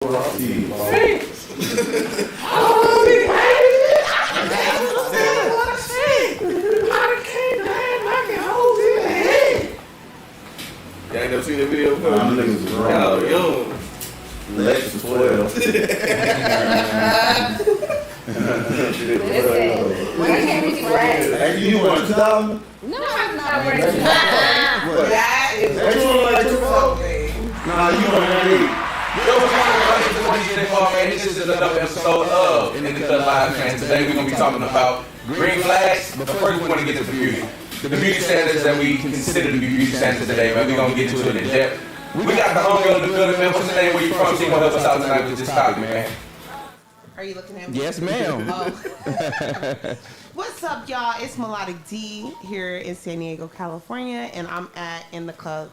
Y'all ain't never seen that video before? Nah, them niggas was wrong. Yo. Lex was 12. Listen, when I came to grad. Hey, you want 2000? No, I'm not ready to What? That is Hey, you want like 2000? Nah, you want 98. Yo, what's going on, man? This is another episode of In the Cut Live, man. Today we're going to be talking about green flags, but first we want to get to the beauty. The beauty standards that we consider to be beauty standards today, man. We're going to get to it in depth. We got the homie on the building, man. What's the name? Where you from? She going to help us out tonight with this topic, man. Are you looking at me? Yes, ma'am. Oh. What's up, y'all? It's Melodic D here in San Diego, California, and I'm at In the Cut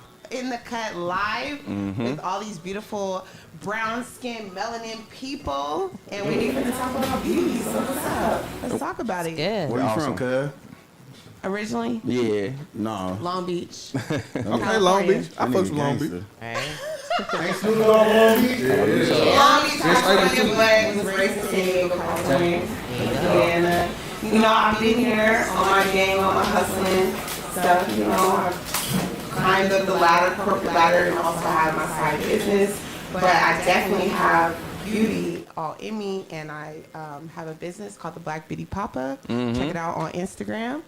Live with all these beautiful brown-skinned melanin people, and we're here to talk about beauty. So what's up? Let's talk about it. good. Where you from, cuz? Originally, Yeah. No. Long Beach. Okay, Long Beach. I fucks with Long Beach. Ain't Snoop Dogg Long Beach? Long Beach, California, but was raised in San Diego, California. And, you know, I've been here on my game, on my hustling stuff, you know. I've climbed up the ladder, corporate ladder, and also have my side business. But I definitely have beauty all in me, and I have a business called the Black Beauty Pop-Up. Check it out on Instagram.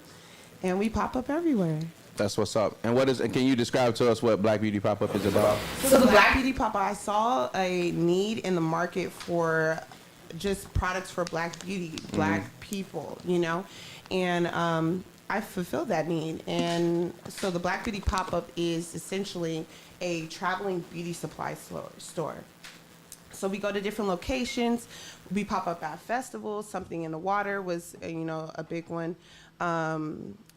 And we pop up everywhere. That's what's up. And can you describe to us what Black Beauty Pop-Up is about? So the Black Beauty Pop-Up, I saw a need in the market for just products for Black beauty, Black people, you know? And I fulfilled that need. And so the Black Beauty Pop-Up is essentially a traveling beauty supply store. So we go to different locations. We pop up at festivals. Something in the Water was, you know, a big one.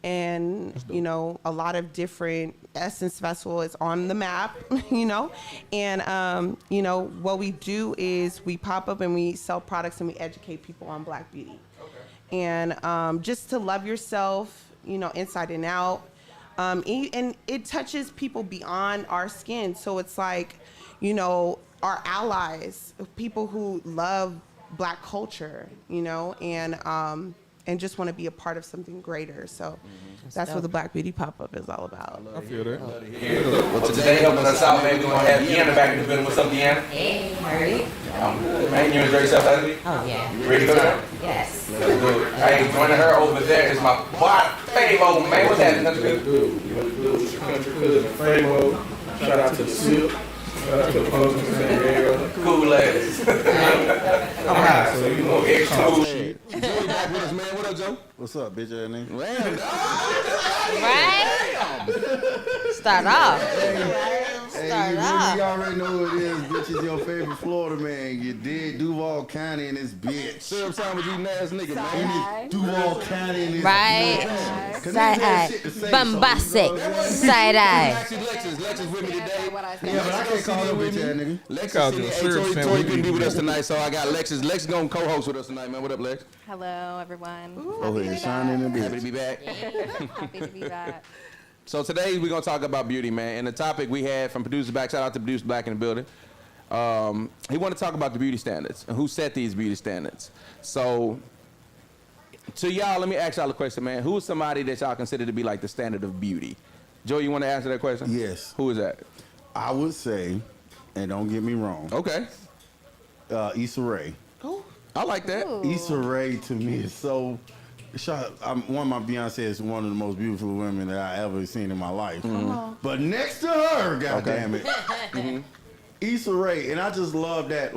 And, you know, a lot of different Essence Festival is on the map, you know. And, you know, what we do is we pop up and we sell products and we educate people on Black beauty. Okay. And just to love yourself, you know, inside and out. And it touches people beyond our skin. So it's like, you know, our allies, people who love Black culture, you know, and just want to be a part of something greater. So that's what the Black Beauty Pop-Up is all about. I feel that. Well, today helping us out, man, we're going to have Deanna back in the building. What's up, Deanna? Hey, Marty. Man, you enjoy yourself, Ashley? Oh, yeah. You ready to go there? Yes. Let's do it. Hey, joining her over there is my boy, Favo, man. What's happening? That's good. It's your country cousin Famo. Shout out to the SIP. Shout out to the folks in San Diego. Cool ass. I'm high, so you know it's Cool. Joey back with us, man. What up, Joe? What's up, bitch ass nigga? Man, Right? Start off. Hey, Start you off. really already know who it is. Bitch is your favorite Florida man. You did Duval County in this bitch. syrup sandwich eating ass nigga, man. Duval County in this Right. bitch. 'Cause Side niggas had eye. shit to say, Bombastic. so, you know what I'm saying? Side eye. Actually, Lexus with me today. Yeah, but I can't call her bitch ass nigga. Lex Called City. you a Hey, syrup Tori sandwich. couldn't be with us tonight, so I got Lexus. Lex gonna co-host with us tonight, man. What up, Lex? Hello, everyone. Oh, hey, shining in the Happy to bitch. be back. Happy to be back. So today we're gonna talk about beauty, man. And the topic we had from Producer Black, shout out to Producer Black in the building. He wanted to talk about the beauty standards and who set these beauty standards. So to y'all, let me ask y'all a question, man. Who is somebody that y'all consider to be like the standard of beauty? Joe, you want to answer that question? Yes. Who is that? I would say, and don't get me wrong, Okay. Issa Rae. I like that. Issa Rae to me is so. One of my Beyonce is one of the most beautiful women that I ever seen in my life. But next to her, goddamn it, Issa Rae, and I just love that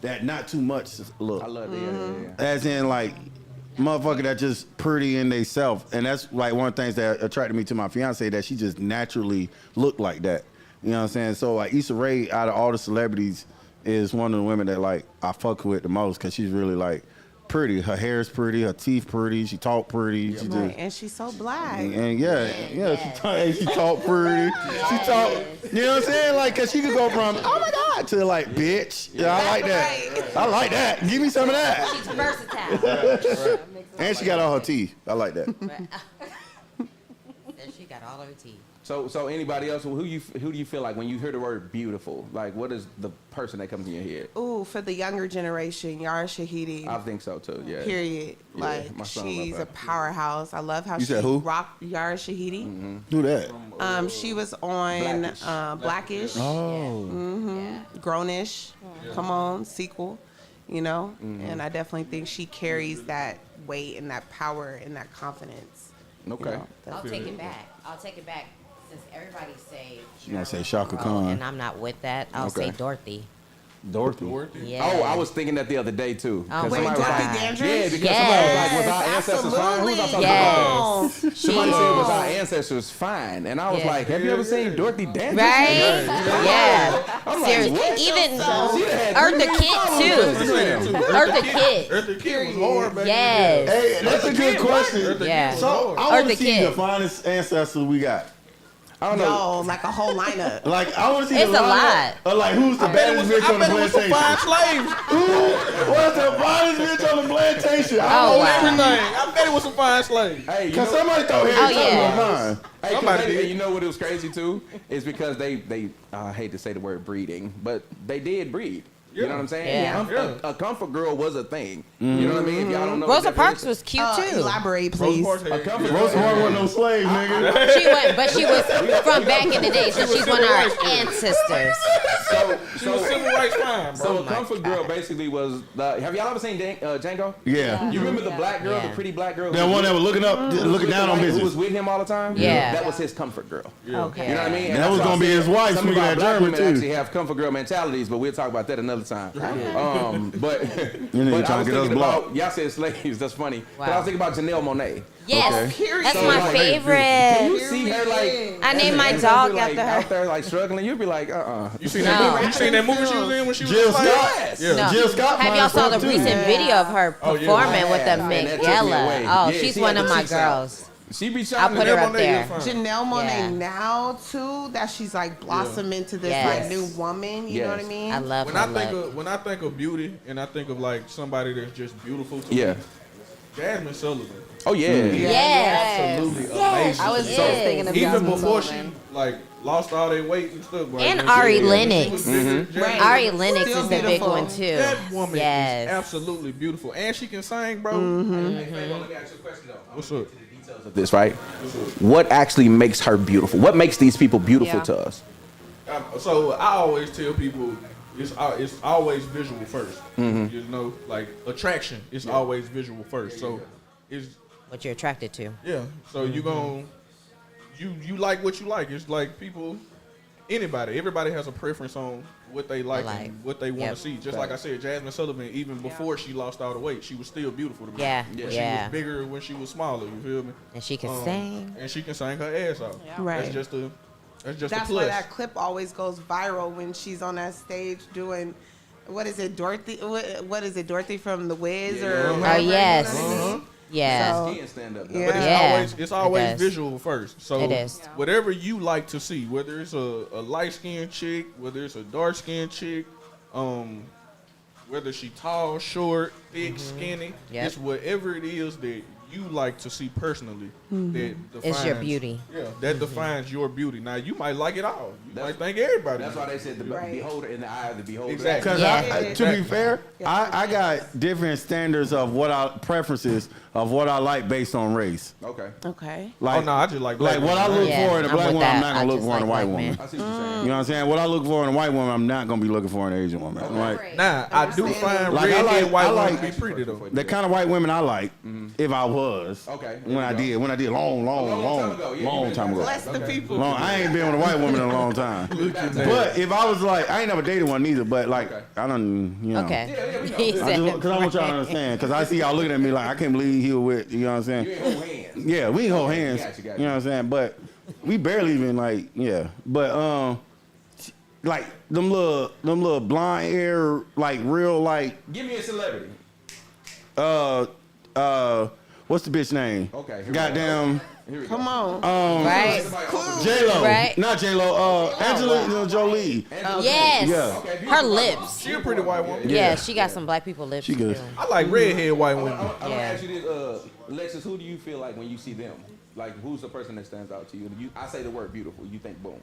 that not too much look. I love that. Yeah. As in like motherfucker that just pretty in they self, and that's like one of the things that attracted me to my fiance, that she just naturally looked like that. You know what I'm saying? So like Issa Rae, out of all the celebrities, is one of the women that like I fuck with the most because she's really like pretty. Her hair's pretty, her teeth pretty, she talk pretty. She Right. just, And she's so Black. and she talk pretty. She talk, you know what I'm saying? Like, cause she could go from oh my god to like bitch. Yeah, I like that. Right. I like that. Give me some of that. She's versatile. And she got all her teeth. I like that. And she got all her teeth. So anybody else? Who do you feel like when you hear the word beautiful? Like, what is the person that comes in your head? Ooh, for the younger generation, Yara Shahidi. I think so too. Yeah. Period. Yeah, Like my son she's love a her. powerhouse. I love how You she said who? rocked Yara Shahidi. Do that. She was on Blackish. Blackish, Oh. Grownish. Come on, sequel. You know, and I definitely think she carries that weight and that power and that confidence. you Okay. know, I'll that's- take it back. I'll take it back. Since everybody say She gonna say Shaka Monroe, Khan. and I'm not with that. I'll Okay. say Dorothy. Dorothy. Yeah. Oh, I was thinking that the other day too. 'Cause Oh, Wait, somebody was Dorothy like- Dandridge? Yeah, because Yes. somebody was like, was our ancestors fine? Who was I talking Yes. about? Somebody said, was our ancestors fine? And I was Yeah. like, have you ever seen Dorothy Dandridge? Right? Yeah. I'm like, Seriously. what? Even She had Eartha 3 million Kitt followers on too. Instagram. Eartha Kitt. Eartha Kitt was hard back Yes. Hey, that's a good question. Yeah. So I want Eartha to see Kitt. the finest ancestors we got. I don't know. Yo, like a whole lineup. Like I want to see It's the a lineup of, like who's the baddest bitch on the I bet it was some plantation? fine slaves. What's the baddest bitch on the plantation? I Oh, don't know wow. Everything. I bet it was some fine slaves. Hey, you Cause know, somebody throw Harry Oh, Tubman yeah. on mine. hey, somebody they, did. you know what it was crazy too? Is because they I hate to say the word breeding, but they did breed. You know what I'm saying? Yeah. A comfort girl was a thing. You know what I mean? If y'all don't know, Rosa what Parks definition- was cute too. Elaborate, Rosa please. Parks a had- comfort Rosa girl. Parks wasn't no slave, nigga. She was, but she was from back in the day, so she's one of our ancestors. She was civil rights fine, bro. So Oh a my comfort girl basically was the. Have y'all ever seen Django? Yeah. You remember the black girl, Yeah. the pretty black girl? That one that was looking up, looking down on Who was business. with him all the time? Yeah. That was his comfort girl. Okay. You know what I mean? And that that's was why I gonna be said his wife, Some of speaking our that black German, women too. actually have comfort girl mentalities, but we'll talk about that another time. But, nigga but I trying was to get us thinking blocked. about, y'all said slaves, that's funny. But I Wow. was thinking about Janelle Monáe. Yes, Period. that's So, my like, favorite. Can you see her like? I named my as dog like, after her. out there like struggling, you'd be like, You seen No. that movie? You seen that movie she was in when she was Jill a slave? Scott. Yeah. No. Jill Scott. Have y'all saw the too. recent video of her Oh, yeah. performing with the Yeah, man, that took me away. Miguela? Oh, Yeah, she's she one had of the my cheeks out. girls. She be I'll shining. put her Janelle up Monáe there. is fine. Janelle Monáe Yeah. now too, that she's like blossomed into this Yes. like new woman. You know what I Yes. mean? I love When her I think look. of beauty and I think of like somebody that's just beautiful to Yeah. me, Jasmine Sullivan. Oh yeah. Yes. Absolutely Yes. amazing. I was Yes. just thinking of Even Jasmine before Sullivan. she like lost all that weight and stuff. Like, And when she Ari was- when she Lennox. was bigger, Jasmine- Ari Lennox Still is the big beautiful. one too. That woman Yes. is absolutely beautiful, and she can sing, bro. What's up? This right. What actually makes her beautiful? What makes these people beautiful Yeah. to us? So I always tell people it's always visual 1st. You know, like attraction is always visual first. So it's What you're attracted to. yeah. So you gon' you like what you like. It's like people, everybody has a preference on what they like and what they want to Yep. see. Just like I said, Jasmine Sullivan, even before she lost all the weight, she was still beautiful to me. Yeah, But yeah. She was bigger when she was smaller. You feel me? And she can sing. And she can sing her ass off. Right. That's just a That's plus. why that clip always goes viral when she's on that stage doing, what is it, Dorothy? What is it, Dorothy from The Wiz or? Oh, whatever, yes. you know what I mean? Yeah. So- Skin stand up. Yeah. But Yeah, it's always it does. visual first. So It is. whatever you like to see, whether it's a light skinned chick, whether it's a dark skinned chick, whether she tall, short, thick, skinny, Yep. it's whatever it is that you like to see personally that defines It's your beauty. Yeah, that defines your beauty. Now you might like it all. You might think everybody. That's why they said the Right. beholder in the eye of the beholder. Exactly. Because Yeah. to be fair, I got different standards of what I preferences of what I like based on race. Okay. Okay. Like, Oh no, I just like black like what I women. look Yeah, for in a I'm black with woman, I'm that. not I gonna look just for in a like white black woman. men. I see what you're saying. You know what I'm saying? What I look for in a white woman, I'm not gonna be looking for in an Asian woman. Like Nah, I do find Like, I redhead like- white I women like- to be pretty though. the kind of white women I like, if I was, Okay, when I did long time ago. Yeah, you time ago. Bless the people. Long, I ain't been with a white woman in a long time. But if I was like, I ain't never dated one neither. But like, Okay. I don't, you know. Okay. we know. He I said- just, cause I want y'all to understand, cause I see y'all looking at me like I can't believe he was with, you know what I'm saying? You ain't hold hands. Yeah, we hold hands. Gotcha. You know what I'm saying? But we barely even like, yeah. But like them little blonde hair, like real like Give me a celebrity. what's the bitch name? Okay, here we Goddamn Here we Come go. on. Right. J Lo. Right. Not J Lo. Angelina Jolie. Yes. Yeah. Okay, beautiful. Her lips. She a pretty white woman. Yeah, she got some black people lips. She good. too. I like redhead white women. I'm gonna Yeah. ask you this, Alexis. Who do you feel like when you see them? Like, who's the person that stands out to you? I say the word beautiful. You think boom.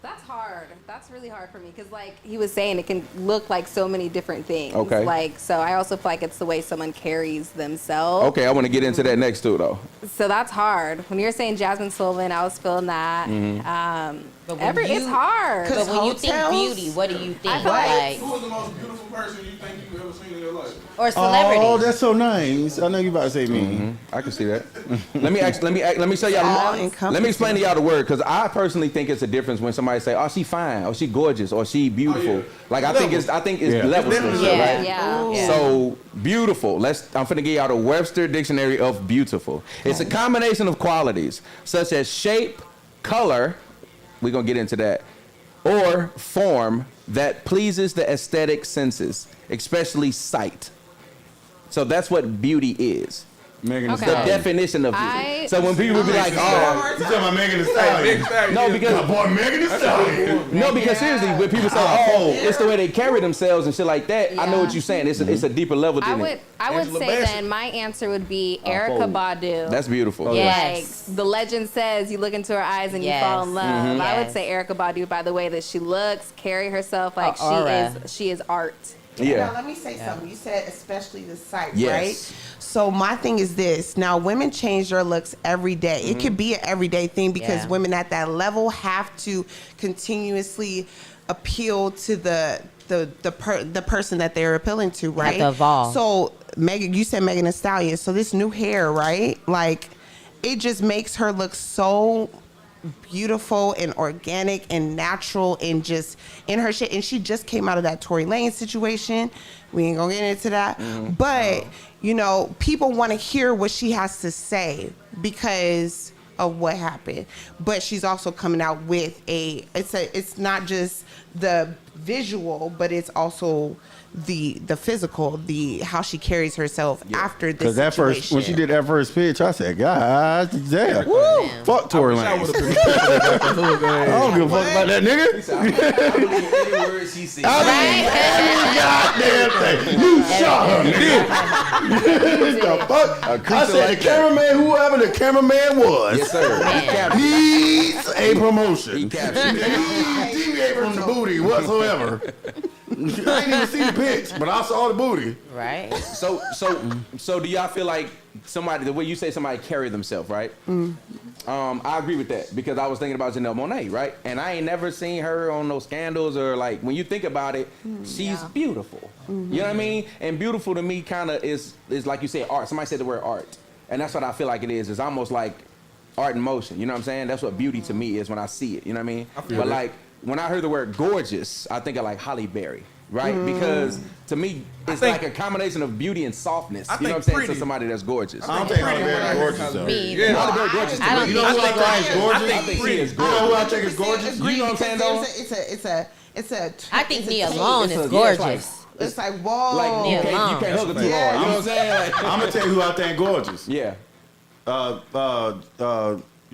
That's hard. That's really hard for me because, like he was saying, it can look like so many different things. Okay. Like, so I also feel like it's the way someone carries themselves. Okay, I want to get into that next too, though. So that's hard. When you're saying Jasmine Sullivan, I was feeling that. But when It's you- hard. But when you think Hotels? beauty, what do you think? feel like- Like, Who was the most beautiful person you think you ever seen in your life? or celebrity? Oh, that's so nice. I know you about to say me. I can see that. let me show y'all. All Let me encompassing. explain to y'all the word, because I personally think it's a difference when somebody say, "Oh, she fine," or "She gorgeous," or "She beautiful." Oh, yeah. Like I think it's Yeah. levels to It's it, Yeah. right? Yeah. So beautiful. I'm finna give y'all the Webster Dictionary of beautiful. It's a combination of qualities such as shape, color. We're gonna get into that. Or form that pleases the aesthetic senses, especially sight. So that's what beauty is. Megan Thee Okay. The Stallion. definition of beauty. I- So when people be like, "Oh," You talking about Megan Thee Stallion? no, because Boy, Megan Thee Stallion. no, because seriously, when people say, "Oh, it's the way they carry themselves and shit like that," I know Yeah. what you're saying. It's a deeper level I than would it. Angela say Bassett. then my answer would be Erica fold. Badu. That's beautiful. Yes. Like the legend says, you look into her eyes and Yes. you fall in love. Mm-hmm. I would Yes. say Erica Badu by the way that she looks, carry herself like aura. she is art. Now, Yeah. let me say something. You said especially the sight, Yes. right? So my thing is this. Now, women change their looks every day. It could be an everyday thing because Yeah. women at that level have to continuously appeal to the person that they're appealing to, right? to evolve. So Megan, you said Megan Thee Stallion. So this new hair, right? Like, it just makes her look so beautiful and organic and natural and just in her shit. And she just came out of that Tory Lane situation. We ain't gonna get into that. But, you know, people want to hear what she has to say because of what happened. But she's also coming out with it's not just the visual, but it's also the physical, how she carries herself after this Because that situation. first, when she did that first pitch, I said, God damn. Woo! Fuck Tory I Lane. would have been the hood I don't give a fuck about that nigga. I believe any word she said. Goddamn thing. You shot her, nigga. The fuck? I said the cameraman, whoever the cameraman was, Yes, sir. He captured. needs a promotion. He captured. Deviate from the booty whatsoever. I didn't even see the pitch, but I saw the booty. Right? So do y'all feel like somebody, the way you say somebody carry themselves, right? I agree with that because I was thinking about Janelle Monáe, right? And I ain't never seen her on no scandals or like when you think about it, she's beautiful. You know what I mean? And beautiful to me kind of is like you said, art. Somebody said the word art, and that's what I feel like it is. It's almost like art in motion. You know what I'm saying? That's what beauty to me is when I see it. You know what I mean? feel But that. like when I heard the word gorgeous, I think of like Halle Berry. Right, because to me it's think- like a combination of beauty and softness. I You know what I'm think saying? pretty. To somebody that's gorgeous. I don't think Halle Berry gorgeous though. Me. Yeah. Halle Berry gorgeous. I don't You know who I think is gorgeous? I think she is You know gorgeous. who I think is gorgeous? Agree, You know what I'm saying, because though? It's a I think it's a Nia taste. Long It's is a- yeah, gorgeous. It's like, whoa. Like you Yeah, can't long. hug her too hard. You Yeah. know what I'm saying? Like, I'm gonna tell you who I think gorgeous. yeah.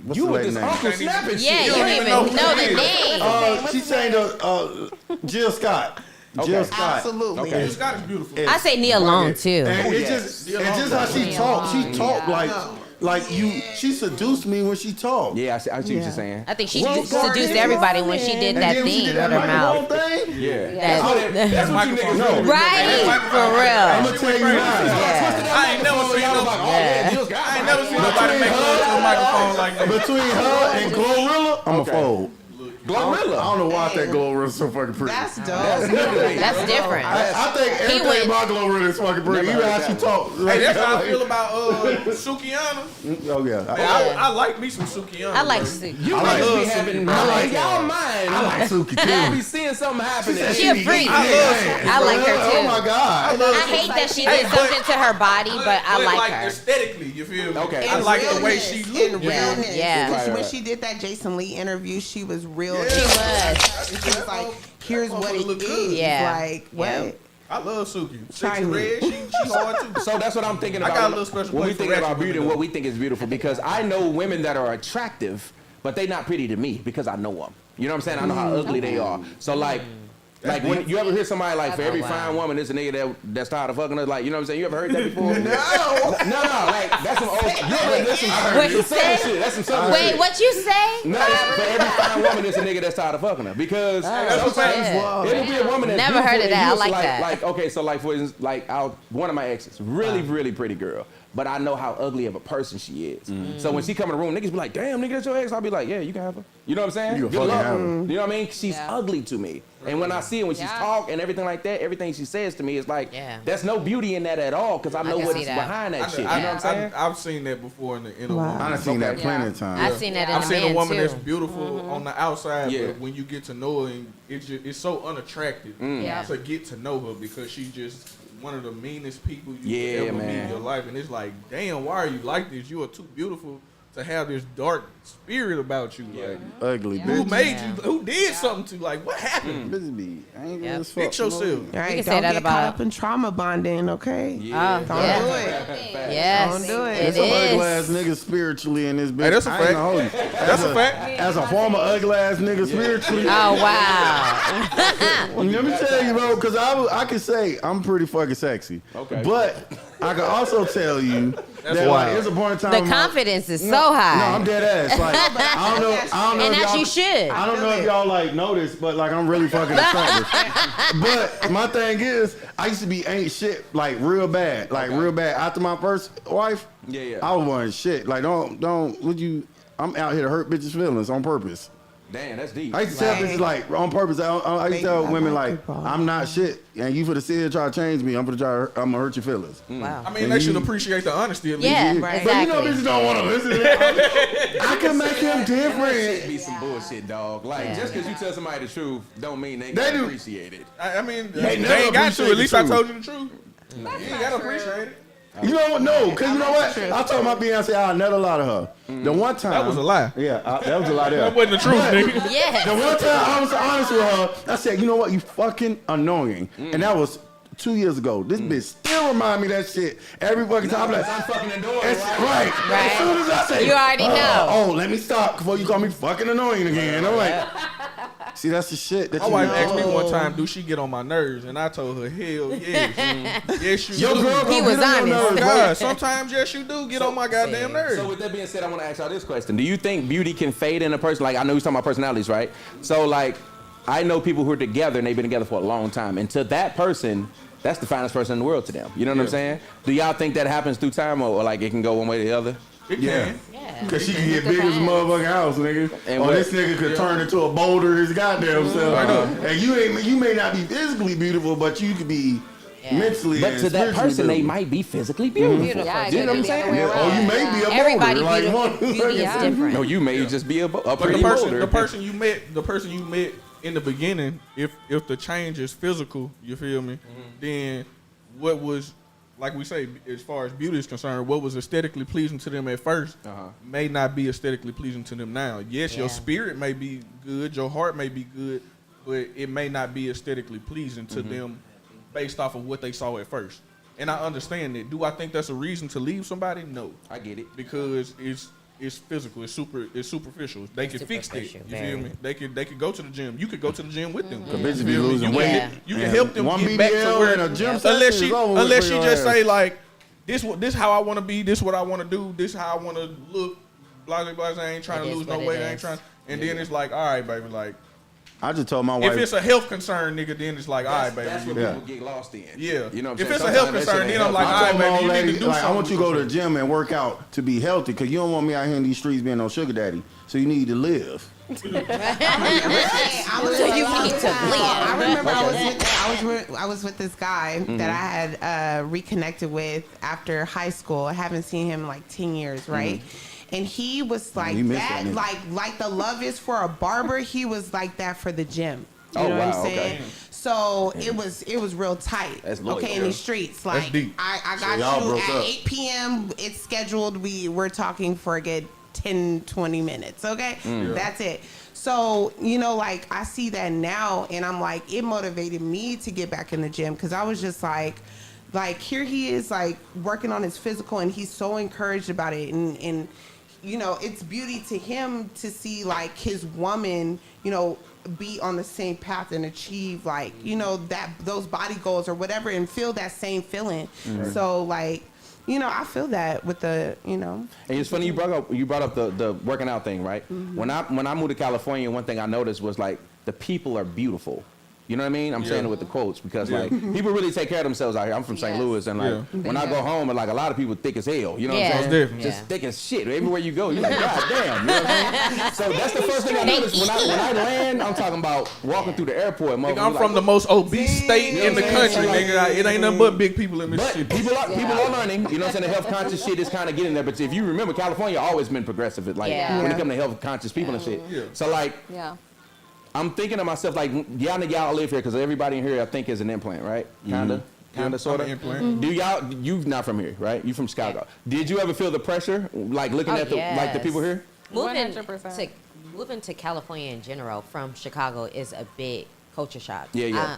What's You the with lady this name? Uncle snapping Yeah, shit. you don't even know the name. She sang the Jill Scott. Jill Scott. Absolutely. Okay. This guy is beautiful. I say Nia Long too. And it's yes. just how she talked. She talked like you. She seduced me when she talked. Yeah, I see what you're saying. I think she Well, seduced everybody when she did And that then when she thing did with that her microphone mouth. thing. Yeah. That- That's what you niggas know. Right? For I'm real. gonna tell you now. Yeah. I ain't never seen nobody. I ain't never seen nobody make love to a microphone like that. Between her and Glorilla, I'm a fold. I Glorilla. don't know why I think Glorilla's so fucking pretty. That's dope. That's different. I think everything went- about Glorilla is fucking pretty. Never Even heard how she that talk. Hey, that's how I feel about Sukiana. Oh yeah. Man, I like me some Sukiana. I like bro. Suki. You I like niggas be Suki. having I like y'all mind. I like Suki Y'all too. be seeing something happening. She a freak. I love Suki. I like her Oh my too. god. I hate that she Hey, did but- something to her body, but I like her. Aesthetically, you feel me? Okay. I In like the way realness, she in looked. Yeah. realness. Yeah. Because Right, when right. she did that Jason Lee interview, she was real. Yeah. She was. She was like, here's what it Look is. good. Yeah. Like, what? Yeah. I love Suki. Try Sexy me. red, she hard too. So that's what I'm thinking I about. got a little special when we place for think about ratchet beauty and women, what we think is beautiful, because I know women that are attractive, but they not pretty to me because I know them. You know what I'm saying? I know how ugly they are. So like, Like when you ever hear somebody like, for every wow. fine woman, there's a nigga that's tired of fucking us. Like, you know what I'm saying? You ever heard that before? No. No, like that's some old. You ever listen to Wait, some southern say- shit? That's some southern Wait, shit. what you say? No, for every fine woman, there's a nigga that's tired of fucking her because sometimes shit. it'll be a woman that's Never heard of beautiful and that. I you like just that. Like okay, so like for instance, like one of my exes, really pretty girl. But I know how ugly of a person she is. So when she come in the room, niggas be like, damn, nigga, that's your ex. I'll be like, yeah, you can have her. You know what I'm saying? You can Good fucking luck. have her. You know what I mean? She's ugly to me. And when I see her, when she's Yeah. talk and everything like that, everything she says to me is like, Yeah. there's no beauty in that at all because I know can what's see that. behind that shit. You know what I'm saying? I've seen that before in a Wow. woman. I done seen that Okay. plenty of times. I've seen that in I've a seen man a woman too. that's beautiful on the outside, Yeah. but when you get to know her, and it's so unattractive Yeah. to get to know her because she's just one of the meanest people you Yeah, could ever meet man. in your life. And it's like, damn, why are you like this? You are too beautiful to have this dark spirit about you. Like, Ugly who bitch. made you? Who did something to? Like, what happened? Bitch be angry Yep. as fuck. Fix yourself. All right, can say don't that get about- caught up in trauma bonding, okay? Yeah. Oh, Don't yeah. do it. Yes, Don't do it. it There's some ugly ass is. niggas spiritually in this bitch. Hey, that's a I ain't fact. gonna hold you. That's a fact. As a former ugly ass nigga spiritually, Oh wow. let me tell you, bro, because I can say I'm pretty fucking sexy. Okay. But I can also tell you that like, wild. there's a point in time. The in my- confidence is so No, high. I'm dead ass. Like I don't know And if as y'all- you should. I don't know if y'all like notice, but like I'm really fucking attractive. But my thing is, I used to be ain't shit like real bad, real bad. After my first wife, Yeah. I was one shit. Like don't would you? I'm out here to hurt bitches' feelings on purpose. Damn, that's deep. I used to tell bitches like on purpose. I used to tell Baby, women I like like you, bro. I'm not shit, and you for the sit here try to change me. I'm gonna hurt your feelings. Wow. I mean, they should appreciate the honesty at least. Yeah, Right. But you exactly. know bitches don't want to listen. I can make him different. Be some bullshit, dog. Like Yeah. just because you tell somebody the truth, don't mean they They gonna do. appreciate it. I mean, They they never ain't got to. appreciate At least the I truth. told you the truth. You ain't got to appreciate it. You know what? No, because you know what? I told my Beyonce I never lie to her. The one time. That was a lie. Yeah, that was a lie there. That wasn't the truth, nigga. The Yes. one time I was honest with her, I said, you know what? You fucking annoying. And that was 2 years ago. This bitch still remind me that shit every fucking time. I'm like, I'm fucking enjoying it's it. right. Right. As soon as I say, You already know. Oh, let me stop before you call me fucking annoying again. I'm like, see, that's the shit that My you wife know. asked me one time, do she get on my nerves? And I told her, hell yes. Yes, you Your do. girl He gonna was get on your honest. nerves, God, bro. sometimes, yes, you do get on my goddamn nerves. So with that being said, I want to ask y'all this question: do you think beauty can fade in a person? Like I know you're talking about personalities, right? So like, I know people who are together and they've been together for a long time, and to that person, that's the finest person in the world to them. You know what I'm saying? Do y'all think that happens through time, or like it can go one way or the other? It Yeah. can. Yeah. Cause she can get big as a motherfucking house, nigga. And Or what- this nigga could turn into a boulder his goddamn self. I know. And you may not be physically beautiful, but you could be Yeah. mentally But and to that spiritually person, they beautiful. might be physically beautiful. Beautiful. Yeah, it You know could what I'm be the other saying? way Yeah, around. or you may be a boulder. Everybody like beautiful. one. Beauty is different. No, you may just be a But pretty boulder. the person you met in the beginning, if the change is physical, you feel me? Then what was, like we say, as far as beauty is concerned, what was aesthetically pleasing to them at first may not be aesthetically pleasing to them now. Yes, your Yeah. spirit may be good, your heart may be good, but it may not be aesthetically pleasing to them based off of what they saw at first. And I understand that. Do I think that's a reason to leave somebody? No. I get it. Because it's physical, it's superficial. They can fix that. You superficial, feel me? They could go to the gym. You could go to the gym with them. The You bitches feel be me? losing You weight. Yeah. You can and help them one get back to BBL where and a gym unless session she is over with unless for she your just ass. say like this how I want to be, this what I want to do, this how I want to look. Blah blah blah. I ain't trying It to is lose no what it weight. I ain't is. trying. And then it's like, all right, baby. Like I just told my if wife. it's a health concern, nigga, then it's like, all right, baby. That's what Yeah. people get lost in. Yeah. You know what I'm If saying? it's a health Sometimes that concern, shit then ain't I'm like, healthy. all right, I told my baby, old you need lady, to do like, I something want you to go to the with gym and work out to be healthy, because you don't want me out here in these streets being no sugar daddy. So you need to live. So you need to live. I remember I was with this guy that I had reconnected with after high school. I haven't seen him in like 10 years, right? And he was like you missed that, that nigga. like the love is for a barber. He was like that for the gym. You Oh, know what wow, I'm saying? okay. So it was real tight. That's loyal, okay, in yeah. the streets. That's Like deep. I So got y'all you broke at up. 8 p.m. It's scheduled. We're talking for a good 10, 20 minutes. Okay, that's it. So, you know, like I see that now and I'm like, it motivated me to get back in the gym because I was just like here he is like working on his physical and he's so encouraged about it. And you know, it's beauty to him to see like his woman, you know, be on the same path and achieve like, you know, that those body goals or whatever and feel that same feeling. So like, you know, I feel that with the, you know. And it's funny you brought up the working out thing, right? When I moved to California, one thing I noticed was like the people are beautiful. You know what I mean? I'm saying it with the quotes because like people really take care of themselves out here. I'm from St. Louis and like when I go home and like a lot of people thick as hell. You know what I'm saying? Just thick as shit. Everywhere you go, you're like, God damn. You know what I'm saying? So that's the first thing I noticed when I land. I'm talking about walking through the airport. Nigga, I'm from the most obese state in the country, nigga. Like, it ain't nothing but big people in But Mississippi. people are learning. You know what I'm saying? The health conscious shit is kind of getting there. But if you remember, California always been progressive. Like when it comes to health conscious people and shit. So like. Yeah. I'm thinking to myself, like, y'all live here because everybody in here, I think, is an implant, right? Kinda, sort of. Do y'all? You not from here, right? You from Chicago. Did you ever feel the pressure, like looking at the people here? Moving to California in general from Chicago is a big culture shock. Yeah.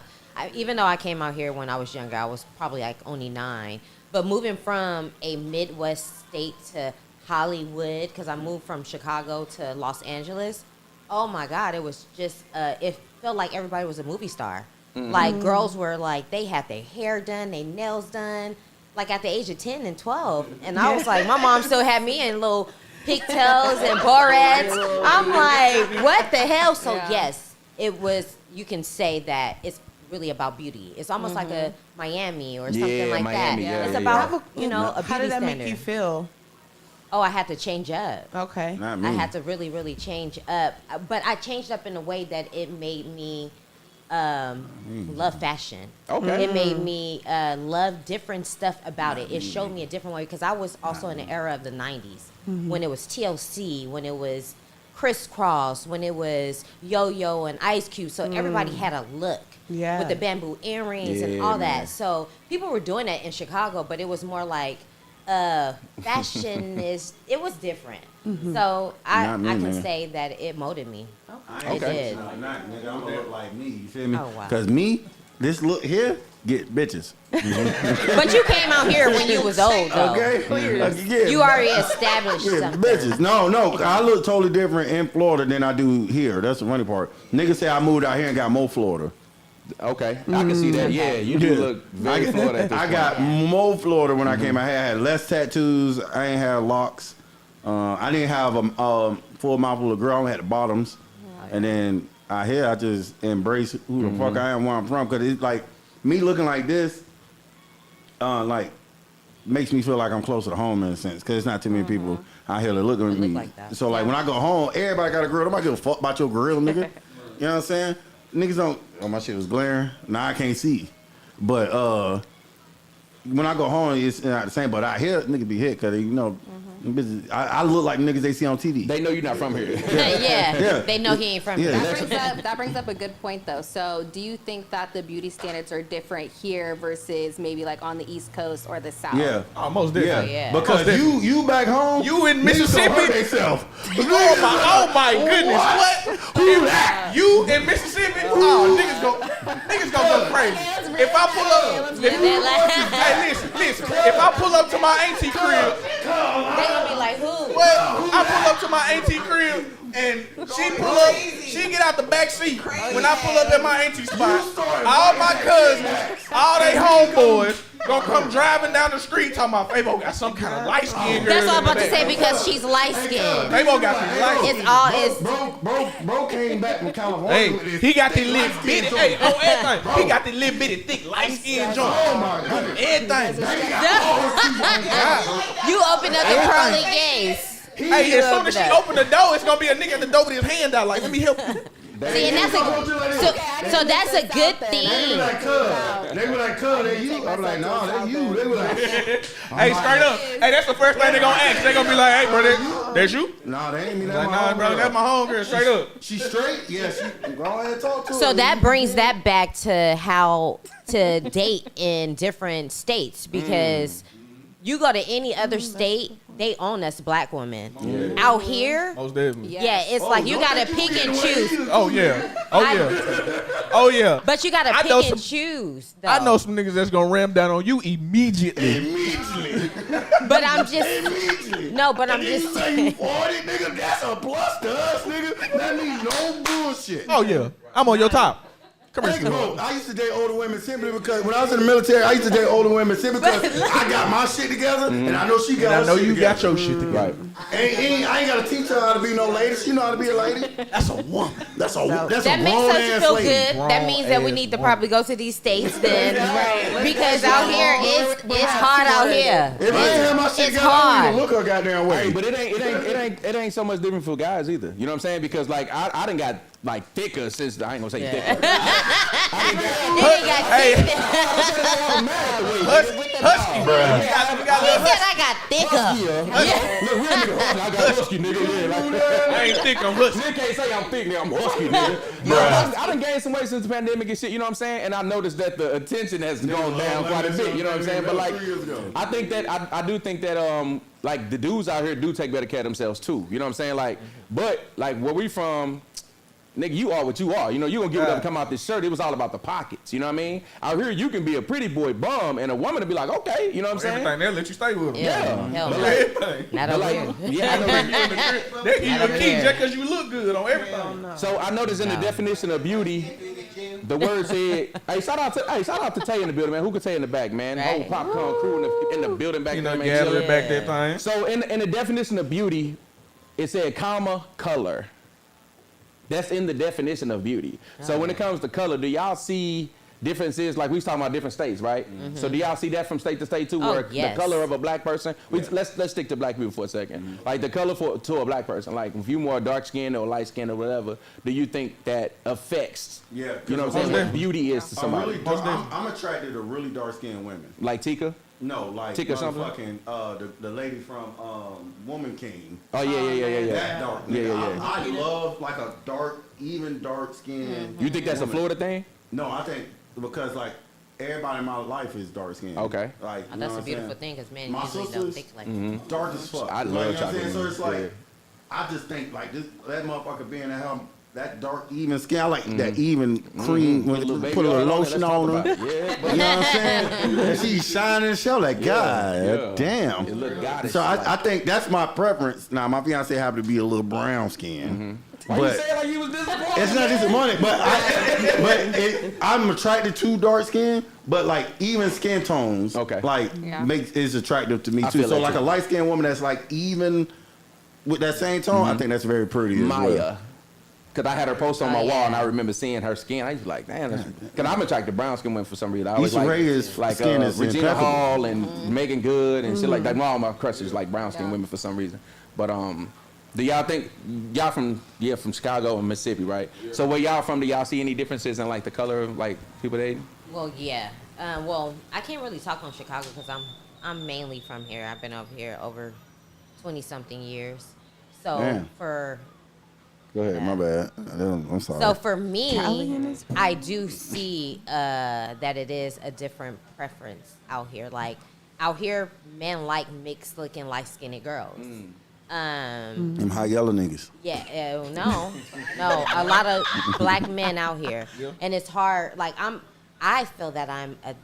Even though I came out here when I was younger, I was probably like only 9. But moving from a Midwest state to Hollywood, because I moved from Chicago to Los Angeles. Oh my God, it was just, it felt like everybody was a movie star. Like girls were like, they had their hair done, their nails done, like at the age of 10 and 12. And I was like, my mom still had me in little pigtails and barrettes. I'm like, what the hell? So yes, it was, you can say that it's really about beauty. It's almost like a Miami or something like Miami, that. It's about, you know, a beauty How did that standard. make you feel? Oh, I had to change up. Okay. Not me. I had to really, really change up. But I changed up in a way that it made me love fashion. Okay. It made me love different stuff about it. It showed me a different way because I was also in the era of the 90s when it was TLC, when it was Crisscross, when it was Yo-Yo and Ice Cube. So everybody had a look with the bamboo earrings and all that. So people were doing that in Chicago, but it was more like fashion it was different. So I can say that it molded me. It did. I'm gonna look like me. You feel me? Oh, wow. Cause me, this look here, get bitches. But you came out here when you was old, though. Okay. You already established Yeah, something. bitches. No. I look totally different in Florida than I do here. That's the funny part. Niggas say I moved out here and got more Florida. Okay, I can see that. Yeah, you do look very Florida at this I point. got more Florida when I came out here. I had less tattoos. I ain't had locks. I didn't have a full mouthful of girl. I only had the bottoms. And then out here, I just embrace who the fuck I am, where I'm from. Because it's like, me looking like this, like, makes me feel like I'm closer to home in a sense. Because it's not too many people out here that look at me. like that. So, like, when I go home, everybody got a grill. Nobody give a fuck about your grill, nigga. You know what I'm saying? Niggas don't, oh, my shit was glaring. Now I can't see. But when I go home, it's not the same. But out here, niggas be hit because, you know, bitches, I look like niggas they see on TV. They know you're not from here. Yeah, they know he ain't from here. That brings up a good point, though. So, do you think that the beauty standards are different here versus maybe like on the East Coast or the South? Yeah. Almost different. Yeah. Because you back home, You in niggas Mississippi? don't hurt themselves. Oh my goodness! What? Who that? You in Mississippi? Oh, niggas gonna go crazy. If I pull up, hey, listen. If I pull up to my auntie crib, They gonna be like, who? what? I pull up to my auntie crib and she pull up. She get out the back seat when I pull up at my auntie spot. All my cousins, all they homeboys, gonna come driving down the street talking about Fabo got some kind of light skinned girl. That's all I'm about to in the say back. because she's light skinned. Fabo got some light. It's all Bro came back from California. Hey, with his he got the thick little light bitty. skin Hey, joint. everything. He got the little bitty, thick, light skin joint. Oh my goodness. Everything. You open up the pearly gates. Hey, as soon as she open the door, it's gonna be a nigga at the door with his hand out, like, let me help you. See, and that's so that's a good They thing. be like, cuz. They be like, cuz, they you. I'm like, nah, they you. They be like, Hey, straight up. Hey, that's the first thing they gonna ask. They gonna be like, hey, bro, that's you? nah, they ain't me. That's Like, my nah, bro, homegirl. that's my homegirl, straight up. She straight? Yeah, she go ahead and talk to her. So that brings that back to how to date in different states because you go to any other state, they own us black women. Out here, Most definitely. yeah, it's like you gotta pick and choose. Oh yeah. Oh yeah. Oh yeah. But you gotta I pick know and some- choose. I though. know some niggas that's gonna ram down on you immediately. But I'm just no. But I'm just say you 40, nigga. That's a plus to us, nigga. That means no bullshit. Oh yeah. I'm on your top. Come here, Hey, bro, sweetheart. I used to date older women simply because when I was in the military, I used to date older women simply because I got my shit together and I know she got I her know shit you together. got your shit together. Right. I ain't gotta teach her how to be no lady. She know how to be a lady. That's a woman. That's a that grown makes us ass feel lady. good. That means that we need to probably go to these states then, because out here it's hard out here. If I ain't have my shit It's together, I hard. wouldn't even look her goddamn way. Hey, but it ain't so much different for guys either. You know what I'm saying? Because like I done got like thicker since I ain't gonna say thicker. They ain't got thick. Husky, bro. We got He said I got thicker. Look, real nigga, I got husky, nigga. Yeah, like, I ain't thick, I'm husky. nigga can't say I'm thick, nigga. I'm husky, nigga. No, I done gained some weight since the pandemic and shit. You know what I'm saying? And I noticed that the attention has gone down quite a bit. You know what I'm saying? But like, I think that I do think that like the dudes out here do take better care of themselves too. You know what I'm saying? Like, but like where we from. Nigga, you are what you are. You know, you gonna give it up and come out this shirt. It was all about the pockets. You know what I mean? Out here, you can be a pretty boy bum, and a woman will be like, okay. You know what I'm saying? Everything, they'll let you stay with them. Yeah, hell But no. like, Everything. Not but over like, here. yeah, I know. They give you Not a over key here. just because you look good on everything. So I noticed in the definition of beauty, the word said, hey, shout out to Tay in the building, man. Who could Tay in the back, man? Right. Whole popcorn crew in the building back You there, know, man. gathering chilling. back that thing. So in the definition of beauty, it said comma color. That's in the definition of beauty. So when it comes to color, do y'all see differences? Like we was talking about different states, right? So do y'all see that from state to state too, Oh, where yes. the color of a black person? Let's stick to black people for a second. Like the color to a black person. Like if you more dark skinned or light skinned or whatever, do you think that affects? Yeah, You know what I'm saying? What beauty is to somebody. I'm attracted to really dark skinned women. Like Tika? No, like Tick or something? motherfucking the lady from Woman King. Oh yeah. That dark. Yeah, nigga. yeah, yeah. I love like a dark, even dark skin. You think that's a Florida thing? No, I think because like everybody in my life is dark skinned. Okay. Like Oh, you know that's what a I'm beautiful saying? thing because men My usually don't sisters- think like Dark as fuck. I You love know what I'm chocolate saying? So it's like yeah. I just think like this that motherfucker being in hell. That dark, even skin, I like that even cream. When Put a little baby put a little oil on it, lotion let's on talk her. about it. Yeah, but You know what I'm saying? And she's shining and shell like, God yeah. damn. It look goddess. So I think that's my preference. Now, my fiance happen to be a little brown skin. Why you But say it like you was disappointed? it's not disappointing, but I'm attracted to dark skin, but like even skin tones, Okay. like Yeah. is attractive to me I too. feel So that like too. a light skinned woman that's like even with that same tone, I think that's very pretty as Maya. well. Cause I had her post on my Oh, wall, yeah. and I remember seeing her skin. I used to be like, damn. Cause I'm attracted to brown skin women for some reason. I always Issa like Rae's like skin is Regina impeccable. Hall and Megan Good and shit like that. All my crushes like brown skin women for some reason. But do y'all think y'all from Chicago and Mississippi, right? So where y'all from? Do y'all see any differences in like the color of like people dating? Well, yeah. Well, I can't really talk on Chicago because I'm mainly from here. I've been over here over 20-something years. So Damn. for Go ahead, my bad. I'm sorry. so for me, Cali in this bitch. I do see that it is a different preference out here. Like out here, men like mixed looking, light skinned girls. Them high yellow niggas. Yeah, no, a lot of black men out here, and it's hard. Like I feel that I'm a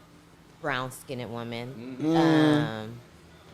brown skinned woman.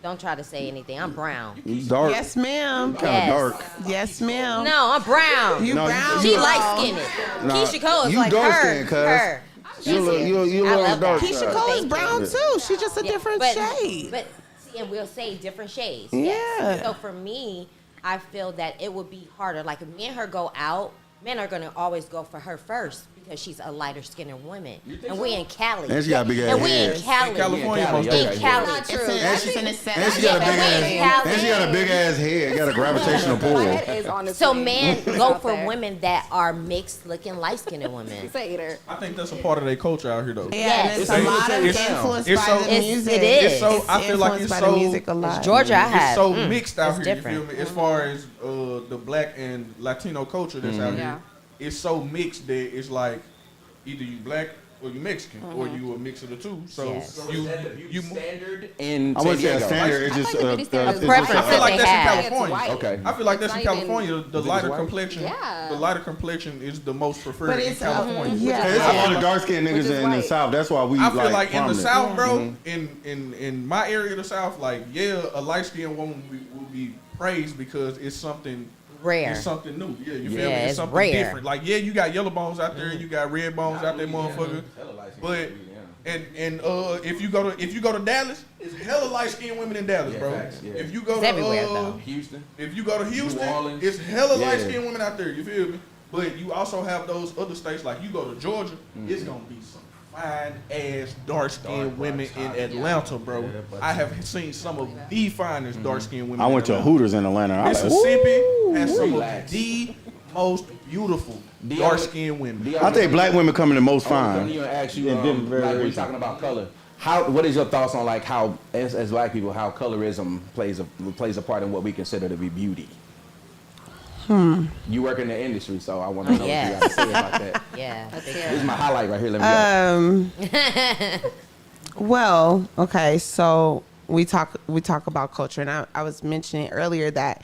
Don't try to say anything. I'm brown. You dark. Yes, ma'am. Kind of Yes. dark. Yes, ma'am. No, I'm brown. You No, brown. She you- light skinned. Nah, Keisha Cole is you like dark her. skinned, cuz. Her. You look, you I look love dark. that. Keisha side. Cole is Thank you. brown too. She's just a Yeah, different but, shade. But see, and we'll say different shades. Yeah. Yes. So for me, I feel that it would be harder. Like if me and her go out, men are gonna always go for her first because she's a lighter skinned woman, and we in Cali. And she got a big ass And we head. in Cali. In California, Yeah, most Cali, In okay, Cali. Not true. And she, That's in the and center. she got a Yeah, big but ass. we in Cali. And she got a big ass head. Got a gravitational pull. That is honestly So men go out for there. women that are mixed looking, light skinned women. Hater. I think that's a part of their culture out here, though. Yeah, and Yes. it's a lot of It's- influenced it's by so- the It's- music. it is. It's so I feel like influenced it's by so the music a lot. Georgia, I had. It's so mixed out it's here. different. You feel me? As far as the black and Latino culture that's out Yeah. here, it's so mixed that it's like either you black or you Mexican, or you a mix of the two. So Yes. you standard in I San wouldn't say a Diego. standard. It's I just feel like the beauty standard is preference I feel like they that's have. in California. It's white. Okay. I feel like that's It's in not even- California. The lighter white? complexion, Yeah. the lighter complexion is the most preferred But in it's, California. yeah. It's a lot of dark skinned Which niggas is in the white. South. That's why we I feel like in the prominent. South, bro, in my area of the South, like a light skinned woman will be praised because it's something Rare. It's something new. Yeah, you feel Yeah, me? It's it's something rare. different. Like you got yellow bones out there, you got red bones out there, motherfucker. But and if you go to Dallas, it's hella light skinned women in Dallas, bro. facts, yeah. If you go It's to everywhere, though. Houston. if you go to Houston, Orleans. it's hella Yeah. light skinned women out there. You feel me? But you also have those other states, like you go to Georgia, it's gonna be some fine ass dark skinned women in Atlanta, bro. I have seen some of the finest dark skinned women. I went in to Atlanta. Hooters in Atlanta. I was like, Mississippi has some Relax. of the most beautiful The dark other- skinned women. I think black women come in the most I was fine. gonna even ask you, And then very like when you're recent. talking about color. What is your thoughts on like how, as black people, how colorism plays a part in what we consider to be beauty? You work in the industry, so I want to know what you Yes. got to say about that. Yeah. Let's big hear time. This is my highlight right here. Let me go. Well, okay, so we talk about culture, and I was mentioning earlier that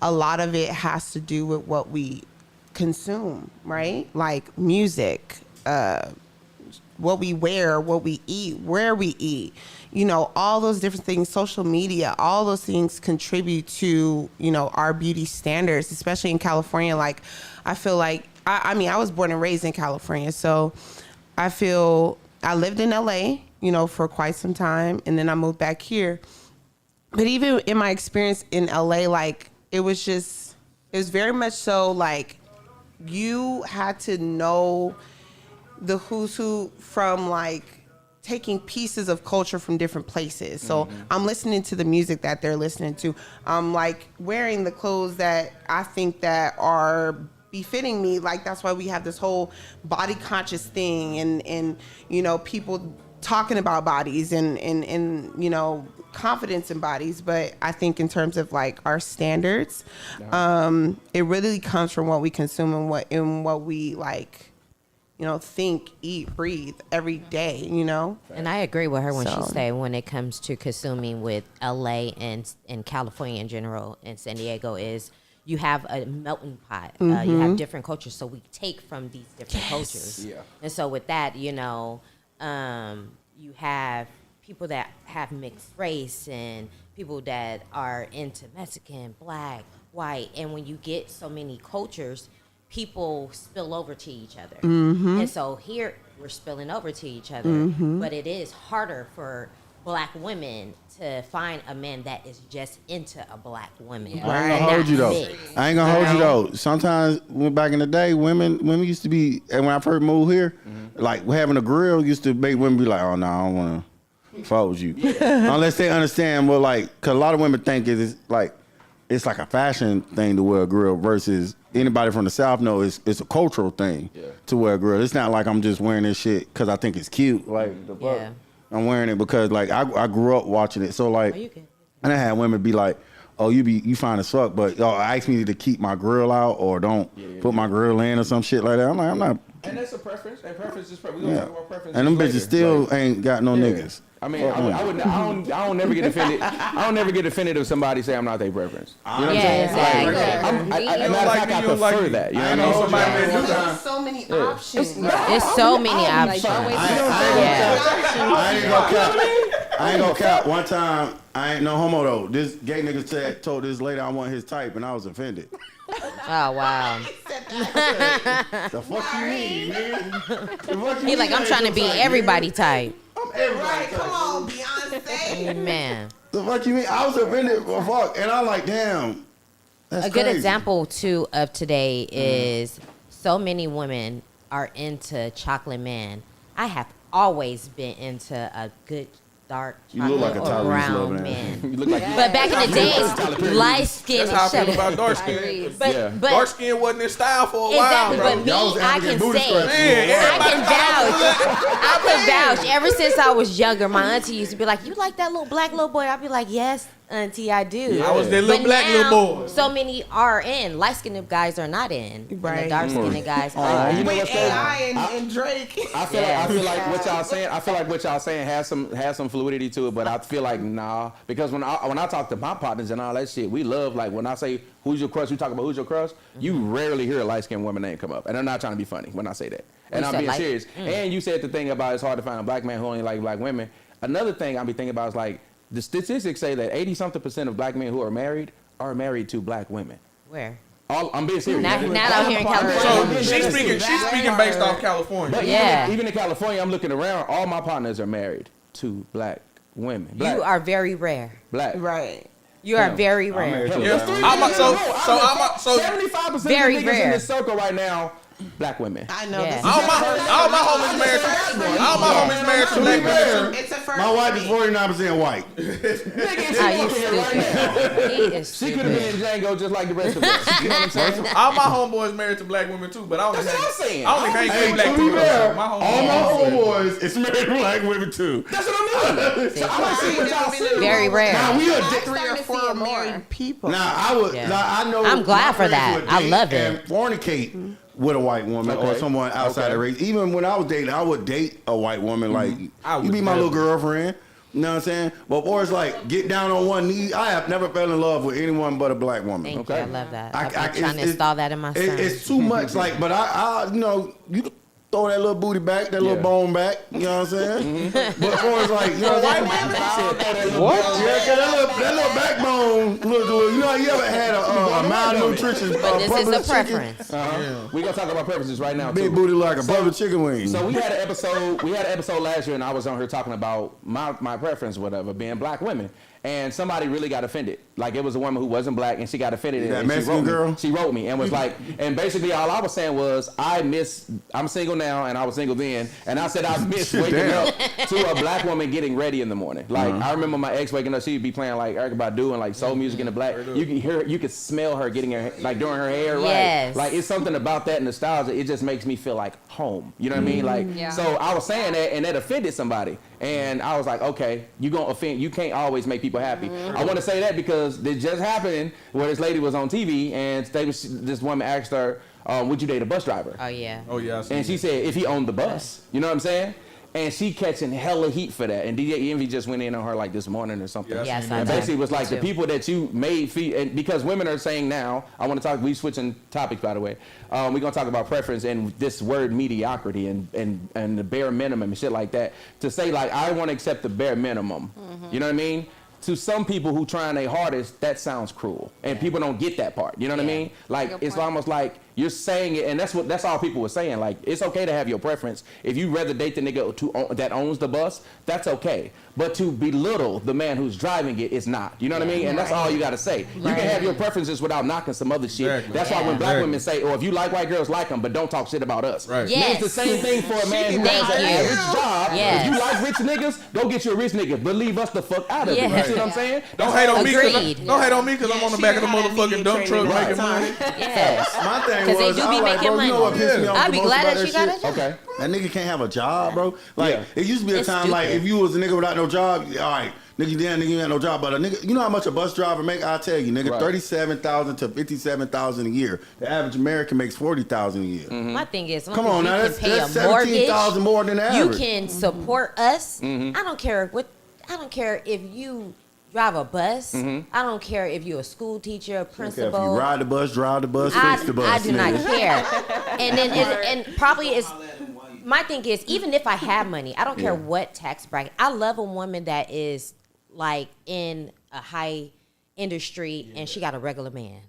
a lot of it has to do with what we consume, right? Like music, what we wear, what we eat, where we eat, you know, all those different things, social media, all those things contribute to, you know, our beauty standards, especially in California. Like, I feel like, I mean, I was born and raised in California, so I feel I lived in LA, you know, for quite some time, and then I moved back here. But even in my experience in LA, like, it was very much so like you had to know the who's who from like taking pieces of culture from different places. So I'm listening to the music that they're listening to. I'm like wearing the clothes that I think that are befitting me. Like that's why we have this whole body conscious thing and you know, people talking about bodies and you know, confidence in bodies. But I think in terms of like our standards, it really comes from what we consume and what we like, you know, think, eat, breathe every day, you know? And I agree with her when she So- say when it comes to consuming with LA and California in general and San Diego is you have a melting pot. You have different cultures, so we take from these different cultures. Yeah. And so with that, you know, you have people that have mixed race and people that are into Mexican, black, white, and when you get so many cultures, people spill over to each other. And so here we're spilling over to each other, but it is harder for black women to find a man that is just into a black woman. I ain't gonna hold you though. I ain't gonna hold you though. Sometimes when back in the day, women used to be, and when I first moved here, like having a grill used to make women be like, oh no, I don't wanna fuck with you. Unless they understand what like, cause a lot of women think it's like a fashion thing to wear a grill versus anybody from the South know it's a cultural thing to wear a grill. It's not like I'm just wearing this shit cause I think it's cute. Like the fuck. Yeah. I'm wearing it because like I grew up watching it. So like, Oh, you can. and I had women be like, "Oh, you fine as fuck," but y'all ask me to keep my grill out or don't put my grill in or some shit like that. I'm like, I'm not. And that's a preference. And preference is preference. We're Yeah. gonna talk about preference. And them later. bitches still Like, ain't got no niggas. I mean, I don't never get offended. I don't never get offended if somebody say I'm not their preference. You know what I'm Yeah, saying? exactly. Matter of like fact, me, I you don't like prefer me. that. You know I what I know mean? somebody that do that. There's so many options. There's so many options. I ain't gonna cap. I ain't gonna cap. One time, I ain't no homo though. This gay nigga told this lady I want his type, and I was offended. Oh wow. The fuck you mean, nigga? The fuck you He like, mean I'm I trying to ain't be your type, everybody nigga? type. I'm everybody Right, type. come on, Beyonce. Man. The fuck you mean? I was offended for fuck, and I'm like, damn. That's A good crazy. example too of today is so many women are into chocolate man. I have always been into a good dark You look chocolate like a or Tyrese brown loving man. You look like But back in the days, light skin. That's how I Shut feel about up. dark skin. But Yeah. but Dark skin wasn't in style for a while, exactly. bro. But me, Y'all was I African can booty say. scratching. Man, I can vouch. I can vouch. Ever since I was younger, my auntie used to be like, "You like that little black little boy?" I'd be like, "Yes." Auntie, I do. I was that little But black now, little boy. So many are in. Light skinned guys are not in. And the Right. dark skinned guys You are. know With what's crazy? AI and Drake. I feel like what y'all saying. I feel like what y'all saying has some fluidity to it, but I feel like nah, because when I talk to my partners and all that shit, we love like when I say who's your crush, we talk about who's your crush. You rarely hear a light skinned woman name come up, and I'm not trying to be funny when I say that, and You I'm said being light- serious. And you said the thing about it's hard to find a black man who only like black women. Another thing I be thinking about is like the statistics say that 80-something% of black men who are married to black women. Where? I'm being serious. Not out here in So California. she's speaking based off California. But Yeah. even in California, I'm looking around. All my partners are married to black women. Black, You are very rare. black. Right. You are Damn. very I'm rare. married to a Yeah. black woman. I'm a- so 75% Very of the niggas in rare. this circle right now, black women. I know Yeah. this. all my homies married to All all my homies married to black women. It's a first. My wife is 49% white. Nigga, she Ah, you walking here right now. stupid. He is She could have been stupid. in Django just like the rest of us. You know what I'm saying? All my homeboys married to black women too, but I only That's what I'm saying. I only hang Hey, with black to be people. fair, My all homeboys. my homeboys is married to black women too. That's what I mean. So I'm like, see what y'all see. Very rare. Now we are. Like I'm 3 starting or to 4 see it more. married people. Now I would. Yeah. Now, I know. I'm glad my for friends that. would I date love it. And fornicate with a white woman or Okay. someone outside Okay. the race. Even when I was dating, I would date a white woman. Like I you would be my little never. girlfriend. You know what I'm saying? But or it's like get down on one knee. I have never fell in love with anyone but a black woman. Thank Okay. you. I love that. I- I've been I- trying to it's- install that in my son. It's too much. Like, but I you know, you can throw that little booty back, that little Yeah. bone back. You know what I'm saying? But or it's like, you know what I'm saying? What? Yeah, 'cause that little backbone look. You know, you ever had a malnutrition? But this is puppet a chicken? preference. We're gonna talk about preferences right now Big too. booty like a butter chicken wing. So we had an episode. We had an episode last year, and I was on here talking about my preference, whatever, being black women. And somebody really got offended. Like it was a woman who wasn't black, and she got offended. That and Mexican she wrote girl? Me. She wrote me and was like, and basically all I was saying was, I'm single now, and I was single then, and I said I miss waking Damn. up to a black woman getting ready in the morning. Like I remember my ex waking up, she'd be playing like Erykah Badu and like soul music in the black. You can hear, you can smell her getting her like doing her hair right. Yes. Like it's something about that nostalgia. It just makes me feel like home. You know what I mean? Like Yeah. so I was saying that, and that offended somebody. And I was like, okay, you gonna offend? You can't always make people happy. I want to say that because it just happened where this lady was on TV, and this woman asked her, "Would you date a bus driver?" Oh yeah. Oh yeah, I see And she said, "If he owned the bus," you know what I'm saying? And she catching hella heat for that. And DJ Envy just went in on her like this morning or something. Yeah, Yes, I I And did. basically was like the Too. people that you made feel, and because women are saying now, I want to talk, we switching topics by the way. We're going to talk about preference and this word mediocrity and the bare minimum and shit like that. To say like, I want to accept the bare minimum. You know what I mean? To some people who trying their hardest, that sounds cruel. And people don't get that part. You know what I Yeah. mean? Like, Good it's point. almost like you're saying it, and that's all people were saying. Like, it's okay to have your preference. If you rather date the nigga that owns the bus, that's okay. But to belittle the man who's driving it is not. You know what I mean? And that's all you got to say. You can have your preferences without knocking some other shit. Exactly. That's why Yeah. when black Exactly. women say, "Oh, if you like white girls, like them, but don't talk shit about us." Right. Yes. It's the same thing for a man who Thank has an you. average job. Yes. If you like rich niggas, go get you a rich nigga. But leave us the fuck out of it. You Yes. see what I'm saying? Don't hate on me. Agreed. Don't hate on me because I'm on the back of the motherfucking dump truck making money. Yes. My thing 'Cause they was, do I be was like, making bro, you know what money. pissed me off I'd the be most glad about that that she got shit? a job. Okay. That nigga can't have a job, bro. Like Yeah. it used to be a It's time like stupid. if you was a nigga without no job, all right, nigga, damn nigga, you ain't no job. But a nigga, you know how much a bus driver make? I'll tell you, nigga, Right. $37,000 to $57,000 a year. The average American makes $40,000 a year. My thing is, Come on you now, can that's pay a 17,000 mortgage. more than the You average. can support us. I don't care what. I don't care if you drive a bus. I don't care if you're a school teacher, a Okay, if principal. you ride the bus, drive the bus, fix the bus. I do not nigga. care. And then and probably is my thing is even if I have money, I don't care Yeah. what tax bracket. I love a woman that is like in a high industry and she got a regular man.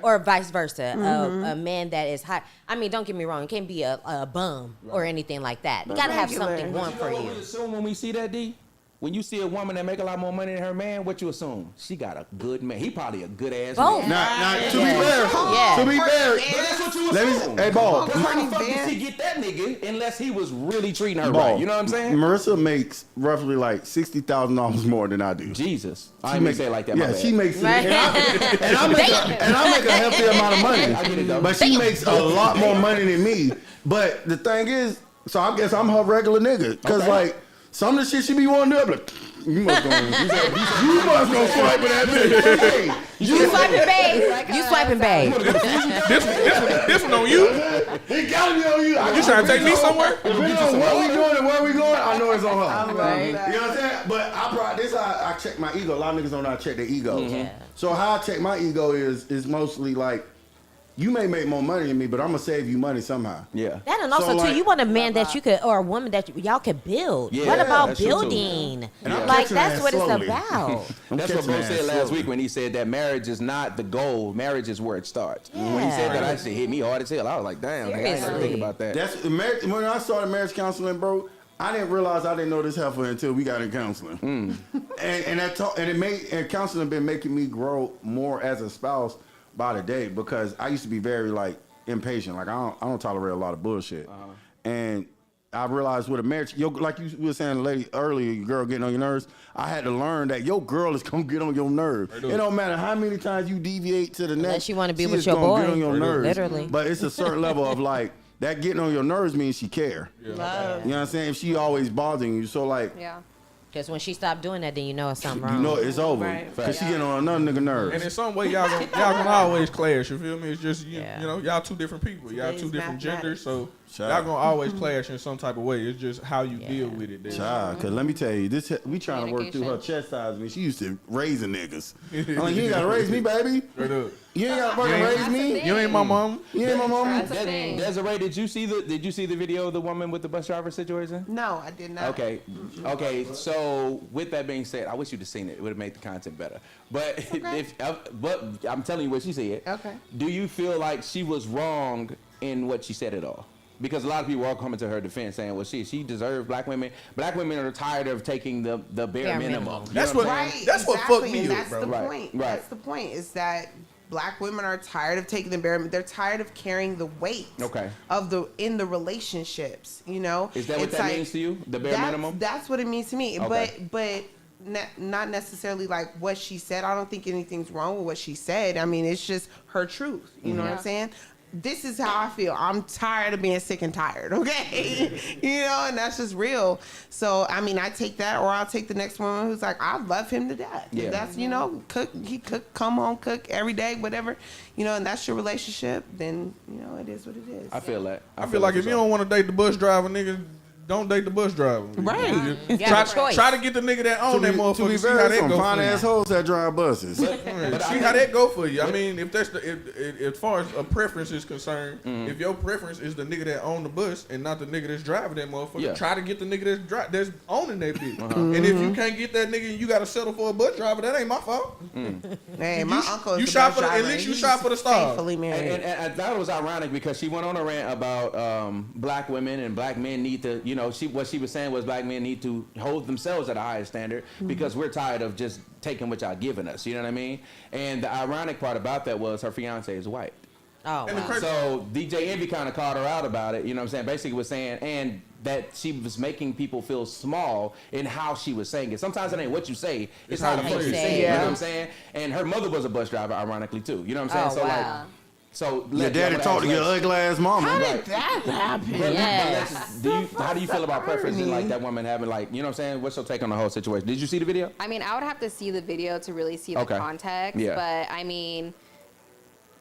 Or vice versa, a man that is high. I mean, don't get me wrong; it can't be a bum or anything like that. You gotta have Regular. something going for What you. we assume when we see that, D? When you see a woman that make a lot more money than her man, what you assume? She got a good man. He probably a good ass Both. man. Now, to be Yeah. fair, Yeah. to be fair, But that's what you let assume. me, hey, Ball, Because how the fuck Courtney did she get that nigga unless he was really treating her Ball. right? You know what I'm saying? Marissa makes roughly like $60,000 more than I do. Jesus. I She ain't makes say it like that. my Yeah, bad. she makes, Right. and I make a healthy amount of money. I get it, though. But she makes a lot more money than me. But the thing is, so I guess I'm her regular nigga. Cause Okay. like, Some of the shit she be wanting to do, like, you must go swipe with that bitch. Hey, You swiping babe. You swiping babe. This one on you? It gotta be on you. You trying to take me somewhere? Depending on what we doing and where we going, I know it's on her. I love Right. that. You know what I'm saying? But this is how I check my ego. A lot of niggas don't know how to check their ego. Yeah. So how I check my ego is mostly like, you may make more money than me, but I'm gonna save you money somehow. Yeah. That and also So, like- too, you want a man that you could, or a woman that y'all could build. Yeah, what about that's true, too. building? And I'm Like catching that's that what slowly. it's about. That's what Bro said last week when he said that marriage is not the goal. Marriage is where it starts. When he said that, I actually hit me hard as hell. I was like, damn, nigga, I ain't never Seriously. think about that. That's when I started marriage counseling, bro. I didn't realize I didn't know this heifer until we got in counseling. And counseling been making me grow more as a spouse by the day, because I used to be very like impatient. Like I don't tolerate a lot of bullshit. And I realized with a marriage, like you were saying, lady earlier, your girl getting on your nerves. I had to learn that your girl is gonna get on your nerves. It don't matter how many times you deviate to the next. Unless you wanna be she with is your gonna boy. get on your nerves. Literally. But it's a certain level of like that getting on your nerves means she care. Love. You know what I'm saying? If she always bothering you, so like, Yeah. Because when she stopped doing that, then you know it's something wrong. you know it's over. Right. Cause she getting on another nigga And nerves. in some way, y'all gonna always clash. You feel me? It's just you Yeah. know, y'all two different people. Y'all Today's two different genders, so Child. y'all gonna always clash in some type of way. It's just how you deal with it. There. Child, cause let me tell you, we trying to work through her chastise me. She used to raising niggas. I'm like, you ain't gotta raise me, baby. Straight up. You ain't gotta fucking raise me. You ain't my mom. You ain't my mama. That's the thing. Desiree, did you see the video of the woman with the bus driver situation? No, I did not. Okay. So with that being said, I wish you'd have seen it. It would have made the content better. But but I'm telling you what she said. Okay. Do you feel like she was wrong in what she said at all? Because a lot of people are coming to her defense saying, well, she deserved black women. Black women are tired of taking the bare Bare minimum. minimum. You That's know what- I'm saying? Right. That's what exactly, fucked me and up, that's bro. the Right, point. right. That's the point. Is that black women are tired of taking the bare. They're tired of carrying the weight. Okay. Of the relationships. You know. Is that what It's that like- means to you? The bare that's, minimum? That's what it means to me. Okay. But not necessarily like what she said. I don't think anything's wrong with what she said. I mean, it's just her truth. You know what I'm Yeah. saying? This is how I feel. I'm tired of being sick and tired, okay? You know, and that's just real. So, I mean, I take that, or I'll take the next woman who's like, I love him to death. Yeah. That's, you know, he come home, cook every day, whatever, you know, and that's your relationship, then, you know, it is what it is. I feel that. I feel like if you don't want to date the bus driver, nigga, don't date the bus driver. Right. You have a choice. Try to get the nigga that own that To motherfucker. be See how fair, that some go fine for you. assholes that drive buses. See how that go for you. I mean, if that's as far as a preference is concerned, if your preference is the nigga that own the bus and not the nigga that's driving that motherfucker, Yeah. try to get the nigga that's owning that bitch. And if you can't get that nigga and you gotta settle for a bus driver, that ain't my fault. Hey, my uncle is you the shop bus for the- at driver, least you he's shop for the stars. faithfully married. And I thought it was ironic because she went on a rant about black women and black men need to, you know, what she was saying was black men need to hold themselves at a higher standard because we're tired of just taking what y'all giving us. You know what I mean? And the ironic part about that was her fiance is white. Oh, And the wow. crazy- So DJ Envy kind of called her out about it. You know what I'm saying? Basically was saying, and that she was making people feel small in how she was saying it. Sometimes it ain't what you say, it's how the fuck you say it. You know what I'm saying? And her mother was a bus driver, ironically, too. You know what I'm saying? Oh, so wow. like, so Your daddy talked to your ugly ass mama. How right. did that happen? Yes. How do you feel about preferences like that woman having, like, you know what I'm saying? What's your take on the whole situation? Did you see the video? I mean, I would have to see the video to really see the Okay. context. Yeah. But I mean,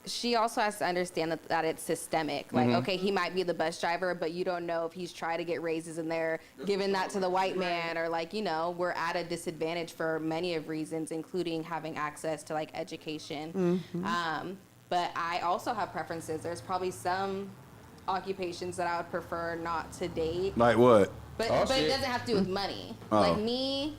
she also has to understand that it's systemic. Like, okay, he might be the bus driver, but you don't know if he's trying to get raises in there, giving that to the white man, or like, you know, we're at a disadvantage for many of reasons, including having access to like education. But I also have preferences. There's probably some occupations that I would prefer not to date. Like what? But Oh, but it shit. doesn't have to do with money. Oh. Like me,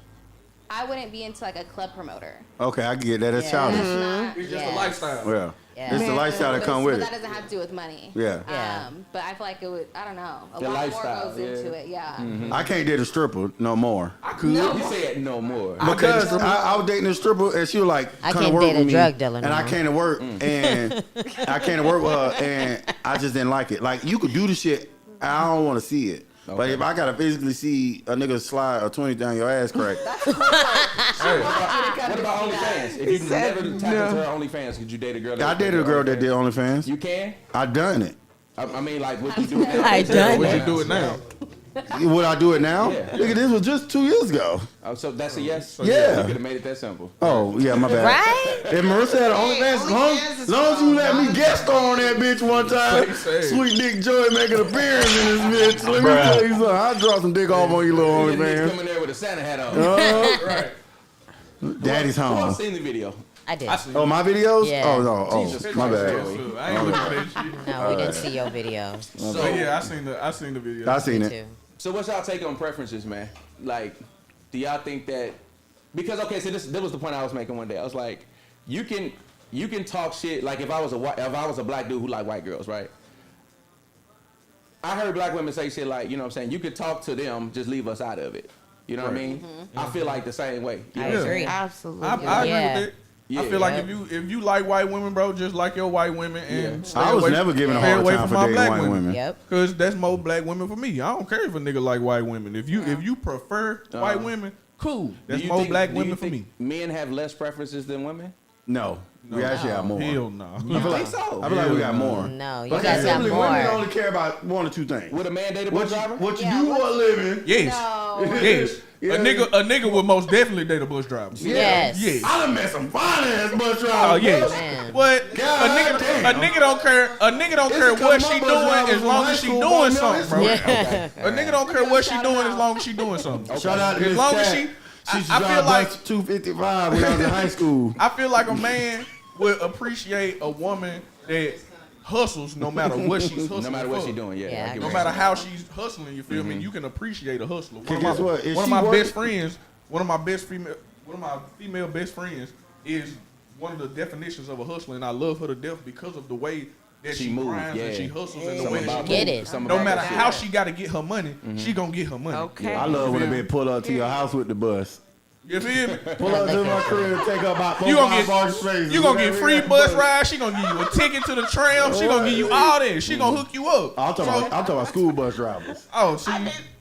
I wouldn't be into like a club promoter. Okay, I get that. That's Yeah. childish. That's not. It's just a Yes. lifestyle. Yeah. Yeah. It's the lifestyle that but- come with but it. that doesn't have to do with money. Yeah. Yeah. But I feel like it would. I don't know. A The lot lifestyle, more goes yeah. into it. Yeah. I can't date a stripper no more. You said no more. Because I was dating a stripper and she was like, I "Come can't to work date a with me," drug dealer and no I more. came to work and I came to work with her and I just didn't like it. Like you could do the shit, I don't want to see it. But Okay. if I gotta physically see a nigga slide a 20 down your ass crack, What about OnlyFans? If you said never tapped into her OnlyFans, could you date a girl that I dated a girl that did OnlyFans. You can? I done it. I mean, like, would you do it now? I done Would it. you do it now? Would I do it now? Yeah. Nigga, this was just 2 years ago. Oh, so that's a yes? Yeah. You could have made it that simple. Oh, yeah, my bad. Right? If Marissa had an OnlyFans, OnlyFans is long as you let me $12. guest star on that bitch one time, Say. Sweet Dick Joy make an appearance in this bitch. Let me tell you something. I'll drop some dick off on you little Niggas OnlyFans. coming there with a Santa hat on. Right. Daddy's Who home. else seen the video? I did. Oh, my videos? Yeah. Oh, no. Oh, Jesus my Christ, bad. Joey. I ain't looking at that shit. No, we didn't see your video. So yeah, I seen the video. I seen Me it. too. So what's y'all take on preferences, man? Like, do y'all think that? Because okay, so this was the point I was making one day. I was like, you can talk shit. Like if I was a black dude who like white girls, right? I heard black women say shit like, you know what I'm saying? You could talk to them, just leave us out of it. You know what I mean? I feel like the same way. You I know what I'm agree. saying? Absolutely. I agree Yeah. with that. Yeah. I feel like Yeah. if you like white women, bro, just like your white women and stay I was away- never given a stay hard away time from for my dating black white women. Yep. Cause that's more black women for me. I don't care if a nigga like white women. If you prefer white women, cool. Do That's you more think- black do you women for think me. Men have less preferences than women? No. We actually have more. Hell no. You think so? I feel like we got more. No, you But guys got simply, women more. only care about one or two things. Would a man date a bus driver? What you Yeah, do for a living. Yes. No. Yes. Yeah. A nigga would most definitely date a bus driver. Yes. Yes. I done met some fine ass bus drivers. Oh yes. Man. But God a damn. nigga don't care. A nigga don't care It's what because she my bus doing driver as from long high as she school doing bought me something, bro. Yeah. A nigga don't care what she doing as long as she doing something. Shout out to As Miss long as Cat. she, She used to I drive feel like bus 255 when I was in high school. I feel like a man would appreciate a woman that hustles no matter what she's hustling. No matter what for. she's doing, yeah. Yeah, I I get No what matter you're how she's hustling, you feel me? You can appreciate a hustler. Cause guess what? If One of she my work- best friends, one of my female best friends is one of the definitions of a hustler, and I love her to death because of the way that She she moves, grinds and yeah. she hustles and the Something way that about she Get that. it. Something no about matter that shit. how she got to get her money, she gonna get her money. Okay. I love when a bitch pull up to your house with the bus. You feel me? Pull up to my crib, take up about 4 You gonna parking spaces. get you gonna get Whatever free that bus rides. She gonna give you a ticket to the tram. She gonna give you all that. She gonna hook you up. I'm talking about school bus drivers. Oh, see,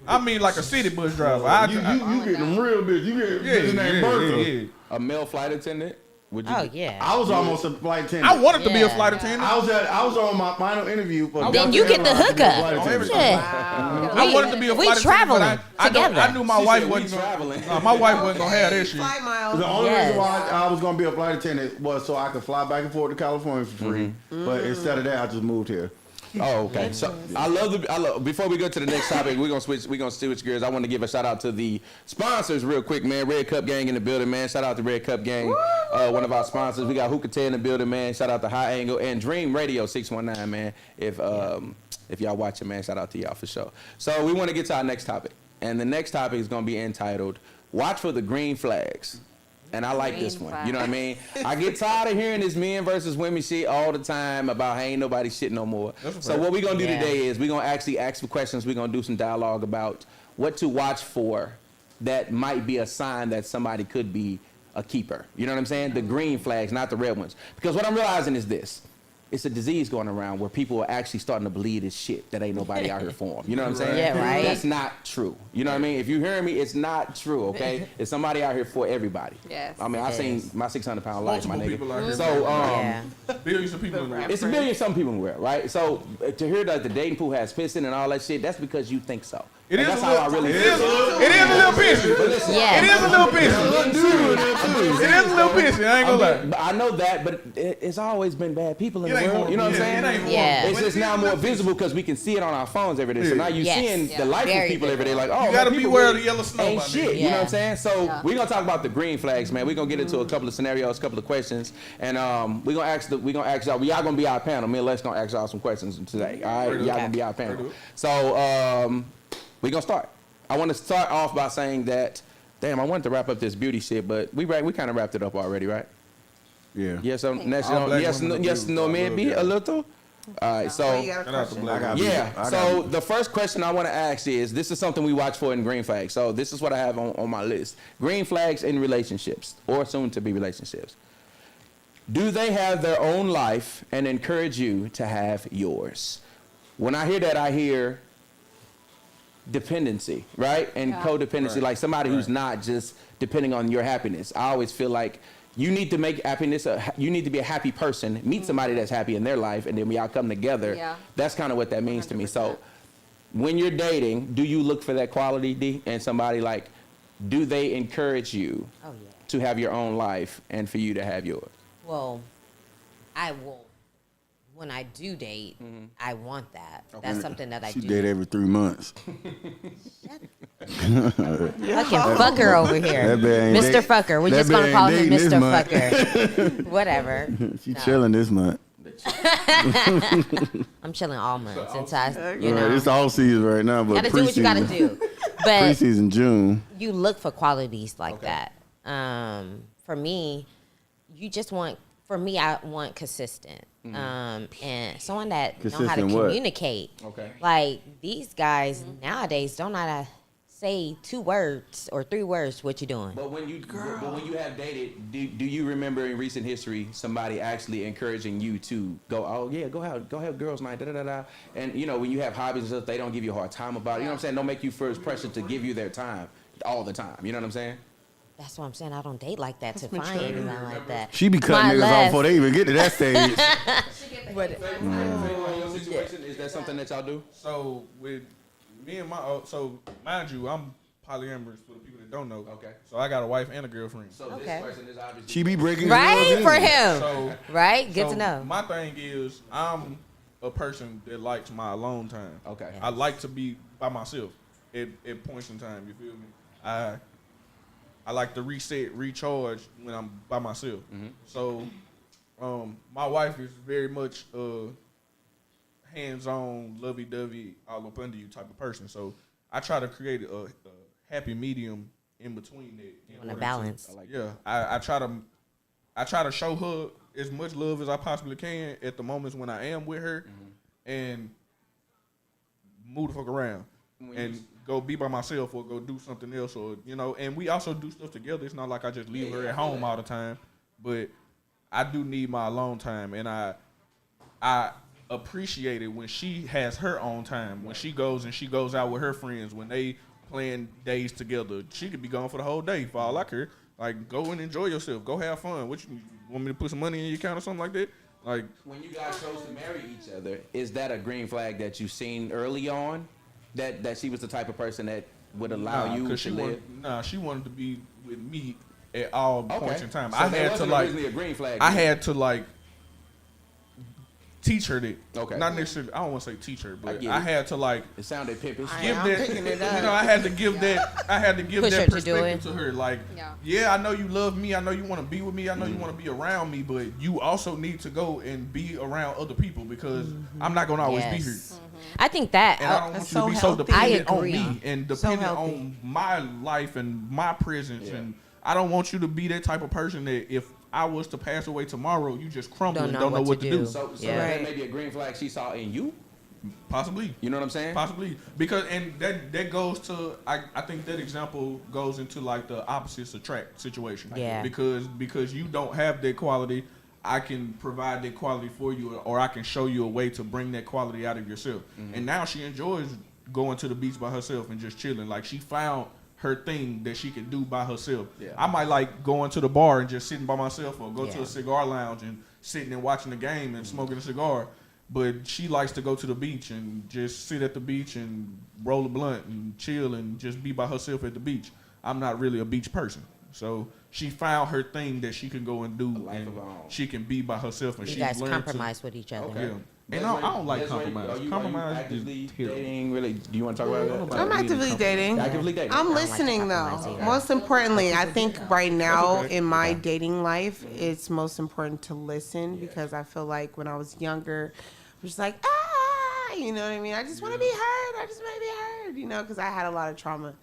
I mean like a city bus driver. You get them real bitch. You get yeah, bitch named Bertha. yeah. A male flight attendant? Would you? Oh yeah. I was almost a flight attendant. I wanted to be a Yeah. flight attendant. I was on my final interview for Then you get the Airlines to be a hookup. flight attendant. Yeah. I wanted to be a We flight traveling attendant, but together. I knew my She wife said we wasn't traveling. my wife wasn't gonna have that shit. Flight miles. The only Yes. reason why I was gonna be a flight attendant was so I could fly back and forth to California for free. But instead of that, I just moved here. Oh, okay. So I love. Before we go to the next topic, we're gonna switch gears. I want to give a shout out to the sponsors real quick, man. Red Cup Gang in the building, man. Shout out to Red Cup Gang, one of our sponsors. We got Hookah Tay in the building, man. Shout out to High Angle and Dream Radio 619, man. If y'all watching, man, shout out to y'all for sure. So we want to get to our next topic, and the next topic is gonna be entitled "Watch for the Green Flags." And I like this Green one. You know what I mean? I get tired of hearing this men versus women shit all the time about ain't nobody shit no more. So what we're going to do Yeah. today is we're going to actually ask some questions. We're going to do some dialogue about what to watch for that might be a sign that somebody could be a keeper. You know what I'm saying? The green flags, not the red ones. Because what I'm realizing is this. It's a disease going around where people are actually starting to believe this shit that ain't nobody out here for them. You know what I'm saying? Yeah, right. That's not true. You know what I mean? If you hearing me, it's not true, okay? It's somebody out here for everybody. Yes. I mean, I It seen is. my 600-pound life, my Multiple people out nigga. here. So, Yeah. Billions of people in the world. it's a million some people in the world, right? So, to hear that the dating pool has pissing and all that shit, that's because you think so. It And is that's a how I little, really it feel. is a little pissy. Yeah. It is a little pissy. It is a little pissy. I ain't gonna lie. But I know that, but it's always been bad people in It the ain't world. more- You know what I'm yeah, saying? it ain't more- Yeah. It's just now more visible because we can see it on our phones every day. So now you're Yes. seeing Yeah. the life of Very people every day. Like, oh, You gotta man, people beware of really the yellow snow, ain't my shit. nigga. You know what I'm Yeah. saying? So Yeah. we're gonna talk about the green flags, man. We're gonna get into a couple of scenarios, a couple of questions, and we're gonna ask y'all. Y'all gonna be our panel. Me and Les gonna ask y'all some questions today. All right, y'all gonna be our panel. So we're gonna start. I want to start off by saying that. Damn, I wanted to wrap up this beauty shit, but we kind of wrapped it up already, right? Yeah. Yes, All black women are yes, no, beautiful. I maybe love a little. All right, so. You got a Shout out to question? Black. I got Yeah. I So got the first question I want to ask is, this is something we watch for in green flags. So this is what I have on my list. Green flags in relationships or soon to be relationships. Do they have their own life and encourage you to have yours? When I hear that, I hear dependency, right? And Yeah. codependency, Right. like somebody who's not just depending on your happiness. I always feel like you need to make happiness, you need to be a happy person, meet somebody that's happy in their life, and then when y'all come together, Yeah. that's kind of what that means to me. So when you're dating, do you look for that quality, D? And somebody like, do they encourage you Oh yeah. to have your own life and for you to have yours? Well, I will. When I do date, I want that. That's something that I She do. date every 3 months. Fucking fucker over here. That man ain't Mr. date- Fucker. We're that just gonna man call ain't him dating this Mr. month. Fucker. Whatever. She chilling this month. I'm chilling all months since I, you Right, know, it's all season right now, but gotta do what you gotta preseason- do. But Preseason June. you look for qualities like Okay. that. For me, you just want. For me, I want consistent, and someone that know how to Consistent what? communicate. Okay. Like these guys nowadays don't know how to say 2 words or 3 words. What you doing? But when you have dated, do you remember in recent history somebody actually encouraging you to go, oh yeah, go have girls night, da da da da, and you know when you have hobbies and stuff, they don't give you a hard time about it. You know what I'm saying? Don't make you first pressure to give you their time all the time. You know what I'm saying? That's what I'm saying. I don't date like that to find anything like that. She be cutting My niggas off last- before they even get to that stage. Your situation, is that something that y'all do? So with me and so mind you, I'm polyamorous for the people that don't know. Okay. So I got a wife and a girlfriend. So Okay. this person is obviously She be breaking Right girls for in. him. So Right. Good so to know. My thing is I'm a person that likes my alone time. Okay. I like to be by myself at points in time. You feel me? I like to reset, recharge when I'm by myself. So, my wife is very much hands-on, lovey-dovey, all up under you type of person. So I try to create a happy medium in between that. in On a order to- balance. I try to show her as much love as I possibly can at the moments when I am with her, and move the fuck around and go be by myself or go do something else, or you know. And we also do stuff together. It's not like I just leave her at home all the time, but I do need my alone time, and I appreciate it when she has her own time. When she goes out with her friends, when they playing days together, she could be gone for the whole day for all I care. Like, go and enjoy yourself. Go have fun. What you want me to put some money in your account or something like that? Like, when you guys chose to marry each other, is that a green flag that you seen early on? That she was the type of person that would allow you 'cause to she live? she wanted to be with me at all points in time. So I that had to wasn't like, originally a green flag. I then? had to like teach her that. Okay. Not necessarily. I don't want to say teach her, but get I it. had to like It sounded pimpish. give I'm that. picking it You up. know, I had to give that. I had to give Push her that to do perspective it. to her. Like, Yeah. yeah, I know you love me. I know you want to be with me. I know you want to be around me. But you also need to go and be around other people because I'm not gonna always be here. Yes. I think that. And I don't want That's you to so be so healthy. dependent I on agree. me and So dependent healthy. on my life and my presence. And I don't want you to be that type of person that if I was to pass away tomorrow, you just crumble and don't know what to do. So Yeah. that Right. may be a green flag she saw in you. Possibly. You know what I'm saying? Possibly. Because, and that goes to, I think that example goes into like the opposites attract situation. Yeah. Because you don't have that quality, I can provide that quality for you, or I can show you a way to bring that quality out of yourself. And now she enjoys going to the beach by herself and just chilling. Like, she found her thing that she can do by herself. Yeah. I might like going to the bar and just sitting by myself, or go to Yeah. a cigar lounge and sitting and watching the game and smoking a cigar. But she likes to go to the beach and just sit at the beach and roll a blunt and chill and just be by herself at the beach. I'm not really a beach person. So she found her thing that she can go and do, life and of her own. she can be by herself, and You she's guys learned compromise with each other. To, yeah. And I don't like Desiree, compromise. Are you Compromise actively is terrible. dating? Really? Do you want to talk about that? I'm actively dating. Actively dating. I'm like to listening though. compromise either. Most importantly, I think right now okay. in my dating life, it's most important to listen because I feel like when I was younger, I was like, you know what I mean? I just want to be heard. I just want to be heard, you know, because I had a lot of trauma.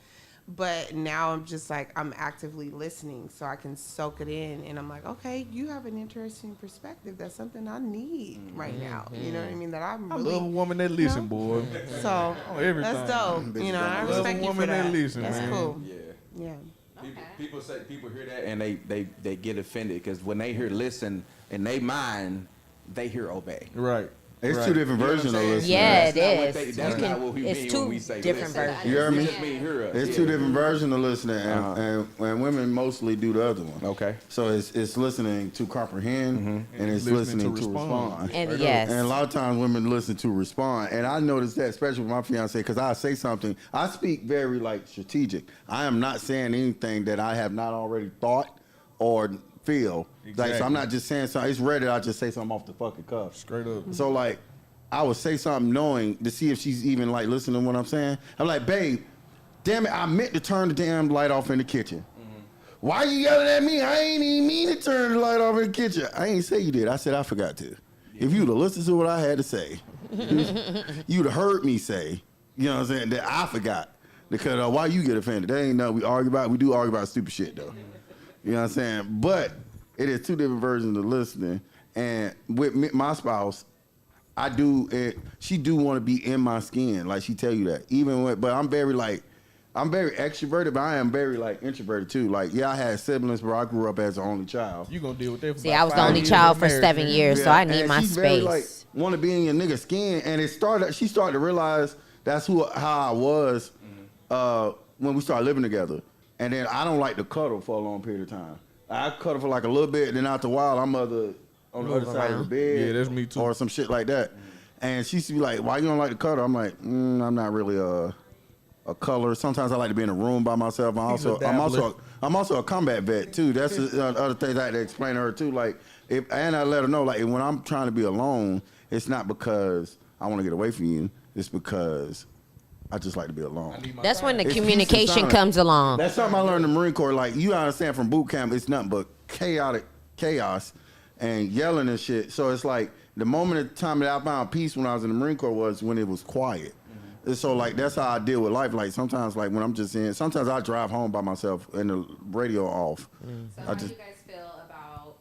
But now I'm just like, I'm actively listening so I can soak it in. And I'm like, okay, you have an interesting perspective. That's something I need right now. You know what I mean? That I'm I really. love a woman that listen, boy. So everything. that's dope. You know, I Love a respect you for woman that that. listen, That's man. cool. Yeah. Yeah. People hear that and they get offended because when they hear listen in their mind, they hear obey. Right. It's Right. two different You know what versions I'm of saying? listening. Yeah, That's it not what is. they- You That's can- not what we it's mean two when we say different listen. versions. You hear We me? just mean hear us. It's Yeah. two different versions of listening, and women mostly do the other one. Okay. So it's listening to comprehend, and it's listening to respond. And yes. And a lot of times women listen to respond. And I noticed that, especially with my fiance, because I say something, I speak very like strategic. I am not saying anything that I have not already thought or feel. Like, so I'm not just saying something. It's rare that I just say something off the fucking cuff. Straight up. So like, I would say something knowing to see if she's even like listening to what I'm saying. I'm like, babe, damn it, I meant to turn the damn light off in the kitchen. Why you yelling at me? I ain't even mean to turn the light off in the kitchen. I ain't say you did. I said I forgot to. If you'd have listened to what I had to say, you'd have heard me say, you know what I'm saying, that I forgot. Because why you get offended? That ain't nothing we argue about. We do argue about stupid shit though. You know what I'm saying? But it is two different versions of listening. And with my spouse, I do it. She do want to be in my skin, like she tell you that. Even when, but I'm very extroverted, but I am very like introverted too. Like, yeah, I had siblings, but I grew up as the only child. You gonna deal with that? For See, about I was the 5 only years child of for marriage, 7 man. years, so I need and my she's very, space. like, want to be in your nigga skin, and she started to realize that's how I was when we started living together. And then I don't like to cuddle for a long period of time. I cuddle for like a little bit, then after a while I'm on the other side of the bed. Yeah, that's me too. Or some shit like that. And she used to be like, "Why you don't like to cuddle?" I'm like, "I'm not really a cuddler. Sometimes I like to be in a room by myself. I'm also a combat vet too. That's the other things I had to explain to her too. Like, and I let her know, like, when I'm trying to be alone, it's not because I want to get away from you. It's because I just like to be alone. That's when the It's peace and communication silence. comes along. That's something I learned in the Marine Corps. Like, you understand from boot camp, it's nothing but chaos and yelling and shit. So it's like the moment of time that I found peace when I was in the Marine Corps was when it was quiet. And so like that's how I deal with life. Like sometimes like when I'm just sometimes I drive home by myself and the radio off. So how do you guys feel about,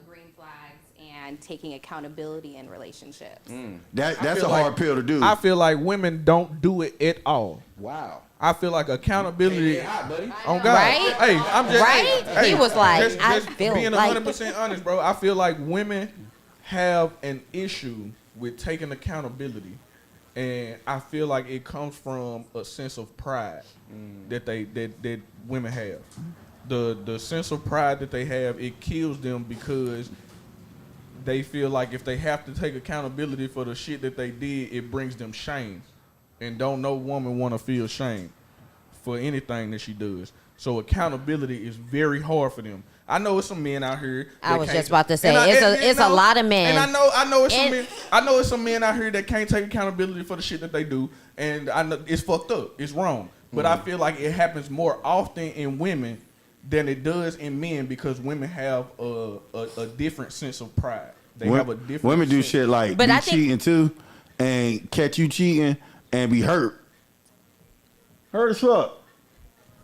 green flags and taking accountability in relationships? That's feel a hard pill to do. I feel like women don't do it at all. Wow. I feel like accountability. Hot, buddy. On God. Right? Hey, I'm just Right? hey, He was like, just I feel being like- 100% honest, bro. I feel like women have an issue with taking accountability, and I feel like it comes from a sense of pride that that women have. The sense of pride that they have, it kills them because they feel like if they have to take accountability for the shit that they did, it brings them shame. And don't no woman want to feel shame for anything that she does. So accountability is very hard for them. I know it's some men out here. I that was can't- just about to say, and it's a lot of men. And I know it's some And- men. I know it's some men out here that can't take accountability for the shit that they do, and I know it's fucked up. It's wrong. But I feel like it happens more often in women than it does in men because women have a different sense of pride. They have a different. Women do sense. shit like But be I think- cheating too, and catch you cheating and be hurt. Hurt as fuck.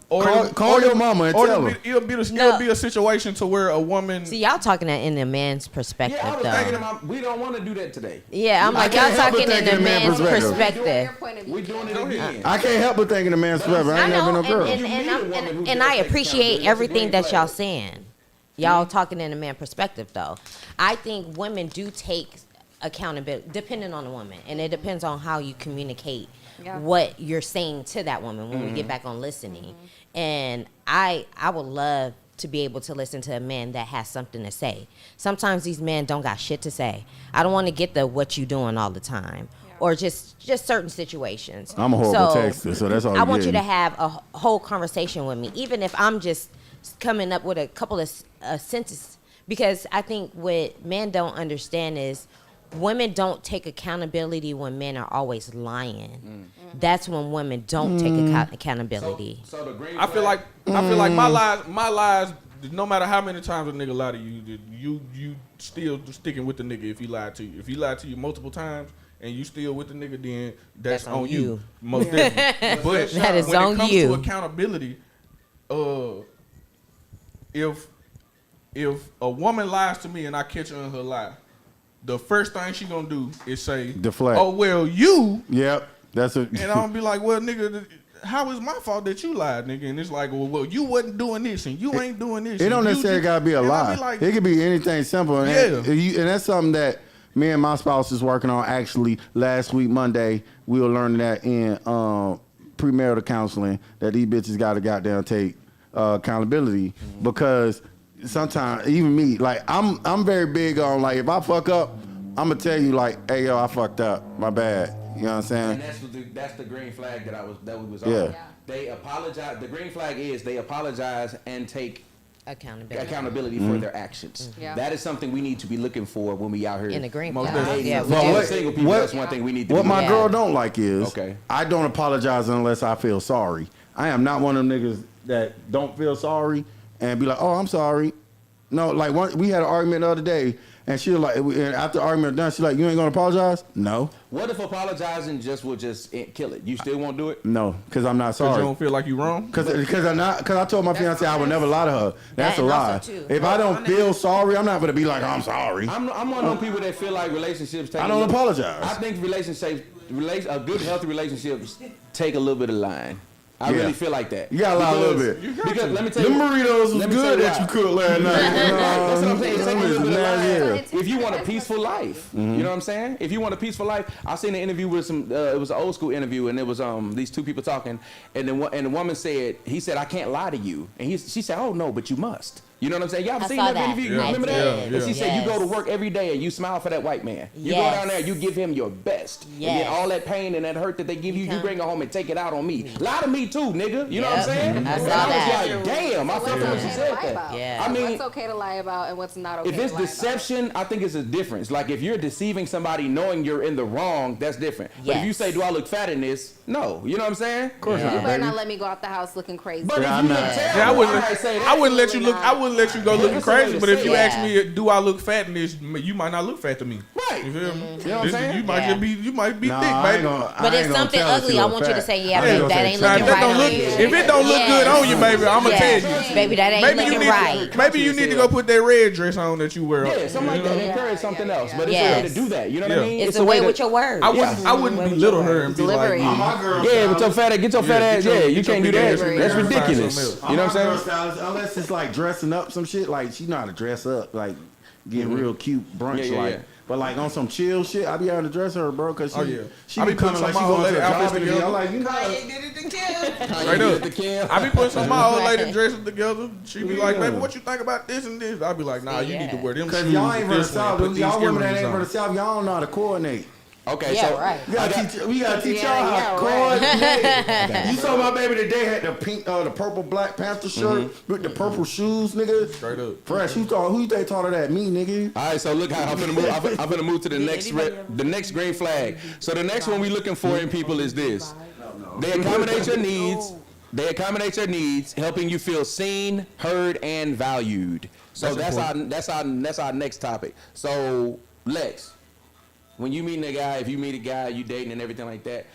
Or Call your mama and or tell her. it'll be a situation to where a woman. See, y'all talking that in a man's perspective, Yeah, I was thinking though. about, we don't want to do that today. Yeah, I'm I like, can't y'all help but talking think in a in a man's man's perspective. perspective. Your point of view. We're doing it again. I can't help but think in a man's forever. I I ain't never know, been no girl. and, You meet a woman who and does I take appreciate accountability. everything That's a that y'all green saying. Y'all talking in a man perspective, though. I think women do take accountability, depending on the woman, and it depends on how you communicate Yeah. what you're saying to that woman when we get back on listening. And I would love to be able to listen to a man that has something to say. Sometimes these men don't got shit to say. I don't want to get the what you doing all the time. Or just certain situations. I'm a horrible texter, so that's all I you want you getting. to have a whole conversation with me, even if I'm just coming up with a couple of sentences. Because I think what men don't understand is women don't take accountability when men are always lying. That's when women don't take accountability. So the green I feel like my lies. No matter how many times a nigga lie to you, you still sticking with the nigga if he lied to you. If he lied to you multiple times and you still with the nigga, then that's on you. Most definitely. But That is when on it comes you. to accountability, if a woman lies to me and I catch her in her lie, the first thing she gonna do is say, Deflect. "Oh well, you." Yep, that's a. And I'm gonna be like, "Well, nigga, how is my fault that you lied, nigga?" And it's like, "Well, you wasn't doing this, and you ain't doing this." It and don't you necessarily just-" gotta be a And I lie. be like, It could be anything simple. And, Yeah. and that's something that me and my spouse is working on actually last week, Monday, we were learning that in premarital counseling that these bitches got to goddamn take accountability because sometimes even me, like I'm very big on like if I fuck up, I'm gonna tell you like, hey yo, I fucked up, my bad. You know what I'm saying? And that's the green flag that we was Yeah. on. They apologize. The green flag is they apologize and take accountability for their actions. Yeah. That is something we need to be looking for when we out here. In the green Most flag. definitely. Yeah, we Well, do. what- Single people, what- that's one thing we need to What do. my Yeah. girl don't like is Okay. I don't apologize unless I feel sorry. I am not one of them niggas that don't feel sorry and be like, oh, I'm sorry. No, like we had an argument the other day, and she was like, and after the argument done, she like, you ain't gonna apologize? No, What if apologizing will just kill it? You still won't do it? no, because I'm not Cause you sorry. don't feel like you wrong. Because I told my fiance I would never lie to her. That's a and lie. also, too. If I don't feel sorry, I'm not gonna be like, I'm sorry. I'm one of those people that feel like relationships take I don't apologize. I think a good healthy relationships take a little bit of line. I Yeah. really feel like that. You gotta lie a little Because- bit. Because let me tell The you. burritos was let me tell good you that why. you cooked last night. That's what I'm saying. Take a little bit of Yeah. life. If you want a peaceful life, you know what I'm saying? If you want a peaceful life, I seen an interview with some. It was an old school interview, and it was these two people talking, and the woman said, he said, I can't lie to you, and she said, oh no, but you must. You know what I'm saying? Y'all I seen saw that that. interview? Yeah. You remember I that? did. And she said, you go to Yes. work every day and you smile for that white man. You go Yes. down there, you give him your best, and then Yes. all that pain and that hurt that they give you, you come- bring it home and take it out on me. Lie to me too, nigga. You know what I'm Yep. saying? I saw And that. I was like, damn, I What's felt it when she okay to said lie that. about? Yeah. I mean, What's okay to lie about and what's not okay if to it's lie about? deception, I think it's a difference. Like if you're deceiving somebody knowing you're in the wrong, that's different. But if you Yes. say, do I look fat in this? No. You know what I'm saying? Of course You not, better baby. not let me go out the house looking crazy. But Yeah, if I'm you not. can tell, Yeah, I wouldn't. might say that. I wouldn't let you look. not. I wouldn't let you go looking That's the way crazy. to But if say you it. ask me, do I look fat in this? You might not look fat to me. Right. You feel me? You know what I'm saying? You might Yeah. just be. You might be Nah, thick, I ain't baby. gonna- But I if ain't gonna something tell her ugly, she I look want you to fat. say, I yeah, ain't babe, gonna that say ain't Now, looking if it right don't on look, you. if it don't look good on you, baby, I'ma Yeah. tell you. Baby, that ain't Maybe you looking need right. maybe you need to go put that red dress on that you wear. Yeah, something like that. Encourage something else. But it's a way Yes. to do that. You know what Yeah. I mean? It's a way with your words. I wouldn't Way with belittle your her words. and be Delivery. like, My girl Yeah, with your fat ass, get your fat ass. Yeah, you get your can't do big ass that. in That's there and find ridiculous. something else. You know what I'm saying? Stylist, unless it's like dressing up some shit, like she know how to dress up, like get real cute brunch, Yeah, yeah, like. yeah. But like on some chill shit, I be having to dress her, bro, cause she, Oh, yeah. she I be be putting coming like she some of my going to old a lady job outfits interview. I'm together. like, you know, Kanye did it again. Straight up. The Kim. I be putting some of my old lady dresses together. She be like, Yeah. baby, what you think about this and this? I be like, nah, you need to wear them shoes. cause y'all ain't from the this way and south. put these Y'all women that earrings ain't from on. the south, y'all don't know how to coordinate. Okay, Yeah, so right. We gotta teach Yeah, y'all how to yeah, coordinate. You saw my baby today had the pink, the purple Black Panther shirt with the purple shoes, nigga. Straight up. Fresh. Who you think taught her that? Me, nigga. All right, so look how I'm gonna move. I'm gonna move to the next green flag. So the next one we looking for in people is this: they accommodate your needs. They accommodate your needs, helping you feel seen, heard, and valued. So that's our next topic. So Lex, when you meet a guy, if you meet a guy, you dating and everything like that,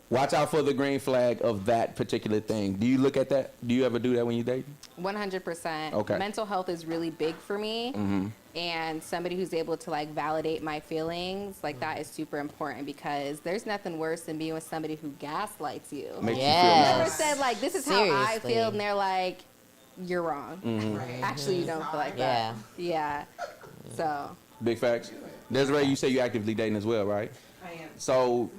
watch out for the green flag of that particular thing. Do you look at that? Do you ever do that when you date? 100%. Okay. Mental health is really big for me. And somebody who's able to like validate my feelings, like that is super important because there's nothing worse than being with somebody who gaslights you. Makes Yes. Never said like, this is how I Seriously. feel, and they're like, you're wrong. Actually, you don't feel like that. Yeah. So. Big facts. Desiree, you say you actively dating as well, right? I am. So,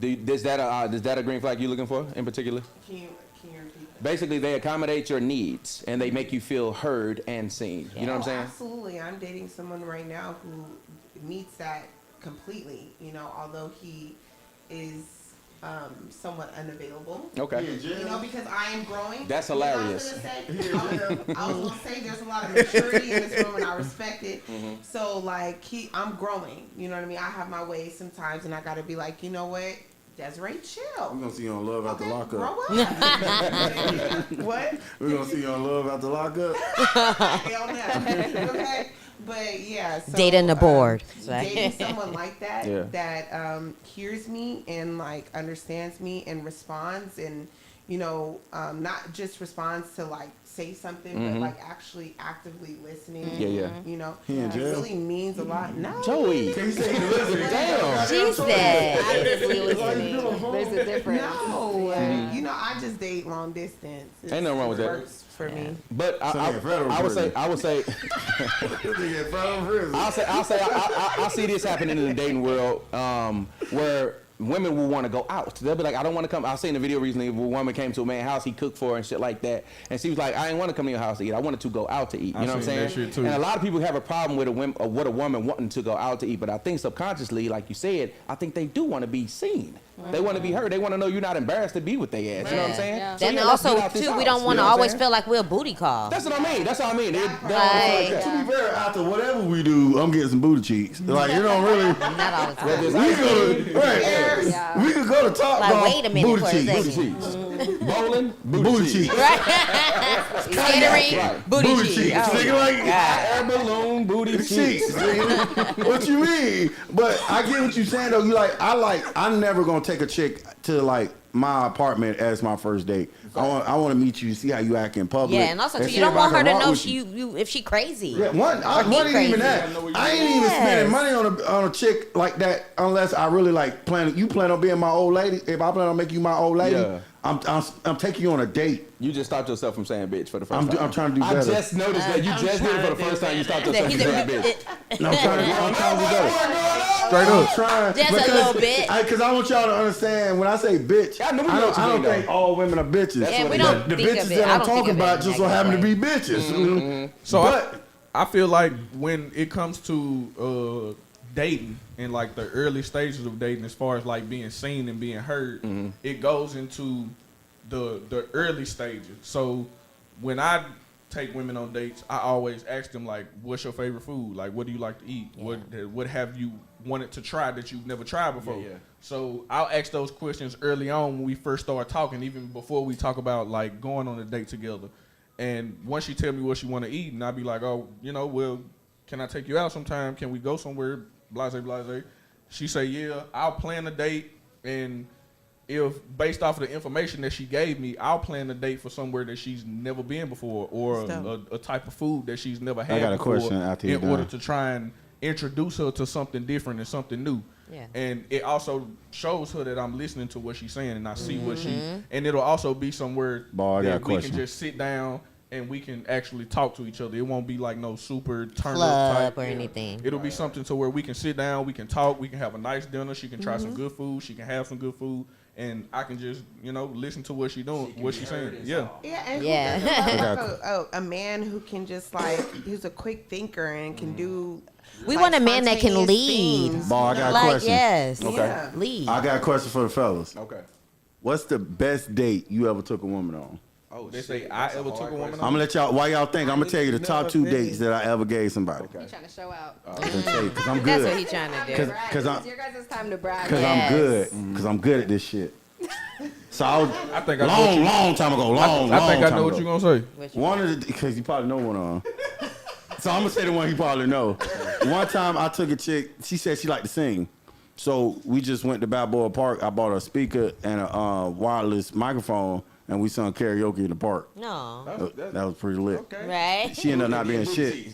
is that a green flag you looking for in particular? Can you repeat? Basically, they accommodate your needs and they make you feel heard and seen. You know what I'm saying? Absolutely. I'm dating someone right now who meets that completely. You know, although he is somewhat unavailable. Okay. You know, because I am growing. That's Because hilarious. I was gonna say there's a lot of maturity in this room, and I respect it. Mm-hmm. So like I'm growing. You know what I mean? I have my ways sometimes, and I gotta be like, you know what, Desiree, chill. We're gonna see you on Love After Okay, Lockup. grow up. What? We're gonna see you on Love After Lockup. Hell no. Okay. But yeah, so, Dating the board. dating someone like that Yeah. that hears me and like understands me and responds and not just responds to like say something, but like actually actively listening. Yeah. He in it jail? really means a lot. No, Joey. Can you say he listening? Damn. She said. Actively listening. There's a difference. no. I just date long distance. Ain't nothing wrong with that. Works for me. But So he in federal I would prison. say, I see this happening in the dating world, where women will want to go out. They'll be like, I don't want to come. I seen a video recently where a woman came to a man's house, he cooked for her and shit like that, and she was like, I didn't want to come to your house to eat. I wanted to go out to eat. You know what I'm seen that saying? shit too. And a lot of people have a problem with a woman wanting to go out to eat, but I think subconsciously, like you said, I think they do want to be seen. They want to be heard. They want to know you're not embarrassed to be with their ass. You know what I'm saying? Yeah. So, Then yeah, let's also get out this too, we house. don't want You to know what I'm always saying? feel like we're a booty call. That's what I mean. That's what I mean. They don't Right. like To be fair, after whatever we do, I'm getting some booty cheeks. Like, you don't really. Not all the time. We could go to, right. Yeah. We could go to Top Like, Golf, wait a minute booty for a cheeks. second. Booty cheeks. Bowling, Booty cheeks. Catering, Right. booty Booty cheeks. cheeks. Oh, Nigga, like, air balloon, booty cheeks. cheeks. nigga. What you mean? But I get what you saying though. I'm never gonna take a chick to like my apartment as my first date. I want to meet you, see how you act in public. Yeah, and also too, see you don't if I want her can to rock know with you if she crazy. Yeah, one he ain't crazy. even that. I ain't even spending money on a chick like that unless I really like plan. You plan on being my old lady? If I plan on making you my old lady, Yeah. I'm taking you on a date. You just stopped yourself from saying bitch for the first time. I'm trying to do I better. just noticed that you just did it for the first time. You stopped yourself from saying bitch. No, I'm trying to do better. Straight I'm up. trying Just a little bit. Because I want y'all to understand when I say bitch, Yeah, I know we I know what you don't mean, think though. all women are bitches. That's Yeah, what we it don't is. The think bitches of it. that I I'm don't think talking of it about in just that so happen to way. be bitches. So But I feel like when it comes to dating and like the early stages of dating, as far as like being seen and being heard, it goes into the early stages. So when I take women on dates, I always ask them like, "What's your favorite food? Like, what do you like to eat? What have you wanted to try that you've never tried before?" Yeah. So I'll ask those questions early on when we first start talking, even before we talk about like going on a date together. And once she tell me what she want to eat, and I'll be like, "Oh, well, can I take you out sometime? Can we go somewhere?" Blase, blase. She say, "Yeah." I'll plan a date, and if based off of the information that she gave me, I'll plan a date for somewhere that she's never been before, or a type of food that she's never had got a before, question after you're in order done. to try and introduce her to something different and something new. Yeah. And it also shows her that I'm listening to what she's saying, and I see what she, and it'll also be somewhere Boy, I got a that we question. can just sit down and we can actually talk to each other. It won't be like no super turn Club up type or anything. It'll be something to where we can sit down, we can talk, we can have a nice dinner. She can try some good food, she can have some good food, and I can just listen to what she's doing, what she's saying. Yeah. Yeah, and Yeah. who doesn't love a man who can just like who's a quick thinker and can do. We like, want a man that can spontaneous lead. things. Boy, I got a Like, question. yes. Okay. Yeah. Lead. I got a question for the fellas. Okay. What's the best date you ever took a woman on? Oh, They say I ever took a woman I'm on. gonna let y'all. Why y'all think? I'm gonna tell you the top 2 dates that I ever gave somebody. Okay. You trying to show out. I'm gonna tell you because I'm That's what good. he's trying to do. Brag. 'cause I'm- It's your guys' time to brag. Because Yes. I'm good. Because I'm good at this shit. So I was I think I know what you- long time ago. Long I think I time know what ago. you're gonna say. Which one? One of the because you probably know one of them. So I'm gonna say the one he probably know. One time I took a chick. She said she liked to sing, so we just went to Balboa Park. I bought a speaker and a wireless microphone, and we sung karaoke in the park. No. That was pretty lit. Right? She ended up not being shit.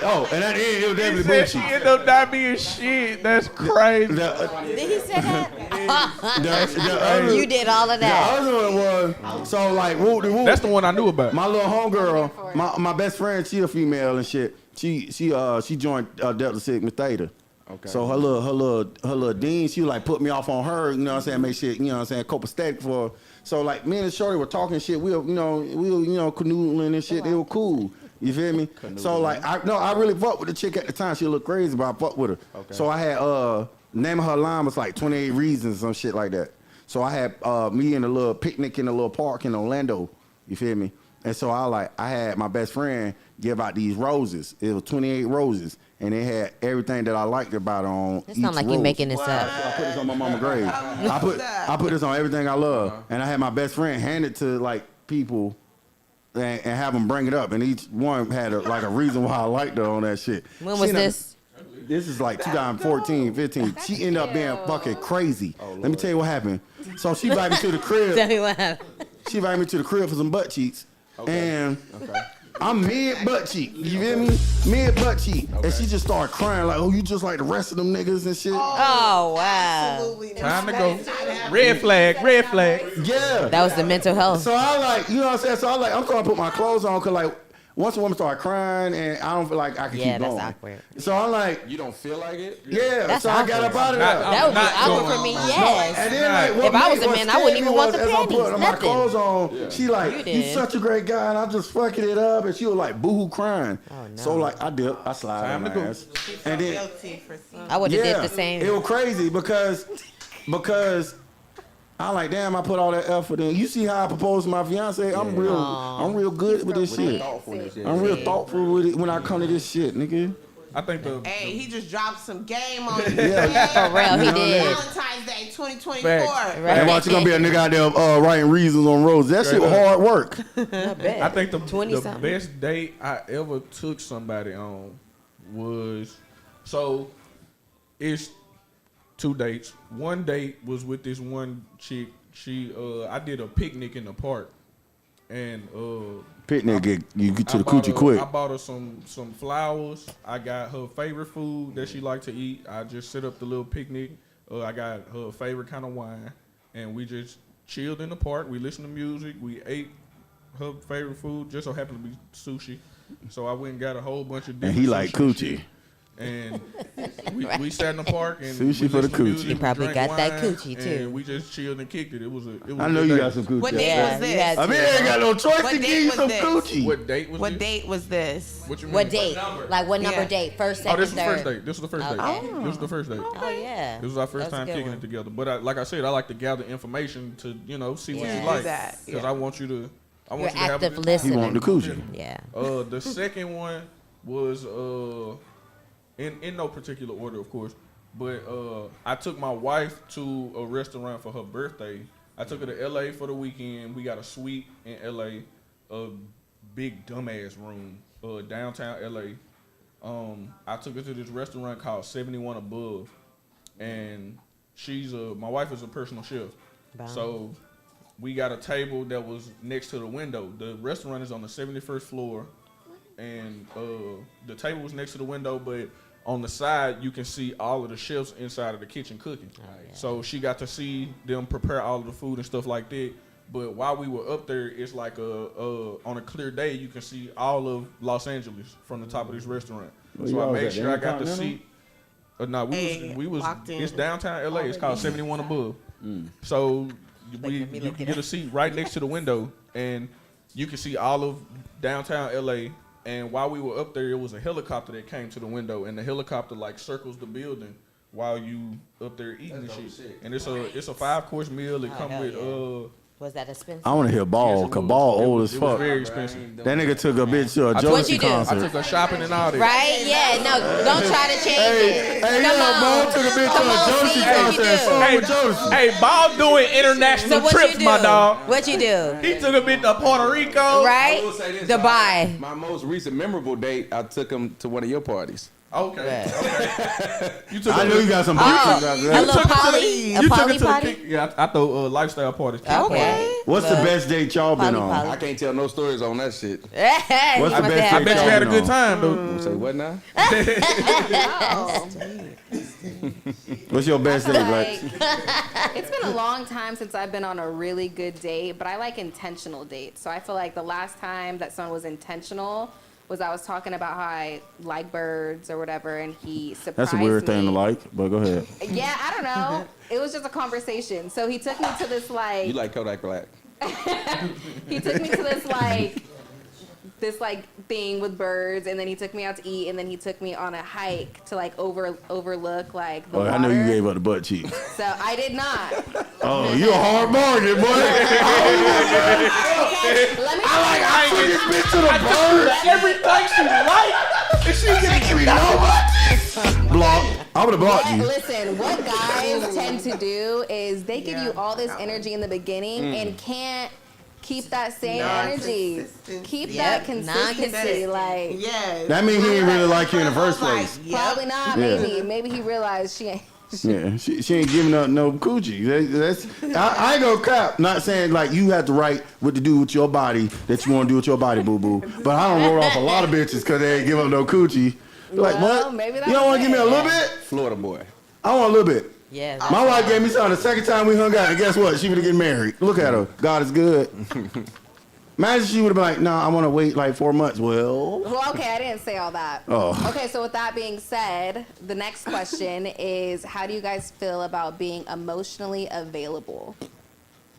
Oh, and at the end, it was definitely Said she Gucci. ended up not being shit. That's crazy. Did he say that? The other, You did all of the that. other one was so like whoop de whoop. That's the one I knew about. My little homegirl, my best friend, she a female and shit. She joined Delta Sigma Theta. Okay. So her little dean, she like put me off on her, you know what I'm saying, make shit, you know what I'm saying, copacetic for her. So like me and Shorty were talking shit, we were canoodling and shit, they were cool. You feel me? So like I really fucked with the chick at the time. She looked crazy, but I fucked with her. Okay. So I had name of her line was like 28 Reasons, some shit like that. So I had me in a little picnic in a little park in Orlando. You feel me? And so I had my best friend give out these roses. It was 28 roses, and they had everything that I liked about it on It each sounds like rose. you're making this up. I put this on my mama's grave. I put this on everything I love, and I had my best friend hand it to like people, and have them bring it up, and each one had a reason why I liked her on that shit. When She was ended up- this? This is like 2014, 15. She ended up being fucking crazy. Let me tell you what happened. So she invited me to the crib. Tell me what happened. She invited me to the crib for some butt cheeks. And I'm mid butt cheek. You feel me? Mid butt cheek. And she just started crying like, oh, you just like the rest of them niggas and shit. Oh, wow. Absolutely. Time to go. Red flag, red flag. Yeah. That was the mental health. So I like, you know what I'm saying? So I like, I'm trying to put my clothes on because like, once a woman start crying and I don't feel like I can Yeah, keep that's going. awkward. So I'm like, You don't feel like it? yeah. That's so I got awkward. up out of there. That would be Not awkward going for me, on. yes. And then like, what If I was made- a what man, I wouldn't scared even me want was the as I'm panties, putting my nothing. clothes on, she You like, you did. such a great guy, and I'm just fucking it up, and she was like boohoo crying. Oh, no. So like, I dip, I slide Time on to my go. ass, and then Guilty for some. I would have yeah, did the same. it was crazy because I'm like, damn, I put all that effort in. You see how I proposed to my fiance? I'm real good with this shit. I'm real thoughtful with it when I come to this shit, nigga. I think the Hey, he just dropped some game on you. Yeah. For real, he did. Valentine's Day 2024. Facts. And watch, you gonna be a nigga out there writing reasons on roads. That shit was hard work. I think the 20-something. best date I ever took somebody on was, so it's 2 dates. One date was with this one chick. I did a picnic in the park, and Picnic, you get to I the bought coochie her- quick. I bought her some flowers. I got her favorite food that she liked to eat. I just set up the little picnic. I got her favorite kind of wine, and we just chilled in the park. We listened to music. We ate her favorite food. Just so happened to be sushi. So I went and got a whole bunch of And different he like sushi and coochie. shit. And we sat in the park and Sushi we for the listened to coochie. music, He we probably drank got that wine, coochie, too. And we just chilled and kicked it. It was a I a know good you day. got some coochie. What date Yeah, was you this? had I mean, I ain't got no choice What to date give you was some this? coochie. What date was What this? date was this? What you mean? What date? Like what number Yeah. date? First, Oh, second, this was the third. first date. This was the first date. Okay. This was the first date. Oh yeah. This was our first That's a time good kicking one. it together. But like I said, I like to gather information to see what Yeah. you like. That, Because yeah. I want you to. I You're want you to have a active good listener. He want the coochie. Yeah. The second one was in no particular order, of course. But I took my wife to a restaurant for her birthday. I took her to LA for the weekend. We got a suite in LA, a big dumbass room, downtown LA. I took her to this restaurant called 71 Above, and my wife is a personal chef. Wow. So we got a table that was next to the window. The restaurant is on the 71st floor, and the table was next to the window, but on the side you can see all of the chefs inside of the kitchen cooking. So she got to see them prepare all of the food and stuff like that. But while we were up there, it's like on a clear day you can see all of Los Angeles from the top of this restaurant. Where So y'all I was made at, sure I got the Intercontinental? seat. No, Hey, we was locked in. it's downtown LA. It's called 71 Above. Mm. So at me you looking can get a seat right next to the window, and you can see all of downtown LA. And while we were up there, it was a helicopter that came to the window, and the helicopter like circles the building while you up there eating and shit. And it's a 5-course meal. It Oh, come hell with yeah. Was that expensive? I want to hear Ball, yes, it cause was. Ball It old was- as It was fuck. very expensive. That nigga took a bitch to a What'd you Josie do? I concert. took her shopping and all that. Right? Yeah. No, don't try to change Hey, it. hey, Come yeah, on. Ball took a bitch Come to a on, Josie see what you concert. and do. sung with Josie. Hey, Bob doing international So what trips, you do? my dog. What you do? He took a bit to Puerto Rico. Right? I will say this, Dubai. My most recent memorable date, I took him to one of your parties. Okay. You took I him knew to- you got some Oh, bitches out a there. little poly, a You took poly it to the potty. yeah, I throw lifestyle parties. Okay. What's the Look. best date y'all been Poly, on? poly. I can't tell no stories on that shit. What's the You must best have- I bet you had a good time, dude. You say what now? What's your best date, Black? It's been a long time since I've been on a really good date, but I like intentional dates. So I feel like the last time that someone was intentional was I was talking about how I like birds or whatever, and he surprised That's a weird thing me. to like, but go ahead. Yeah, I don't know. It was just a conversation. So he took me to this You like Kodak Black? he took me to this thing with birds, and then he took me out to eat, and then he took me on a hike to like overlook like the Oh, water. I know you gave up the butt cheek. So I did not. Oh, you a hard bargain, boy. Let me I took this bitch to the bird. Everything she like, and she Give me no butt. Block. I would have blocked you. Listen, what guys tend to do is they give you all this energy in the beginning and can't keep that same energy. Non-consistency. Keep Yep, that consistency. non-consistent. Like, Yes. That means he didn't really like you in the first place. probably not. Yeah. Maybe he realized she ain't. Yeah, she ain't giving up no coochie. I ain't gonna cap. Not saying like you have to write what to do with your body that you want to do with your body, boo boo. But I don't roll off a lot of bitches because they ain't give up no coochie. Like Well, what? maybe that You don't was want to give me a it. little bit? Florida boy. I want a little bit. Yeah. My wife gave me something the second time we hung out, and guess what? She would get married. Look at her. God is good. Imagine she would have been like, "Nah, I want to wait like 4 months." Well, Well, okay, I didn't say all that. Oh. Okay, so with that being said, the next question is, how do you guys feel about being emotionally available?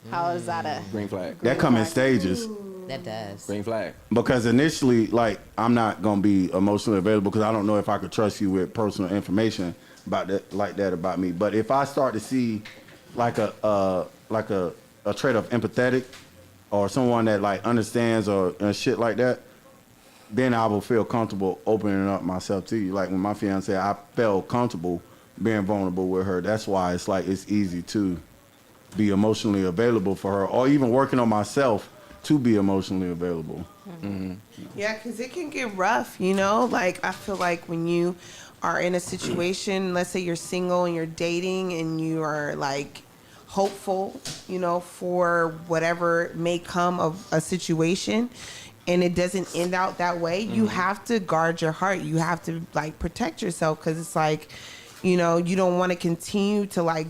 How is that a Green flag. that come in flag. stages. That does. Green flag. Because initially, like, I'm not gonna be emotionally available because I don't know if I could trust you with personal information about that, like that about me. But if I start to see, like a trait of empathetic, or someone that like understands or shit like that, then I will feel comfortable opening up myself to you. Like when my fiance, I felt comfortable being vulnerable with her. That's why it's like it's easy to be emotionally available for her, or even working on myself to be emotionally available. Yeah, because it can get rough, you know? Like, I feel like when you are in a situation, let's say you're single and you're dating and you are like hopeful, you know, for whatever may come of a situation and it doesn't end out that way, you have to guard your heart. You have to like protect yourself because it's like, you know, you don't want to continue to like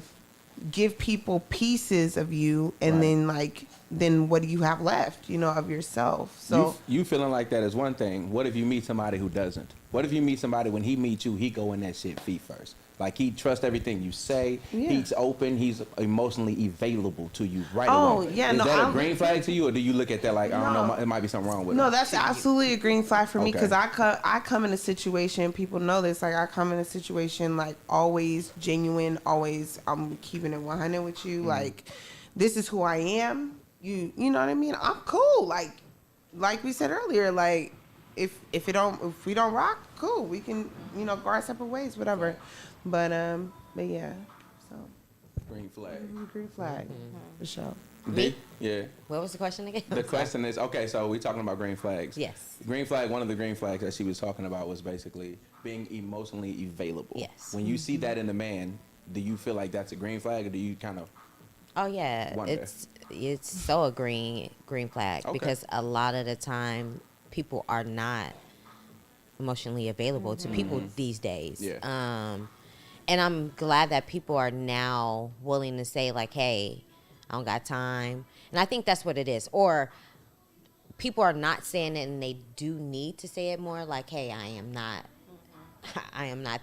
give people pieces of you and then like then what do you have left, you know, of yourself? So you feeling like that is one thing. What if you meet somebody who doesn't? What if you meet somebody, when he meets you, he go in that shit feet first? Like, he trusts everything you say. Yeah. He's open. He's emotionally available to you right Oh, away. yeah, Is no, that a I'm- green flag to you, or do you look at that like, I don't know, it might be something wrong with no, him? that's absolutely a green flag for me Okay. because I come in a situation, people know this, like I come in a situation like always genuine, always I'm keeping it 100 with you. Like, this is who I am. You know what I mean? I'm cool. Like we said earlier, like if we don't rock, cool. We can, you know, go our separate ways, whatever. But yeah. So Green flag. green flag for sure. B? Yeah. What was the question again? The question is, okay, so we're talking about green flags. Yes. Green flag, one of the green flags that she was talking about was basically being emotionally available. Yes. When you see that in a man, do you feel like that's a green flag, or do you kind of... Oh yeah, Wonder. it's so a green flag Okay. because a lot of the time people are not emotionally available to people these days. Yeah. And I'm glad that people are now willing to say like, "Hey, I don't got time," and I think that's what it is. Or people are not saying it, and they do need to say it more. Like, "Hey, I am not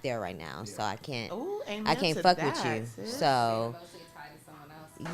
there right now, so I can't." Ooh, amen I can't to fuck that, with you. sis. So,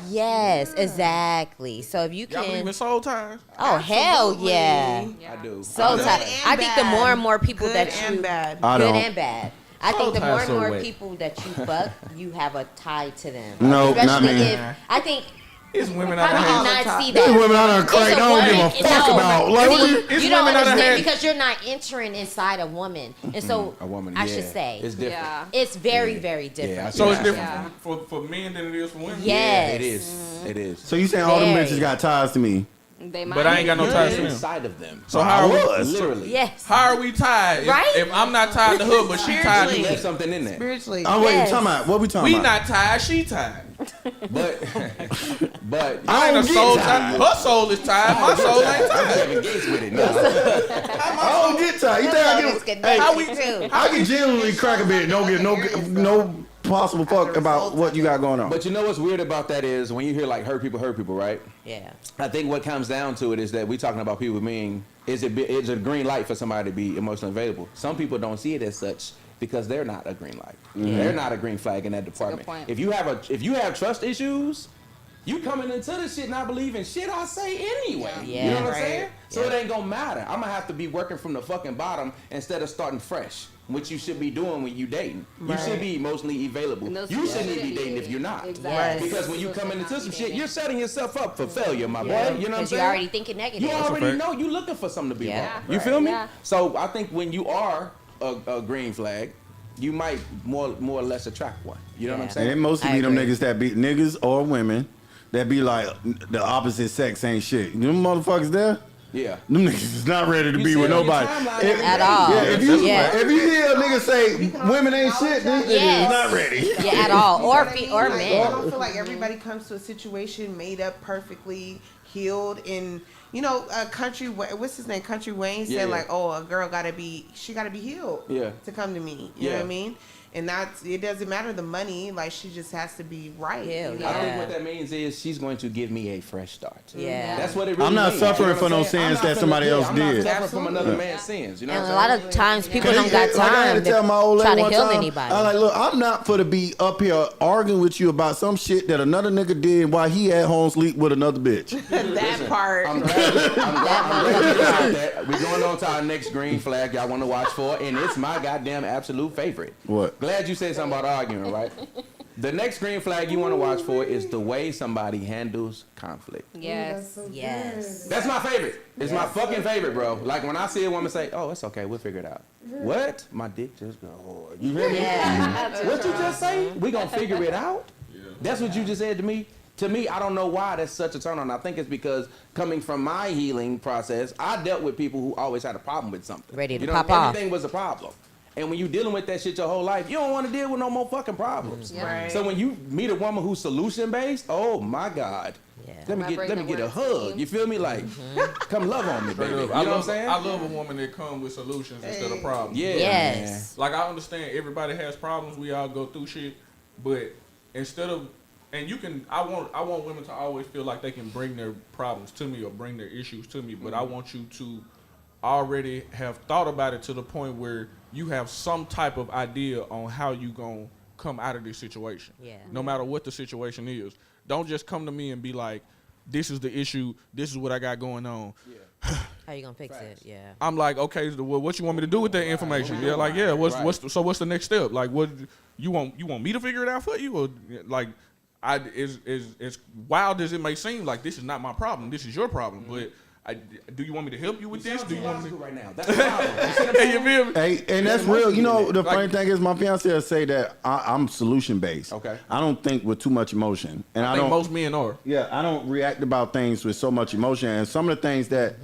yes, exactly. So if you Y'all believe can, in soul ties? oh hell yeah, I do. so Good tight. and I think the bad. more and more people Good that and you bad. I good don't. and bad. I think the Soul more ties and so more wet. people that you fuck, you have a tie to them. No, not Especially me. if I think. It's women out How of do you house. not see These that? women out here cracked. I It's a don't give a woman. fuck No. about. Like, what you- It's You don't women out of understand head. because you're not entering inside a woman, and so A woman, I yeah. should say It's different. Yeah. it's very, very Yeah, different. I So it's Yeah. different Yeah. for men than it is for women? Yes. It is. It is. So you saying all them Very. bitches got ties to me? They might. But I ain't got no ties to them. Inside of them. So how are we? Literally. Yes. How are we tied? Right? If I'm not tied to her, but she tied to You me. left something in there. Spiritually. I'm waiting. Yes. Talking about what we talking We about? not tied, she tied. But I ain't a don't soul get tied. Her soul is tied. My soul ain't tied. Kevin Gates with it now. I don't get tired. You think I It's get? good. How we- too. I can genuinely crack a bit. Don't get no possible fuck about what you got going on. But you know what's weird about that is when you hear like hurt people, right? Yeah. I think what comes down to it is that we're talking about people being, is it a green light for somebody to be emotionally available? Some people don't see it as such because they're not a green light. They're not a green flag in that department. point. If you have trust issues, you coming into this shit not believing shit I say anyway. Yeah. You know what I'm Right. saying? So Yeah. it ain't gonna matter. I'm gonna have to be working from the fucking bottom instead of starting fresh, which you should be doing when you dating. You should be emotionally available. And those You people shouldn't even be shouldn't dating be. if you're not. Exactly. Because when you come into some shit, you're setting yourself up for failure, my boy. Yeah. You know what I'm Because saying? you're already thinking negative. You already fact. know you're looking for something to be Yeah. wrong. You feel me? Yeah. So I think when you are a green flag, you might more or less attract one. You know what I'm Yeah. saying? And it mostly I be them agree. niggas that beat niggas or women that be like the opposite sex ain't shit. Them motherfuckers there. Yeah. Them niggas is not ready to You be see with it on your nobody. timeline If- At all. Yeah, if you Yeah. hear a nigga say women ain't shit, this nigga Yes. is not ready. Yeah, at all. Or Like, or I men. don't feel like everybody comes to a situation made up, perfectly healed. And you know, what's his name? Country Wayne said Yeah. like, "Oh, a girl gotta be healed, Yeah. to come to me." You know what I mean? And that's it. Doesn't matter the money. Like she just has to be right. Hell you know? I think Yeah. what that means is she's going to give me a fresh start. Yeah. That's what it really I'm not means. suffering You know for what no I'm saying? sins I'm that not somebody finna- else I'm did. not suffering from another Absolutely. man's sins. You know And what a I'm lot saying? of times people don't Like, got I had time to tell my old try lady to one heal time, anybody. I like, look, I'm not for to be up here arguing with you about some shit that another nigga did while he at home sleep with another bitch. That part. I'm glad you got that. We're going on to our next green flag y'all want to watch for, and it's my goddamn absolute favorite. What? Glad you said something about arguing, right? The next green flag you want to watch for is the way somebody handles conflict. Yes. Yes. That's my favorite. It's my fucking favorite, bro. Like when I see a woman say, "Oh, it's okay, we'll figure it out." What? My dick just got hard. You hear me? What you just say? We gonna figure it out? That's what you just said to me. To me, I don't know why that's such a turn on. I think it's because coming from my healing process, I dealt with people who always had a problem with something. Ready to you know, pop off. everything was a problem. And when you're dealing with that shit your whole life, you don't want to deal with no more fucking problems. Right. So when you meet a woman who's solution based, oh my God. Yeah. Let me Remembering get the a word hug. team. You feel me? Like, come love on me, baby. You know what I'm saying? I love a woman that comes with solutions instead of problems. Yeah. Yes. Like I understand everybody has problems. We all go through shit, but instead of I want women to always feel like they can bring their problems to me or bring their issues to me, but I want you to already have thought about it to the point where you have some type of idea on how you gonna come out of this situation. Yeah. No matter what the situation is. Don't just come to me and be like, this is the issue, this is what I got going on. How you gonna fix it? Yeah. I'm like, okay, so what you want me to do with that information? Yeah, like, yeah, what's the next step? Like, what you want me to figure it out for you, or like, as wild as it may seem, like this is not my problem, this is your problem. But do you want me to help you with this? Do you want me? right now? That's the problem. You feel me? Hey, and that's real. You know, the Like- funny thing is, my fiance will say that I'm solution based. Okay. I don't think with too much emotion, and I I think don't. most men are. Yeah, I don't react about things with so much emotion. And some of the things that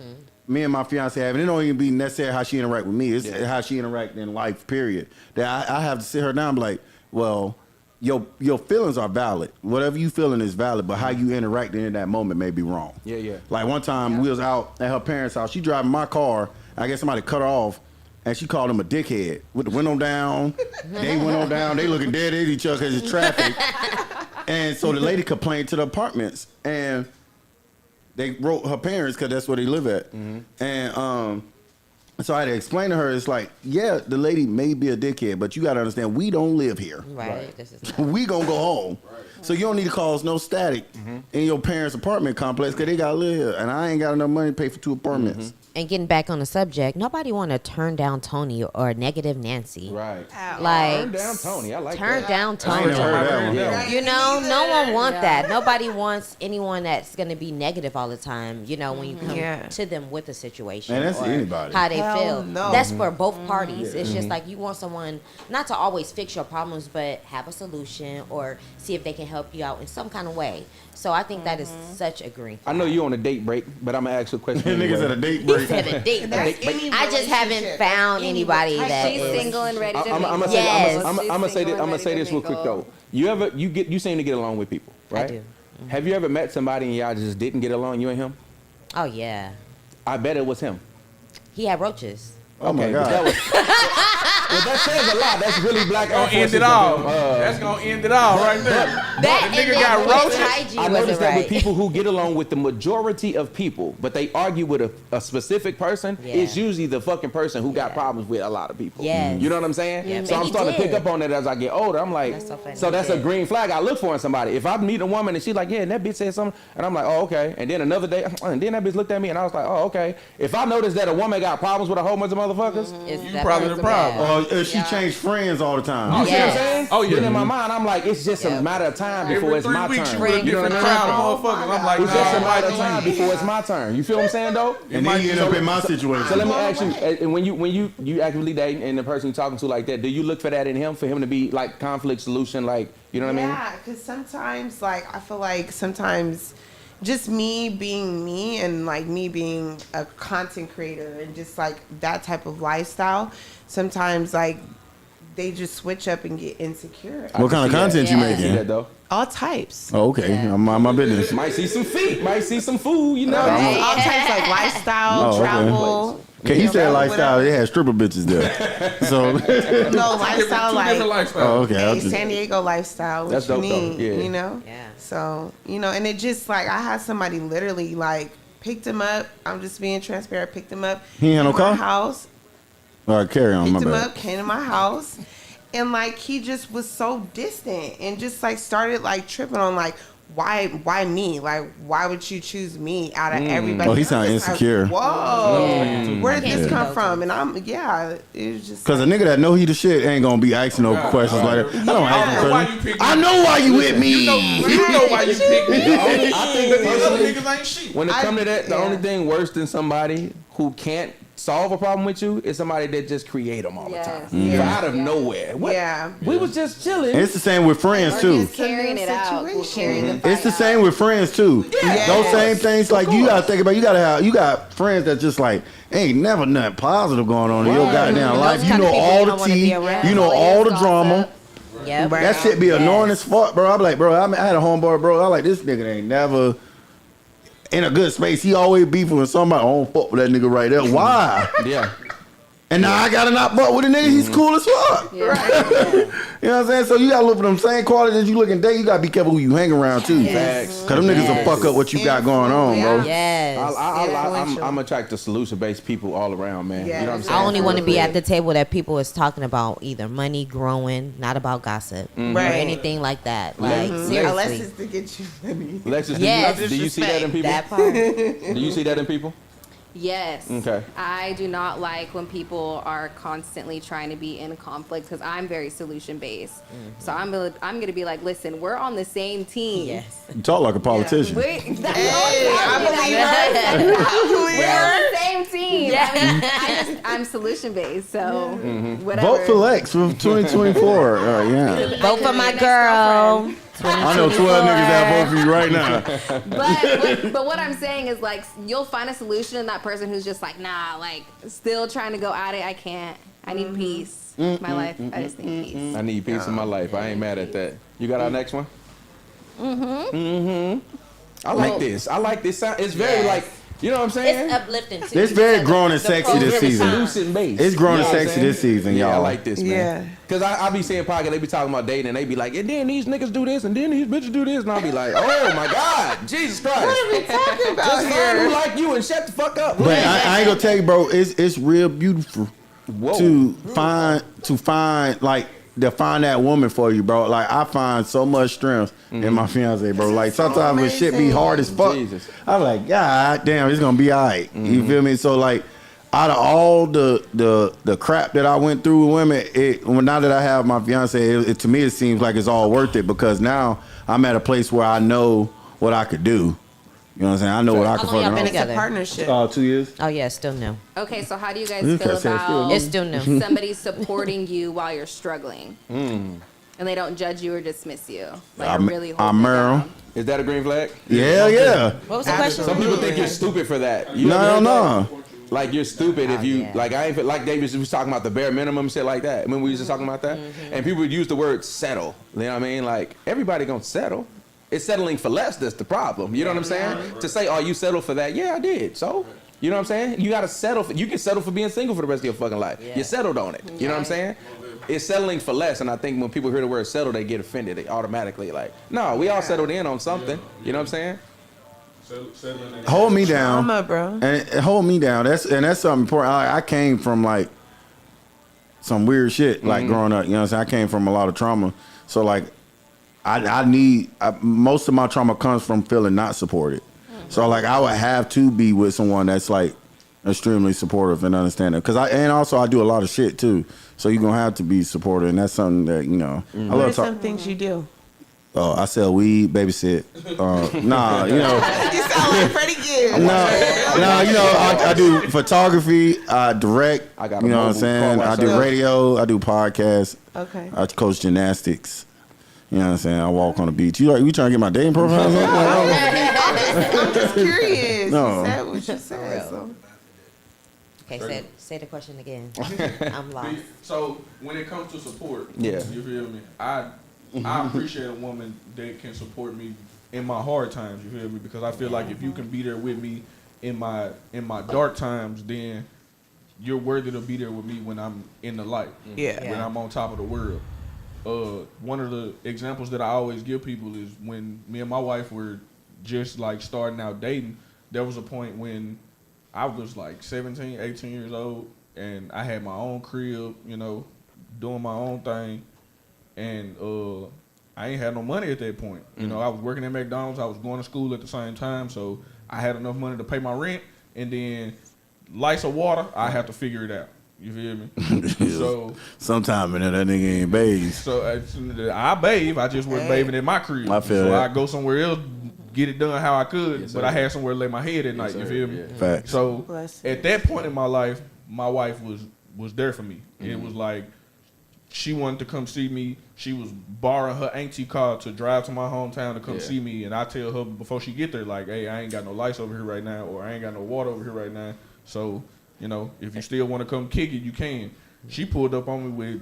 me and my fiance have, and it don't even be necessarily how she interact with me. It's how she interact in life, period. That I have to sit her down and be like, well, your feelings are valid. Whatever you feeling is valid, but how you interacting in that moment may be wrong. Yeah, yeah. Like one time we was out at her parents' house. She driving my car. I guess somebody cut her off. And she called him a dickhead with the window down. They window down. They looking dead at each other because it's traffic. And so the lady complained to the apartments, and they wrote her parents because that's where they live at. And so I had to explain to her, it's like, yeah, the lady may be a dickhead, but you got to understand, we don't live here. Right. This is not. We gonna go home. So you don't need to cause no static in your parents' apartment complex because they got to live here. And I ain't got enough money to pay for 2 apartments. And getting back on the subject, nobody want to turn down Tony or negative Nancy. Right. Like Turn down Tony. I like turn that. down I ain't Tony. never heard that one. Yeah. You know, no one wants that. Nobody wants anyone that's going to be negative all the time, you know, when you come Yeah. to them with a situation. And that's or anybody. How they Hell feel. no. That's for both parties. It's just like you want someone not to always fix your problems, but have a solution or see if they can help you out in some kind of way. So I think that is such a green I know you on a date break, but I'm gonna ask you a question. Niggas anyway. at a date He break. said a date That's break. any I just haven't relationship. found Any anybody relationship. that She's is. single and ready to I'm mingle. gonna Yes. say this real quick though. You seem to get along with people, right? I do. Have you ever met somebody and y'all just didn't get along, you and him? Oh yeah, I bet it was him. he had roaches. Oh my but God. that was, well, that says a lot. That's really black. Gonna end it all. That's gonna end it all right there. That the nigga and got then roaches. hygiene I wasn't noticed that with right. people who get along with the majority of people, but they argue with a specific person, Yeah. it's usually the fucking person who got Yeah. problems with a lot of people. Yes. You know what I'm saying? Yeah, So and I'm he starting to pick did. up on that as I get older. I'm like, That's so funny. so He that's a did. green flag I look for in somebody. If I meet a woman and she's like, yeah, and that bitch said something, and I'm like, oh, okay. And then another day, and then that bitch looked at me and I was like, oh, okay. If I notice that a woman got problems with a whole bunch of motherfuckers, It's You that probably the person problem. bad. Or she changed friends all the time. you see what I'm Yes. saying? Oh, yeah. Then in my mind, I'm like, it's just a Yeah. matter of time before Every it's 3 my weeks turn. you with a You know different what I crowd mean? of motherfuckers. I'm like, It's just a nah, matter of I time might before it's my turn. You feel what I'm saying, though? And then you end up in my situation. So let me ask you, and when you actively dating and the person you're talking to like that, do you look for that in him, for him to be like conflict solution, like, You know what I mean? Yeah, because sometimes, like, I feel like sometimes just me being me and, like, me being a content creator and just, like, that type of lifestyle, sometimes, like, they just switch up and get insecure. What kind of content you Yeah. See making? that though? All types. Oh, okay. Yeah. I'm mind my business. Might see some feet, might see some food, you know. Right. All types, like, lifestyle, Oh, okay. travel. Okay, you said know, lifestyle. whatever. They had stripper bitches there. So, No, lifestyle, Two like, different lifestyles. oh, okay. I'll hey, just, San Diego lifestyle. What That's you dope, though. need, Yeah. you know? Yeah. So, you know, and it just like I had somebody literally like picked him up. I'm just being transparent. Picked him up. He ain't had no came to my car? house. all right, carry on. My Picked him bad. up. Came to my house, and like he just was so distant and just like started like tripping on like why me? Like why would you choose me out of everybody? Oh, he I'm sound just like, insecure. Whoa, where did Yeah. this come from? And I'm it was just Cause a nigga that know he the shit ain't gonna be asking no questions like that. I don't ask I no know why you questions. picked I me. know why you with me. You know why you picked me. I think These other personally, niggas ain't shit. when it come to that, the yeah. only thing worse than somebody who can't solve a problem with you is somebody that just create them all Yes. the time. Yeah. For out of nowhere. What? Yeah. We was just chilling. And it's the same with friends too. Carrying it out. Will carry the fight It's the out. same with friends too. Yes. Those same things, like you gotta think about. You got friends that just like ain't never nothing positive going on in your goddamn Those life. You kind of know people all you the don't wanna be tea. around. You know all the drama. Yep. That shit be annoying as fuck, bro. I'm like, bro, I had a homeboy, bro. I like this nigga ain't never in a good space. He always beefing with somebody. I don't fuck with that nigga right there. Why? Yeah. And now I gotta not butt with a nigga. He's cool as fuck. Yeah. You know what I'm saying? So you gotta look for them same qualities you look in date. You gotta be careful who you hang around too. Facts. Cause them niggas Yes. will fuck up what you got going on, bro. Yes. I'm attracted to solution-based people all around, man. You know what I'm Yes. saying? I only want to be Absolutely. at the table that people is talking about either money, growing, not about gossip or Right. anything like that. Like Unless seriously, it's to get you money. Alexis, Yes. do you see that in people? that part. Do you see that in people? Yes. Okay. I do not like when people are constantly trying to be in conflict because I'm very solution based. So I'm gonna be like, listen, we're on the same team. Yes. You talk like a politician. That's Hey, I believe We're on the same team. I mean, I'm solution based, so whatever. Vote for Lex for 2024. Yeah. Vote for my girl. I know 12 niggas that vote for you right now. But what I'm saying is like you'll find a solution in that person who's just like nah, like still trying to go at it. I can't. I need peace. My life. I just need peace. I need peace in my life. I ain't mad at that. You got our next one? I like this. I like this sound. It's very Yes. like, you know what I'm saying? It's uplifting too. It's very because grown and the sexy pros this and the season. cons. Solution based. It's grown and You know what I'm sexy saying? this season, Yeah, I y'all. like this, man. Yeah. Cause I be seeing podcasts, they be talking about dating, and they be like, and then these niggas do this, and then these bitches do this, and I'll be like, oh my God, Jesus Christ. What are we talking about Just find who here? like you and shut the fuck up. But I ain't gonna tell you, bro. It's real beautiful Whoa. to find like to find that woman for you, bro. Like I find so much strength in my fiance, bro. Like sometimes when shit be hard as fuck, Jesus. I'm like, God damn, it's gonna be alright. You feel me? So like, out of all the crap that I went through with women, now that I have my fiance, to me it seems like it's all worth it because now I'm at a place where I know what I could do. You know what I'm saying? I know what I How can long y'all fucking been do. It's a together? partnership. 2 years. Oh yeah, it's still new. Okay, so how do you guys You feel can't say it's still about new. It's still new. somebody supporting you while you're struggling? And they don't judge you or dismiss you. Like I'm- really I'm holding it Merrill. down. Is that a green flag? Yeah. What was the question? Some people think you're stupid for that. You ever No, heard no. that? Like you're stupid if you yeah. like I ain't like David was talking about the bare minimum shit like that. When we was just talking about that, and people would use the word settle. You know what I mean? Like everybody gonna settle. It's settling for less that's the problem. You know what I'm saying? To say, oh, you settled for that? Yeah, I did. So, you know what I'm saying? You gotta settle. You can settle for being single for the rest of your fucking life. You settled on it. You know what I'm saying? It's settling for less, and I think when people hear the word settle, they get offended. They automatically like, no, we all settled in on something. You know what I'm saying? Hold me down. Drama, bro. And hold me down. That's something important. I came from like some weird shit like growing up. You know what I'm saying? I came from a lot of trauma. So like most of my trauma comes from feeling not supported. So like I would have to be with someone that's like extremely supportive and understanding. And also I do a lot of shit too. So you're gonna have to be supportive, and that's something that I What love are some talking. things you do? I sell weed, babysit. Nah, you know. You sound like Freddie Gibbs. No, I do photography, I direct, I got a you know what I'm mobile saying? car I do myself. radio, I do podcasts, Okay. I coach gymnastics. You know what I'm saying? I walk on the beach. You trying to get my dating profile? I'm just curious. No. You said what you said. So. Okay, say the question again. I'm lost. So when it comes to support, Yeah. you feel me? I appreciate a woman that can support me in my hard times. You feel me? Because I feel like if you can be there with me in my dark times, then you're worthy to be there with me when I'm in the light. Yeah. When I'm on top of the world. One of the examples that I always give people is when me and my wife were just like starting out dating, there was a point when I was like 17, 18 years old, and I had my own crib, you know, doing my own thing, and I ain't had no money at that point. You know, I was working at McDonald's, I was going to school at the same time, so I had enough money to pay my rent, and then lights or water, I have to figure it out. You feel me? So sometime in there, that nigga ain't bathed. so I bathe. I just wasn't bathing in my crib. I feel so that. I go somewhere else, get it done how I could, but I had somewhere to lay my head at night. You feel me? Facts. So Bless at that point in my life, my wife was there for me. It was like she wanted to come see me. She was borrowing her auntie car to drive to my hometown to come see me, and I tell her before she get there, like, hey, I ain't got no lights over here right now, or I ain't got no water over here right now. So, you know, if you still want to come kick it, you can. She pulled up on me with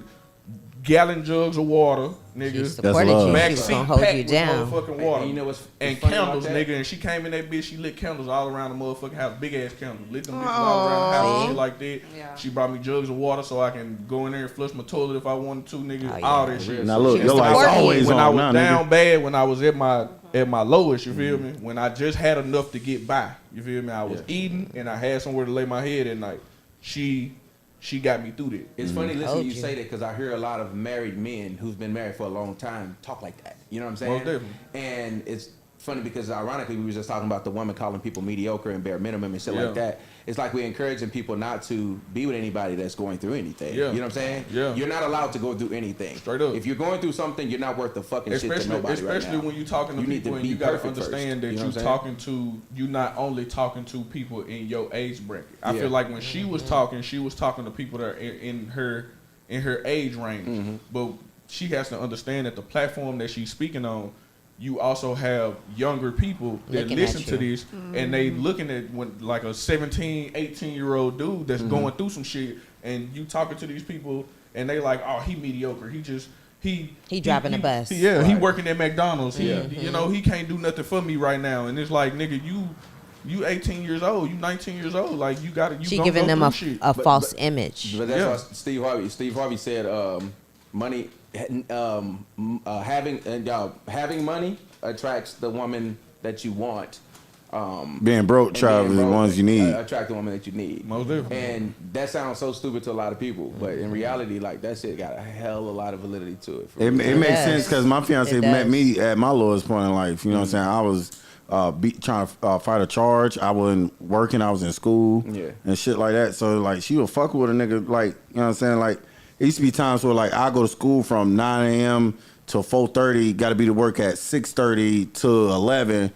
gallon jugs of water, She nigga. supported love. you. Back She was seat gonna hold packed you with down. motherfucking water. And you know what's and funny about candles, that? nigga. And she came in that bitch. She lit candles all around the motherfucking house, big ass candles. Lit them bitches all around the house, and shit like that. Yeah. She brought me jugs of water so I can go in there and flush my toilet if I wanted to, nigga. Oh, yeah. All that shit. Now look, She your was life's supporting you. always When I on was now, down nigga. bad, when I was at my lowest, you feel me? When I just had enough to get by, you feel me? I was eating and I had somewhere to lay my head at night. She got me through that. It's funny listening Told to you you. say that because I hear a lot of married men who's been married for a long time talk like that. You know what I'm saying? Most definitely. And it's funny because ironically we were just talking about the woman calling people mediocre and bare minimum and shit like that. It's like we're encouraging people not to be with anybody that's going through anything. Yeah. You know what I'm saying? Yeah. You're not allowed to go through anything. Straight up. If you're going through something, you're not worth the fucking shit to nobody right Especially now. when you're talking to You need people to and be you gotta perfect first. understand that You know you're what I'm talking to, you not only talking to people in your age bracket. I Yeah. feel like when she was talking to people that are in her age range. Mm-hmm. But she has to understand that the platform that she's speaking on, you also have younger people that Looking listen at to you. this and they looking at when like a 17, 18-year-old dude that's going through some shit, and you talking to these people and they like, oh, he mediocre. He driving the bus. He Right. working at McDonald's. You know, he can't do nothing for me right now. And it's like, nigga, you 18 years old, you 19 years old. Like you got to. She gonna giving go them through shit. a false image. But that's Yeah. why Steve Harvey said money, having money attracts the woman that you want. Being broke, and child, being is the broke, ones you need. attract the woman that you need. Most definitely. And that sounds so stupid to a lot of people, but in reality, like that shit got a hell of a lot of validity to it. It makes does. sense because my fiance It met does. me at my lowest point in life. You know what I'm saying? I was trying to fight a charge. I wasn't working. I was in school Yeah. and shit like that. So like she would fuck with a nigga like, you know what I'm saying? Like it used to be times where like I go to school from 9 a.m. till 4:30. Got to be to work at 6:30 to 11.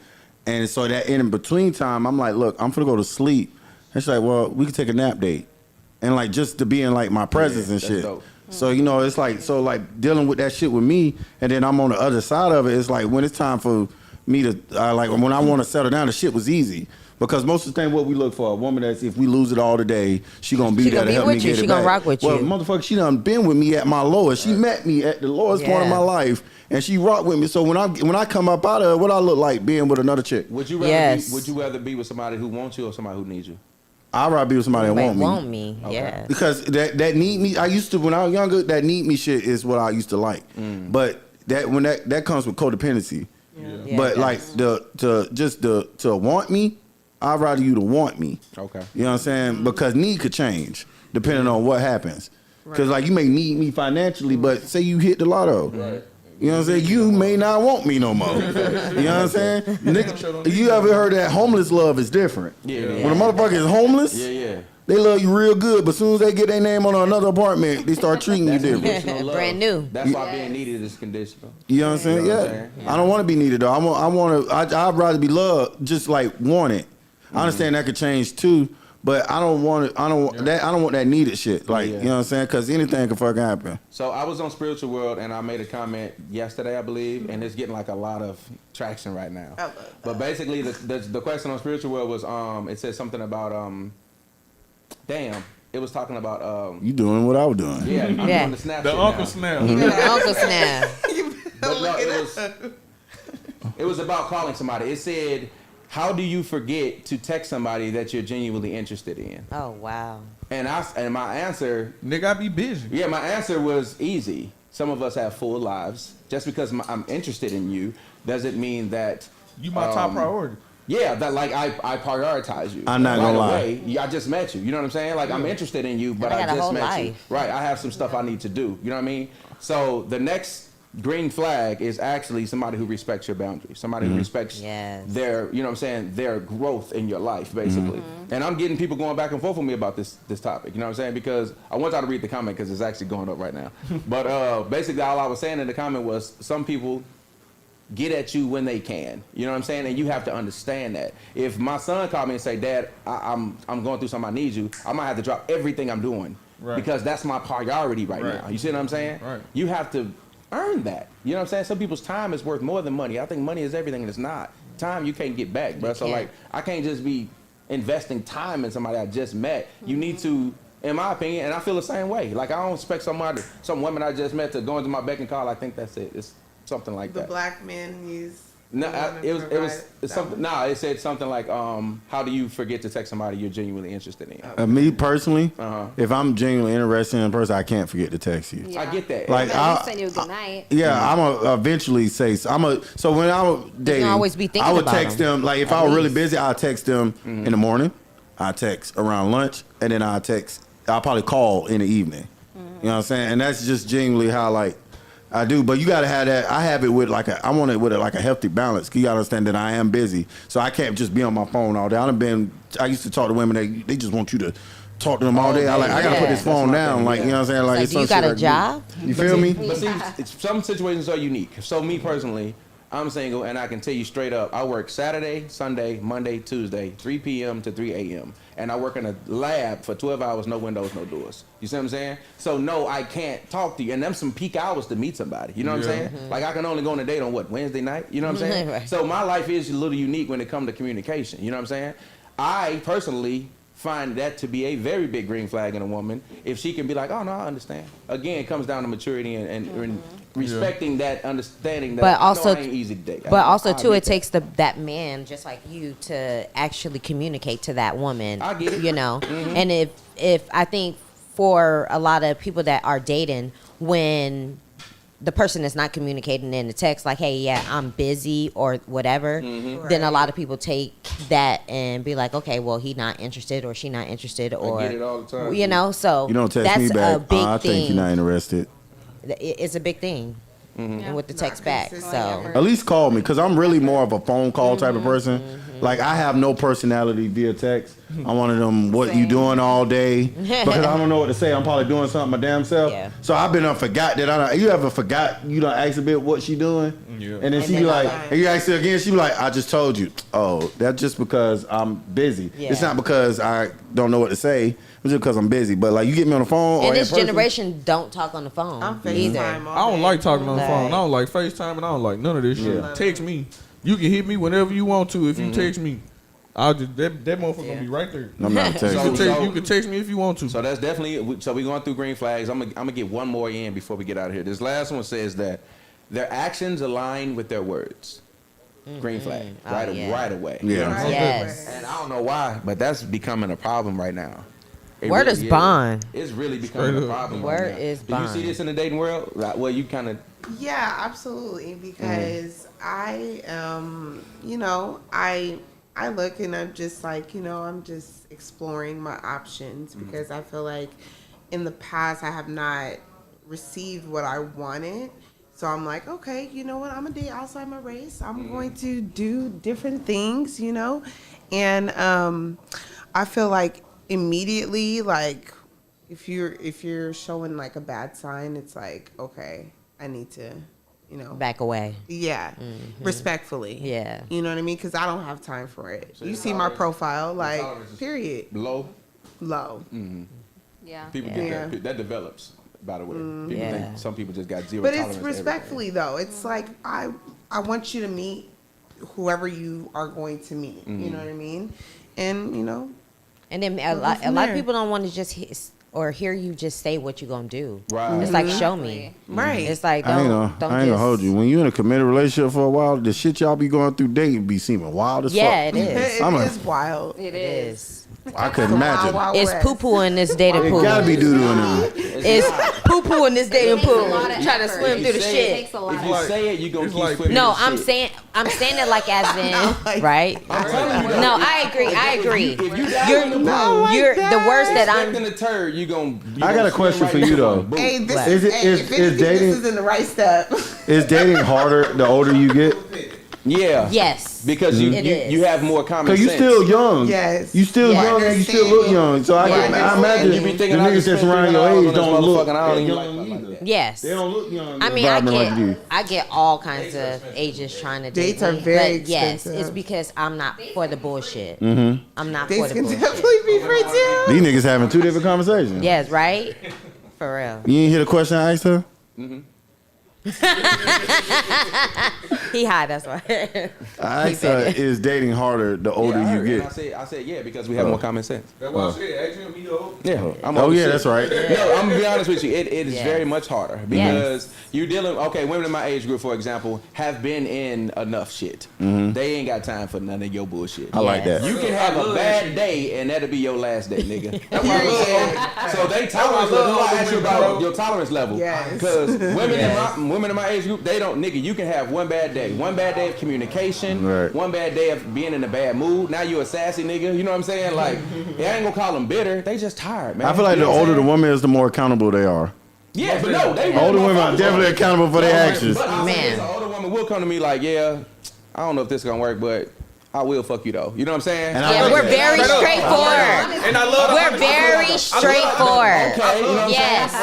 And so that in between time, I'm like, look, I'm finna go to sleep. And she's like, well, we can take a nap date. And like just to be in like my presence and that's shit. dope. So you know, it's like dealing with that shit with me, and then I'm on the other side of it. It's like when it's time for me to like when I want to settle down, the shit was easy because most of the time what we look for a woman that's if we lose it all today, she gonna be She there gonna to be help me with you. get She it gonna back. rock with well, you. motherfucker, she done been with me at my lowest. She met me at the lowest point of Yeah. my life, and she rocked with me. So when I come up out of it, what I look like being with another chick? Would you rather Yes. would you rather be with somebody who wants you or somebody who needs you? I'd rather be with somebody that Like, want me. yeah. Because that need me, I used to when I was younger. That need me shit is what I used to like. But that comes with codependency. Yeah, But it like to want me, I'd rather you to want me. Okay. You know what I'm saying? Because need could change depending on what happens. Because like you may need me financially, but say you hit the lotto. Right. You know what I'm saying? You may not want me no more. You know what I'm saying? Nigga, you ever heard that homeless love is different? Yeah. When a motherfucker is homeless, Yeah. they love you real good, but as soon as they get their name on another apartment, they start treating you different. Conditional love. Brand new. That's why being needed is conditional. You know what I'm saying? You know what Yeah. I'm saying? I don't want to be needed though. I'd rather be loved, just like wanted. I understand that could change too, But I don't want it. I don't want that. I don't want that needed shit. Like Yeah. you know what I'm saying? Because anything can fucking happen. So I was on Spiritual World and I made a comment yesterday, I believe, and it's getting like a lot of traction right now. I love that. But basically, the question on Spiritual World was, it said something about, damn, it was talking about, You doing what I was doing. yeah, I'm Yeah. doing the Snapchat The now. Uncle Snap. Uncle Snap. But no, it was about calling somebody. It said, how do you forget to text somebody that you're genuinely interested in? Oh wow. And my answer, Nigga, I be busy. yeah, my answer was easy. Some of us have full lives. Just because I'm interested in you doesn't mean that You my top priority. yeah, that like I prioritize you. I'm not gonna lie. Away, I just met you. You know what I'm saying? Like I'm interested in you, but I I got a just whole met you. life. Right. I have some stuff I need to do. You know what I mean? So the next green flag is actually somebody who respects your boundaries. Somebody who respects Yes. their, you know what I'm saying, their growth in your life, basically. And I'm getting people going back and forth with me about this topic. You know what I'm saying? Because I want y'all to read the comment because it's actually going up right now. But basically all I was saying in the comment was some people get at you when they can. You know what I'm saying? And you have to understand that. If my son called me and say, Dad, I'm going through something, I need you, I might have to drop everything I'm doing. Right. Because that's my priority right Right. now. You see what I'm saying? Right. You have to earn that. You know what I'm saying? Some people's time is worth more than money. I think money is everything and it's not. Time you can't get back, bro. So can't. like I can't just be investing time in somebody I just met. You need to, in my opinion, and I feel the same way. Like I don't expect some woman I just met to go into my beck and call. I think that's it. It's something like The that. black man is. No, the one to it was provide that something. one? No, it said something like, how do you forget to text somebody you're genuinely interested in? Me personally, Uh-huh. if I'm genuinely interested in a person, I can't forget to text you. I get that. Like, At I- least send you a good night. Yeah, I'm gonna eventually say. So when I was dating, always be thinking I would about text them. Like if At I was really least. busy, I'll text them in the morning. I text around lunch, and then I'll probably call in the evening. You know what I'm saying? And that's just genuinely how like I do. But you gotta have that. I have it with I want it with like a healthy balance. 'Cause you gotta understand that I am busy, so I can't just be on my phone all day. I used to talk to women. They just want you to talk to them all day. I gotta put Yeah. this phone That's my down. thing, Like yeah. you know what I'm saying? Like Like, it's do you some got shit a I do. job? You feel me? But see, some situations are unique. So me personally, I'm single, and I can tell you straight up, I work Saturday, Sunday, Monday, Tuesday, 3 p.m. to 3 a.m. And I work in a lab for 12 hours, no windows, no doors. You see what I'm saying? So no, I can't talk to you. And them some peak hours to meet somebody. You know what I'm saying? Like I can only go on a date on what, Wednesday night? You know what I'm saying? Right. So my life is a little unique when it comes to communication. You know what I'm saying? I personally find that to be a very big green flag in a woman if she can be like, oh no, I understand. Again, it comes down to maturity and respecting that understanding that But I know also- I ain't easy to date. But also I too, get it takes that man just like you to actually communicate to that woman. I get it. You know, and if I think for a lot of people that are dating, when the person is not communicating in the text, like, hey, yeah, I'm busy or whatever, then a lot of people take that and be like, okay, well, he not interested or she not interested or get it all the time. you know, so You don't text that's me back. a big I thing. think you're not interested. It's a big thing with the text back. consistent. So At least call me, because I'm really more of a phone call type of person. Like, I have no personality via text. I'm one of them, what you doing all day? Because I don't know what to say. I'm probably doing something my damn self. Yeah. So I've been forgot that you ever forgot, you don't ask a bit what she doing? Yeah. And then she be then like, I- and you ask her again, she be like, I just told you. Oh, that's just because I'm busy. Yeah. It's not because I don't know what to say. It's just because I'm busy. But like, you get me on the phone or and in this person, generation don't talk on the phone I'm either. FaceTime all I don't day. like talking on the Like- phone. I don't like FaceTime, and I don't like none of this shit. Yeah. Text me. You can hit me whenever you want to if you text me. I'll just that motherfucker gonna be right there. I'm not texting. You can text me if you want to. So that's definitely, so we're going through green flags. I'm gonna get one more in before we get out of here. This last one says that their actions align with their words. Green flag, Oh, right, yeah. right away. Yeah. Right. Yes. And I don't know why, but that's becoming a problem right now. It Word is bond. It's really becoming a Straight up. problem. Word right now. is Do you see bond. this in the dating world? Like, well, you kind of. Yeah, absolutely. Because I I look and I'm just like, I'm just exploring my options because I feel like in the past I have not received what I wanted. So I'm like, okay, you know what? I'm gonna date outside my race. I'm going to do different things, and I feel like immediately, like if you're showing like a bad sign, it's like, okay, I need to Back away. Yeah, respectfully. Yeah. You know what I mean? Because I don't have time for it. You see my profile, like, period. Low. Low. Yeah. People Yeah. get that. That develops. By the way, people Yeah. think some people just got zero But tolerance. it's to everything. respectfully, though. It's like, I want you to meet whoever you are going to meet. You know what I mean? And, And then We'll go a from lot there. of people don't want to just hear you just say what you're gonna do. Right. It's like show me. right. It's like I ain't don't gonna just hold you. When you in a committed relationship for a while, the shit y'all be going through dating be seeming wild as Yeah, fuck. it is. It I'm a- is wild. It It is. is. I couldn't imagine. Wild It's West. poo poo in this dating It pool. gotta be doo doo in there. It's poo poo in this dating It takes a pool. lot of Trying to effort. swim If through you the say shit. It takes a lot If of you like- say it, you gonna it's keep like- swimming. No, in I'm shit. saying it like as in, right? telling you, No, I agree. If you die You're in the pool, you're the worst that expecting I'm. a turd, you gonna. I got a question for you, though. Hey, this What? is, Is it- hey, is- if is anything, dating- this is in the right step. Is dating harder the older you get? Yeah. Yes. Because It is. you have more common Cause you sense. still young. Yes. You still Yeah. young and you still look young. So I imagine You be the thinking I niggas just that's spent around $3 your on age this don't look motherfucker, I don't even young like either. Yes. They don't look young. I mean, I like you. get all kinds of ages trying to date Dates are me, very but yes, expensive. it's because I'm not for the bullshit. Mm-hmm. I'm not Dates for the can bullshit. definitely be free too. These niggas having two different conversations. Yes, right? For real. You ain't hear the question I asked her? He high, that's why. I asked her, is dating harder the older Yeah, I you heard, and get? I said yeah because we have more common sense. That's why I said, ask him, he old. Yeah. I'm Oh on the yeah, shit. that's right. No, I'm gonna be honest with you. It is Yes. very much harder because you're dealing. Okay, women in my age group, for example, have been in enough shit. They ain't got time for none of your bullshit. I like that. You can have a bad day and that'll be your last day, nigga. So they tolerance level. I ask you about your tolerance level. Yes. Because women in my age group, they don't, nigga. You can have one bad day of communication, Right. one bad day of being in a bad mood. Now you a sassy nigga. You know what I'm saying? Like, I ain't gonna call them bitter. They just tired, man. I feel like You the know what I'm older the saying? woman is, the more accountable they are. Yeah, but no, they Older women are definitely accountable for their actions. But I'll say Man. this, an older woman will come to me like, yeah, I don't know if this is gonna work, but I will fuck you though. You know what I'm saying? And I Yeah, like we're that. very Straight up. straightforward. And I love We're very straightforward. Okay, you know what I'm Yes.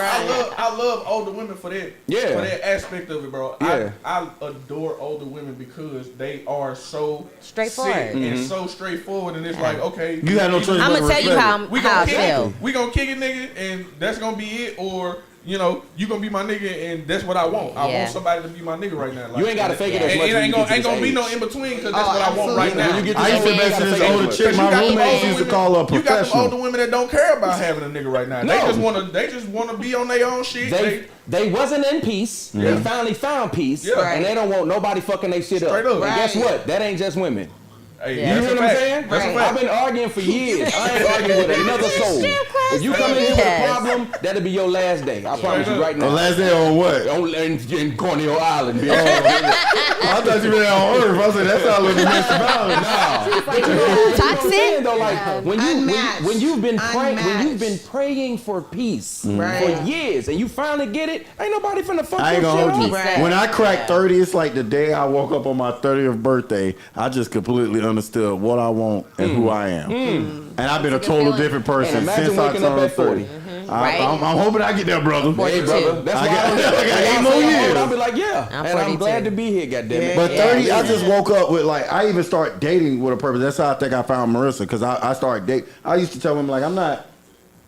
I love older women for that. Yeah. For that aspect of it, bro. Yeah. I adore older women because they are so Straightforward. sick and so straightforward, and it's like, okay, You got no choice I'm but to gonna tell you respect how it. we I gonna kick feel. it. We gonna kick it, nigga, and that's gonna be it. Or you know, you gonna be my nigga, and that's what I want. I Yeah. want somebody to be my nigga right now. Like, You ain't gotta fake it and as much it when ain't you gonna, get to ain't gonna be this no age. in between because that's Oh, what I want right absolutely. now. When you get to I used to this age, mention you gotta this fake it older as chick. much. My You got them roommates older used to women- call her You got them professional. older women that don't care about having a nigga right now. No. They just wanna be on their own shit. They wasn't in peace. They finally found peace, Yeah. and they don't want nobody fucking they shit up. Straight up. And guess Right. what? That ain't just women. Hey, Yeah. You that's hear a what I'm fact. saying? That's a Right. fact. I've been arguing for years. I ain't arguing with another soul. If you come in here with a Yes. problem, that'll be your last day. I promise you right The now. last day on what? In Cornell Island, bitch. I thought you meant on Earth. I said, that's not looking domestic violence. Toxic? Though, like Unmatched. when you've been praying, when you've been Unmatched. praying for peace Right. for years, and you finally get it, ain't nobody finna fuck I your ain't gonna shit hold up. you. Right. When I cracked 30, it's like the day I woke up on my 30th birthday, I just completely understood what I want and who I am. And I've been a That's a good total feeling. different person And imagine since I waking up turned at 40. 30. Right. I'm hoping I get there, brother. Hey, brother, that's I why got- I I got y'all 8 more say I'm years. old, I'll be like, yeah, I'm and I'm 42. glad to be here, goddammit. But Yeah. 30, I just woke up with like, I even start dating with a purpose. That's how I think I found Marissa, because I started dating. I used to tell women, like, I'm not,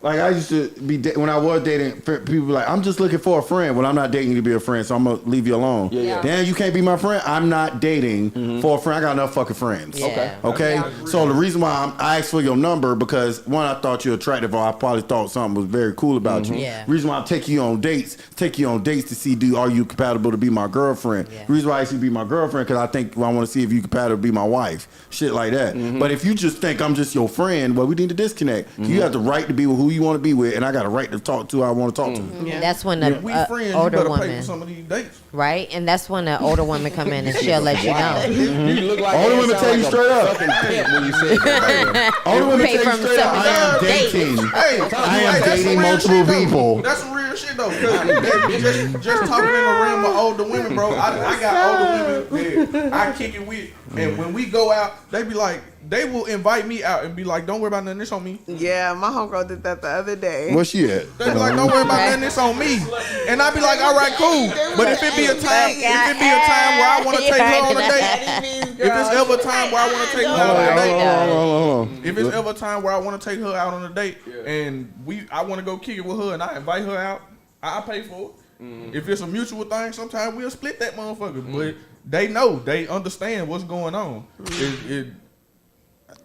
like, I used to be, when I was dating, people be like, I'm just looking for a friend. Well, I'm not dating you to be a friend, so I'm going to leave you alone. Yeah. Damn, you can't be my friend? I'm not dating for a friend. I got enough fucking friends. Yeah. Okay? So the reason why I asked for your number, because one, I thought you were attractive, or I probably thought something was very cool about you. Yeah. Reason why I'm taking you on dates to see, are you compatible to be my girlfriend? Yeah. Reason why I should be my girlfriend, because I think I want to see if you compatible to be my wife. Shit like that. But if you just think I'm just your friend, well, we need to disconnect. You have the right to be with who you want to be with, and I got a right to talk to who I want to talk to. Yeah. That's when the We friends. You older better pay woman, for some of these dates. right? And that's when the older woman come in and she'll let you know. You look like Older you women sound tell you like a straight up. fucking pimp when you said that. Only women Pay tell you from straight up, I am some dates. dating. Hey, I am that's dating some real multiple shit, though. people. That's some real shit though. 'Cause just talking in the realm of older women, bro. I got older women that I kick it with, and when we go out, they be like, they will invite me out and be like, "Don't worry about nothing. It's on me." Yeah, my homegirl did that the other day. Where she at? They be like, "Don't worry about nothing. It's on me." And I be like, "All right, cool." But if it be a time, where I want to take her on a date, if it's ever a time where I want to take her out on a date, Hold on. if it's ever a time where I want to take her out on a date, and I want to go kick it with her, and I invite her out, I pay for it. If it's a mutual thing, sometimes we'll split that motherfucker. But they know, they understand what's going on.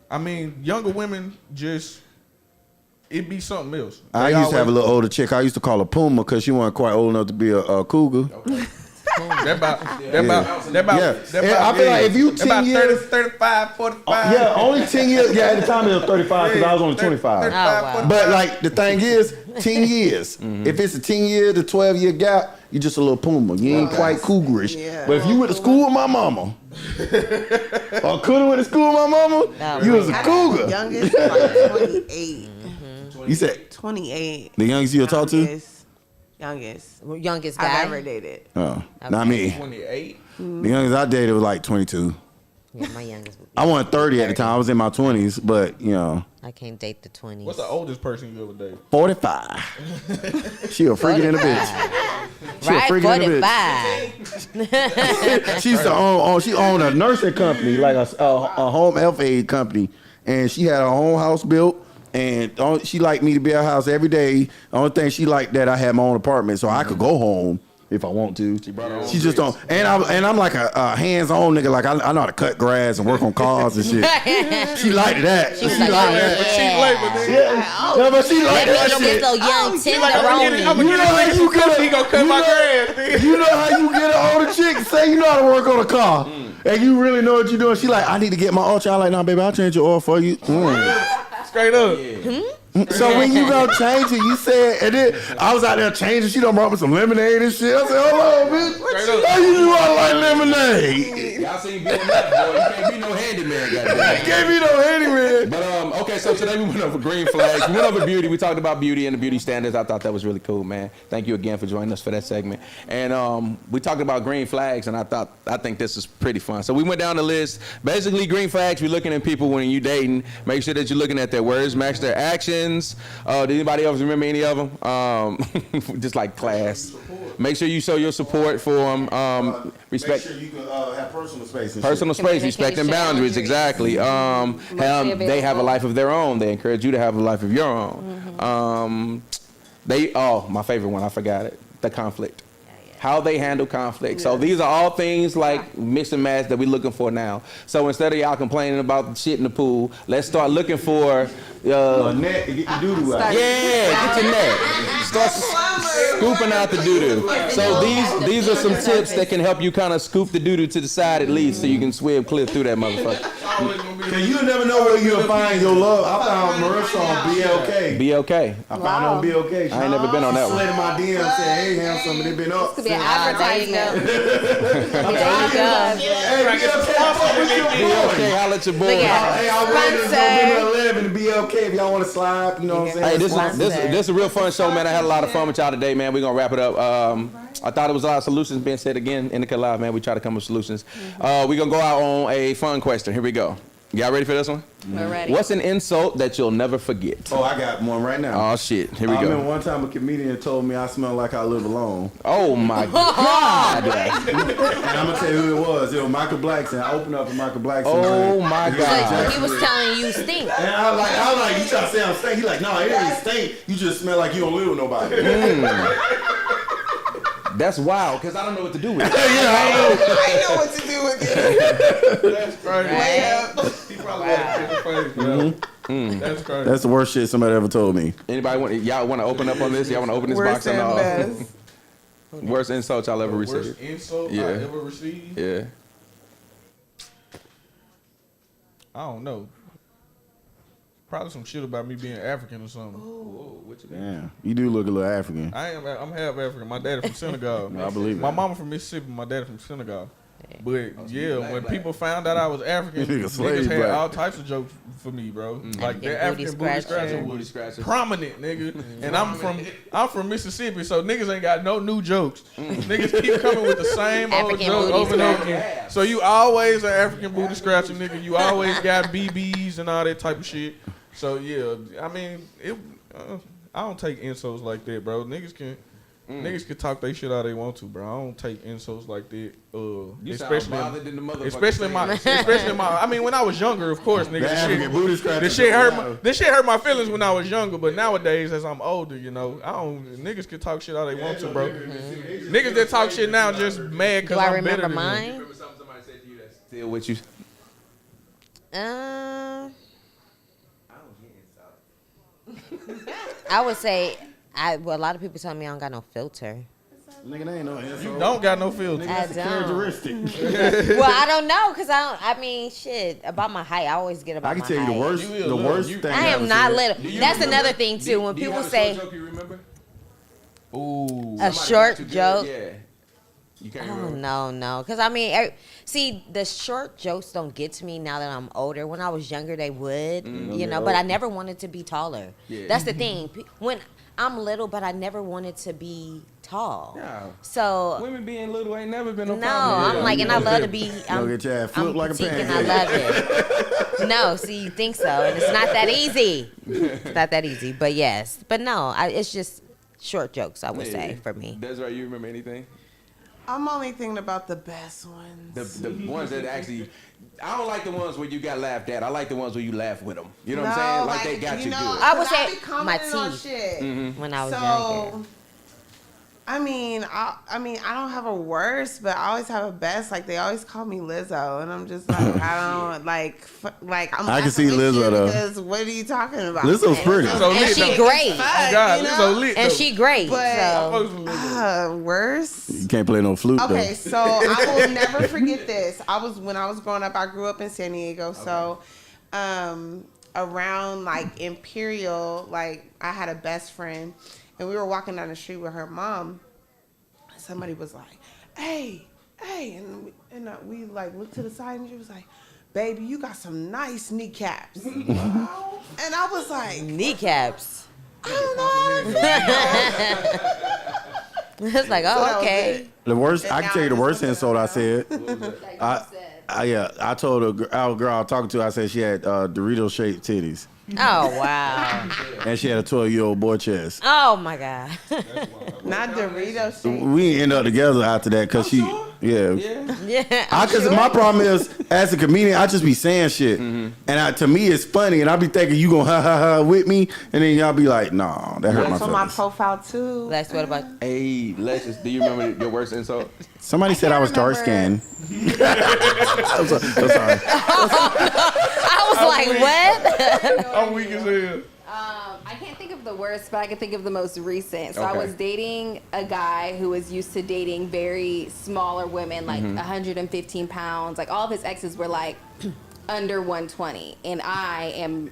I mean, younger women just, it be something else. I used to have a little older chick. I used to call her Puma because she wasn't quite old enough to be a cougar. That about, Yeah. I feel like if you 10 about years- 35, 45. Yeah, only 10 years. Yeah, at the time it was 35 because I was only 25. 35, wow. 45. But like the thing is, 10 years. If it's a 10-year to 12-year gap, you just a little Puma. You ain't quite cougarish. Yeah. But if you went to school with my mama, or could have went to school with my mama, you was a cougar. Youngest is like 28. You said 28. the youngest you'll talk to? Youngest guy. I've ever dated. Oh, not me. 28. The youngest I dated was like 22. Yeah, my youngest. I wasn't 30 at the time. I was in my 20s, but you know, I can't date the 20s. What's the oldest person you ever dated? 45. She a freaking in a bitch. She Right, a freaking in a bitch. 45. She used to own. She owned a nursing company, like a home health aid company, and she had her own house built. And she liked me to be at her house every day. The only thing she liked that I had my own apartment, so I could go home if I want to. She just don't. And I'm like a hands-on nigga. Like I know how to cut grass and work on cars and shit. She liked that. She was liked like, that. But cheap labor, nigga. Yeah, but she liked Let me that get shit. this little young I'm tenderoni. gonna get how his you cut. get He gonna cut my grass, nigga. You know how you get an older chick, say you know how to work on a car, and you really know what you're doing. She like, I need to get my oil change. I'm like, nah, baby, I'll change your oil for you. Straight up. So when you gonna change it, you said, and then I was out there changing. She done brought me some lemonade and shit. I said, hold on, bitch. How you knew I like lemonade? Y'all seen Bill Nuts, boy. You can't be no handyman, goddamn. Gave me no handyman. But okay, so today we went over green flags. We went over beauty. We talked about beauty and the beauty standards. I thought that was really cool, man. Thank you again for joining us for that segment. And we talked about green flags, and I think this is pretty fun. So we went down the list. Basically, green flags. We're looking at people when you're dating. Make sure that you're looking at their words, match their actions. Did anybody else remember any of them? Just like class. Make sure you show your support for them. Respect. Make sure you can have personal space. And Personal space, respecting boundaries, exactly. They have a life of their own. They encourage you to have a life of your own. My favorite one, I forgot it. The conflict. How they handle conflict. So these are all things like mix and match that we're looking for now. So instead of y'all complaining about shit in the pool, let's start looking for a net to get the doo-doo out. get your net. Start scooping out the doo-doo. So these are some tips that can help you kind of scoop the doo-doo to the side at least so you can swim clear through that motherfucker. Cause you'll never know where you'll find your love. I found Marissa on BLK. Be okay. I found her on BLK. I ain't never been on that one. Slid in my DM saying, hey, handsome, and they been up. Could be an advertisement. Hey, BLK, Okay, holla at your boy. Hey, I waited until November 11 to be okay if y'all want to slide, you know what I'm saying? Hey, this is a real fun show, man. I had a lot of fun with y'all today, man. We're going to wrap it up. I thought it was a lot of solutions being said again. Indica Live, man. We try to come with solutions. We're going to go out on a fun question. Here we go. Y'all ready for this one? We're ready. What's an insult that you'll never forget? Oh, I got one right now. Oh, shit. Here we I remember go. one time a comedian told me I smell like I live alone. Oh, my God. And I'm going to tell you who it was. It was Michael Blackson. I opened up for Michael Blackson. Oh, my So God. he was telling you stink. And I was like, you trying to say I'm stink? He like, no, it ain't stink. You just smell like you don't live with nobody. That's wild, because I don't know what to do with it. I know what to do with it. That's crazy. Right? He probably had a face, bro. That's crazy. That's the worst shit somebody ever told me. Anybody y'all want to open up on this? Y'all want to open this box Worst or and no? best. Worst insult y'all ever Worst received? insult I Yeah. ever received? Yeah. I don't know. Probably some shit about me being African or something. Damn, you do look a little African. I'm half African. My daddy from Senegal. I believe My that. mama from Mississippi. My daddy from Senegal. But yeah, when people found out I was African, Nigga slave niggas had black. all types of jokes for me, bro. Like that African African booty booty scratcher. scratcher Booty was scratcher. prominent, nigga. And I'm from Mississippi, so niggas ain't got no new jokes. Niggas keep coming with the same old African joke booty over and over scratcher. again. So you always an African booty scratcher, nigga. You always got BBs and all that type of shit. So yeah, I mean, I don't take insults like that, bro. Niggas can talk they shit how they want to, bro. I don't take insults like that. You Especially sound bothered in the motherfucker. especially my. I mean, when I was younger, of course, nigga. The African booty scratcher. This shit hurt my feelings when I was younger, but nowadays, as I'm older, you know, niggas can talk shit how they want to, bro. Niggas that talk shit now just mad Do because I I'm better remember than them. mine? Remember something somebody said to you that's still with you? I would say, a lot of people tell me I don't got no filter. Nigga, they ain't no You don't got no filter. I don't. characteristic. Well, I don't know, cause I mean, shit about my height. I always get about I can my tell you height. the worst, You is the little. worst You- thing. I am ever not said. little. Do you That's remember? another thing too. When Do you people have a say short joke you remember? a Ooh. somebody short got you good? joke, Yeah. You can't oh remember. no, cause I mean, see, the short jokes don't get to me now that I'm older. When I was younger, they would, you know. But I never wanted to be taller. Yeah. That's the thing. When I'm little, but I never wanted to be tall. Yeah. So Women being little ain't never been no no, problem. I'm like, and I love to be. I'm, get your ass I'm flipped like a petite and pancake. I love it. No, see, you think so, and it's not that easy. It's not that easy, but yes, but no, it's just short jokes. I would say for me. Desiree, you remember anything? I'm only thinking about the best ones. The ones that actually, I don't like the ones where you got laughed at. I like the ones where you laugh with them. You know what I'm saying? Like they got you good. I would say be commenting my on teeth. shit. When I was So, younger. I mean, I don't have a worst, but I always have a best. Like they always call me Lizzo, and I'm just like, I don't like. I'm. I can see laughing with Lizzo, you though. Because what are you talking about? Lizzo's pretty. So And lit, she though. great. Oh God, you this know? so lit. And though. she great. But- So Worst. You can't play no flute Okay, though. so I will never forget this. When I was growing up, I grew up in San Diego. So, around like Imperial, like I had a best friend, and we were walking down the street with her mom. Somebody was like, "Hey," and we like looked to the side, and she was like, "Baby, you got some nice kneecaps." And I was like, kneecaps. "I don't know." It's like, So that oh, was okay. it. The worst, And I can now tell you the it's worst something insult I I said. Like I- you said. I told our girl I was talking to, I said she had Dorito shaped titties. Oh wow. And she had a 12-year-old boy chest. Oh my God. Not Dorito shit. We didn't end up together after that because she, yeah. Yeah. Because my problem is, as a comedian, I just be saying shit, and to me it's funny, and I be thinking you gonna ha ha ha with me, and then y'all be like, nah, that hurt my That's on my feelings. profile too. Lex, what about? Hey, Lexus, do you remember your worst insult? Somebody said I was dark skinned. I'm sorry. I was like, what? I'm weak as hell. I can't think of the worst, but I can think of the most recent. So I Okay. was dating a guy who was used to dating very smaller women, like 115 pounds. Like all of his exes were like under 120, and I am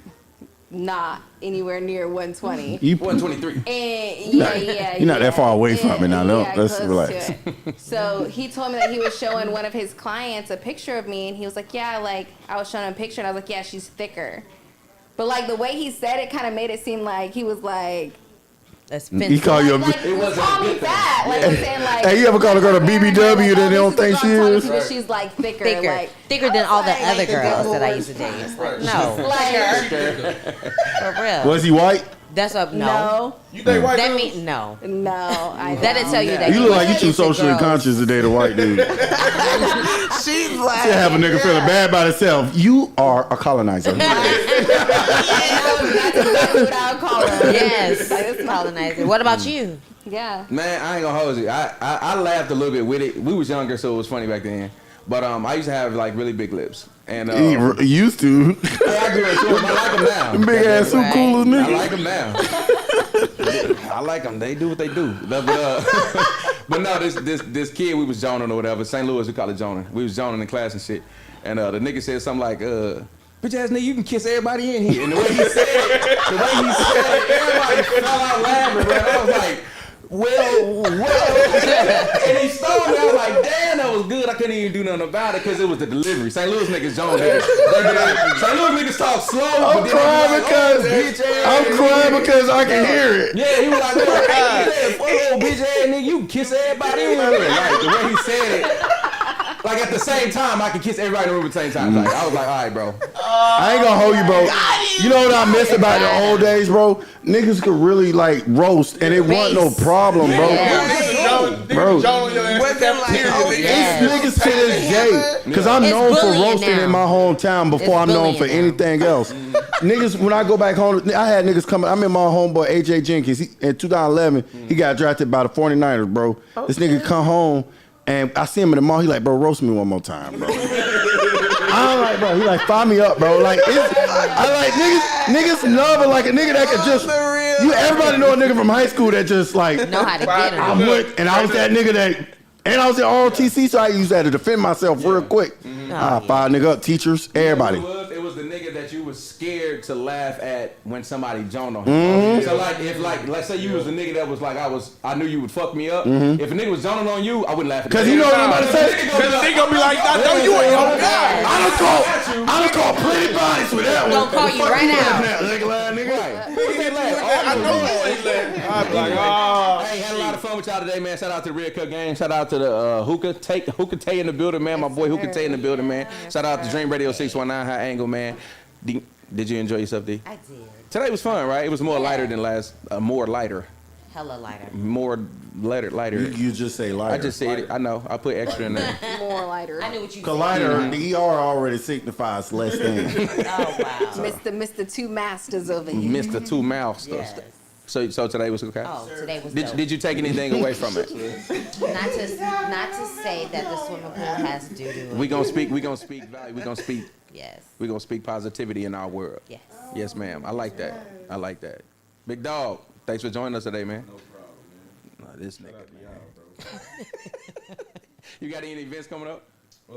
not anywhere near 120. You 123. And yeah, You're not that far away from it now. Yeah, Let's close relax. to it. So he told me that he was showing one of his clients a picture of me, and he was like, "Yeah, like I was showing him a picture, and I was like, yeah, she's thicker." But like the way he said it, kind of made it seem like he was like, That's He offensive. called you a. like call me fat. Like I'm saying, like. Hey, you ever call a girl a BBW that they don't think she is? But she's like thicker, thicker, like thicker than all the like, other like the girls devil that I was- used to date. It's like, no, like for real. Was he white? That's a no. no, You think white That girls? mean no. no. I That'll tell you that. You look like you too into socially girls. conscious to date a white dude. To She's like, have a nigga feeling bad about himself. You are a colonizer. That's exactly what I would call her. Yes, Like, it's my- colonizer. What about you? Yeah. Man, I ain't gonna hold you. I laughed a little bit with it. We was younger, so it was funny back then. But I used to have like really big lips, and He used to. hey, I do it too. I like them now. Them big ass suit coolers, I nigga. like them now. I like them. They do what they do. But no, this kid we was joning or whatever. St. Louis, we call it joning. We was joning in class and shit. And the nigga said something like, "Bitch ass nigga, you can kiss everybody in here." And the way he said it, everybody fell out laughing, bro. I was like, well. And he stole me. I was like, damn, that was good. I couldn't even do nothing about it because it was the delivery. St. Louis niggas, Jones niggas. St. Louis niggas talk slow. I'm crying because I can hear it. Yeah, he was like, oh, bitch ass nigga, you can kiss everybody in here. Like, the way he said it. Like, at the same time, I could kiss everybody in the room at the same time. Like, I was like, all right, bro. I ain't gonna hold you, bro. You know what I miss about the old days, bro? Niggas could really like roast, and it wasn't no problem, bro. Bro, it's niggas to this day, cause I'm It's known for bullying roasting now. in my hometown before I'm It's known for bullying now. anything else. Niggas, when I go back home, I had niggas coming. I remember my homeboy AJ Jenkins. In 2011, he got drafted by the 49ers, bro. This nigga come home. And I see him in the mall. He like, bro, roast me one more time, bro. I'm like, bro. He like, fire me up, bro. Like, I like niggas love it like a nigga that could just. Everybody know a nigga from high school that just like. Know how to get I him. went and I was that nigga that. And I was at ROTC, so I used that to defend myself real quick. Fire nigga up, teachers, everybody. It was the nigga that you was scared to laugh at when somebody joned on him. So like, if like, let's say you was the nigga that was like, I knew you would fuck me up. If a nigga was joning on you, I wouldn't laugh at Cause you know what I'm about to say? Because they gonna be like, I know you ain't on God. I done called plenty bodies with that one. Gonna call you right now. Nigga. I know you ain't laughing. I'm like, oh. Hey, had a lot of fun with y'all today, man. Shout out to the Red Cup gang. Shout out to the Hookah Tay in the building, man. My boy Hookah Tay in the building, man. Shout out to Dream Radio 619 High Angle, man. Did you enjoy yourself, D? I did. Today was fun, right? It was more lighter than last. More lighter. Hella lighter. More lighter. You just say lighter. I just said it. I know. I put extra in there. More lighter. I knew what you Cause said. lighter, the ER already signifies less than. Oh wow. Mr. Two Masters over here. Mr. Two Mouths. Yes. So today was okay? Oh, today was dope. Did you take anything away from it? Not to say that the swimming pool has doo-doo. We gonna speak value. Yes. We gonna speak positivity in our world. Yes. Yes, ma'am. I like that. I like that. Big dog, thanks for joining us today, man. No problem, man. Nah, this nigga, man. You got any events coming up? They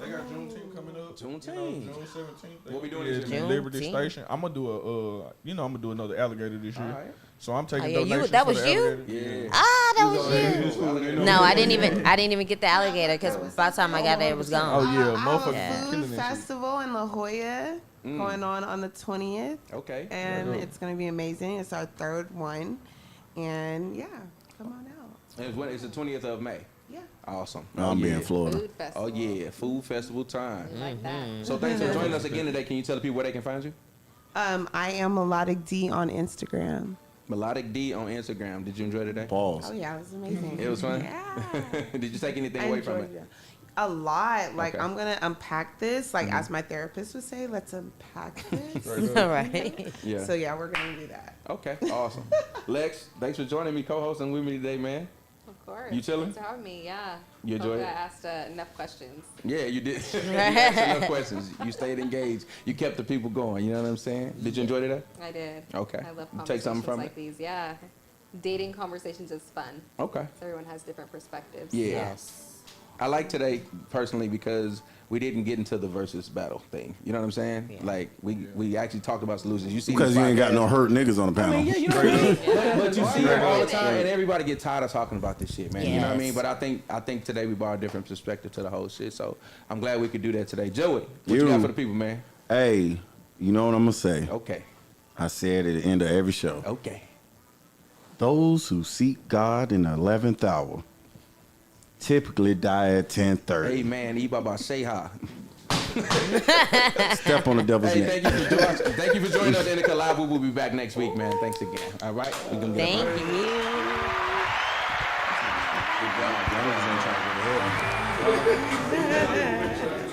got Juneteenth coming up. Juneteenth. June 17th. What we doing Yeah, this year? Juneteenth. Liberty Station. I'm gonna do I'm gonna do another alligator this year. All right. So I'm taking Oh, yeah, donations. that for was the you? alligator. Yeah. Ah, that was you. No, I didn't even get the alligator because by the time I got there, it was Oh gone. yeah, I have motherfucker a killing food that shit. festival in La Jolla going on the 20th. Okay. And it's going to be amazing. It's our third one. And yeah, come on out. It's the 20th of May. Yeah. Awesome. I'm being yeah. Florida. Food festival. Oh yeah, food festival time. Like that. So thanks for joining us again today. Can you tell the people where they can find you? I am Melodic D on Instagram. Melodic D on Instagram. Did you enjoy today? Pause. Oh yeah, it was amazing. It was fun? Yeah. Did you take anything I away from enjoyed it? A lot. Like Okay. I'm gonna unpack this. Like as my therapist would say, let's unpack this. All right. Yeah. So yeah, we're gonna do that. Okay, awesome. Lex, thanks for joining me, co-hosting with me today, man. Of course. You chilling? Thanks for having me. Yeah. You enjoy Hopefully it? I asked enough questions. Yeah, you did. You asked enough questions. You stayed engaged. You kept the people going. You know what I'm saying? Did you enjoy today? I did. Okay. I love You conversations take something from like it? these. Yeah. Dating conversations is fun. Okay. So everyone has different perspectives. Yeah. Yes. I like today personally because we didn't get into the versus battle thing. You know what I'm saying? Yeah. Like we actually talked about solutions. You see, Because you ain't got no hurt niggas on the panel. Yeah, you know what I mean? But you see it all the time, and everybody get tired of talking about this shit, man. You know what I mean? Yes. But I think today we brought a different perspective to the whole shit. So I'm glad we could do that today. Joey, what you got You. for the people, man? Hey, you know what I'm gonna say? Okay. I said at the end of every show. Okay. Those who seek God in the 11th hour typically die at 10:30. Amen. Ibaba Sheha. Step on the devil's Hey, neck. thank you for joining us, Indica Live. We will be back next week, man. Thanks again. All right? We're gonna get Thank you. Good job.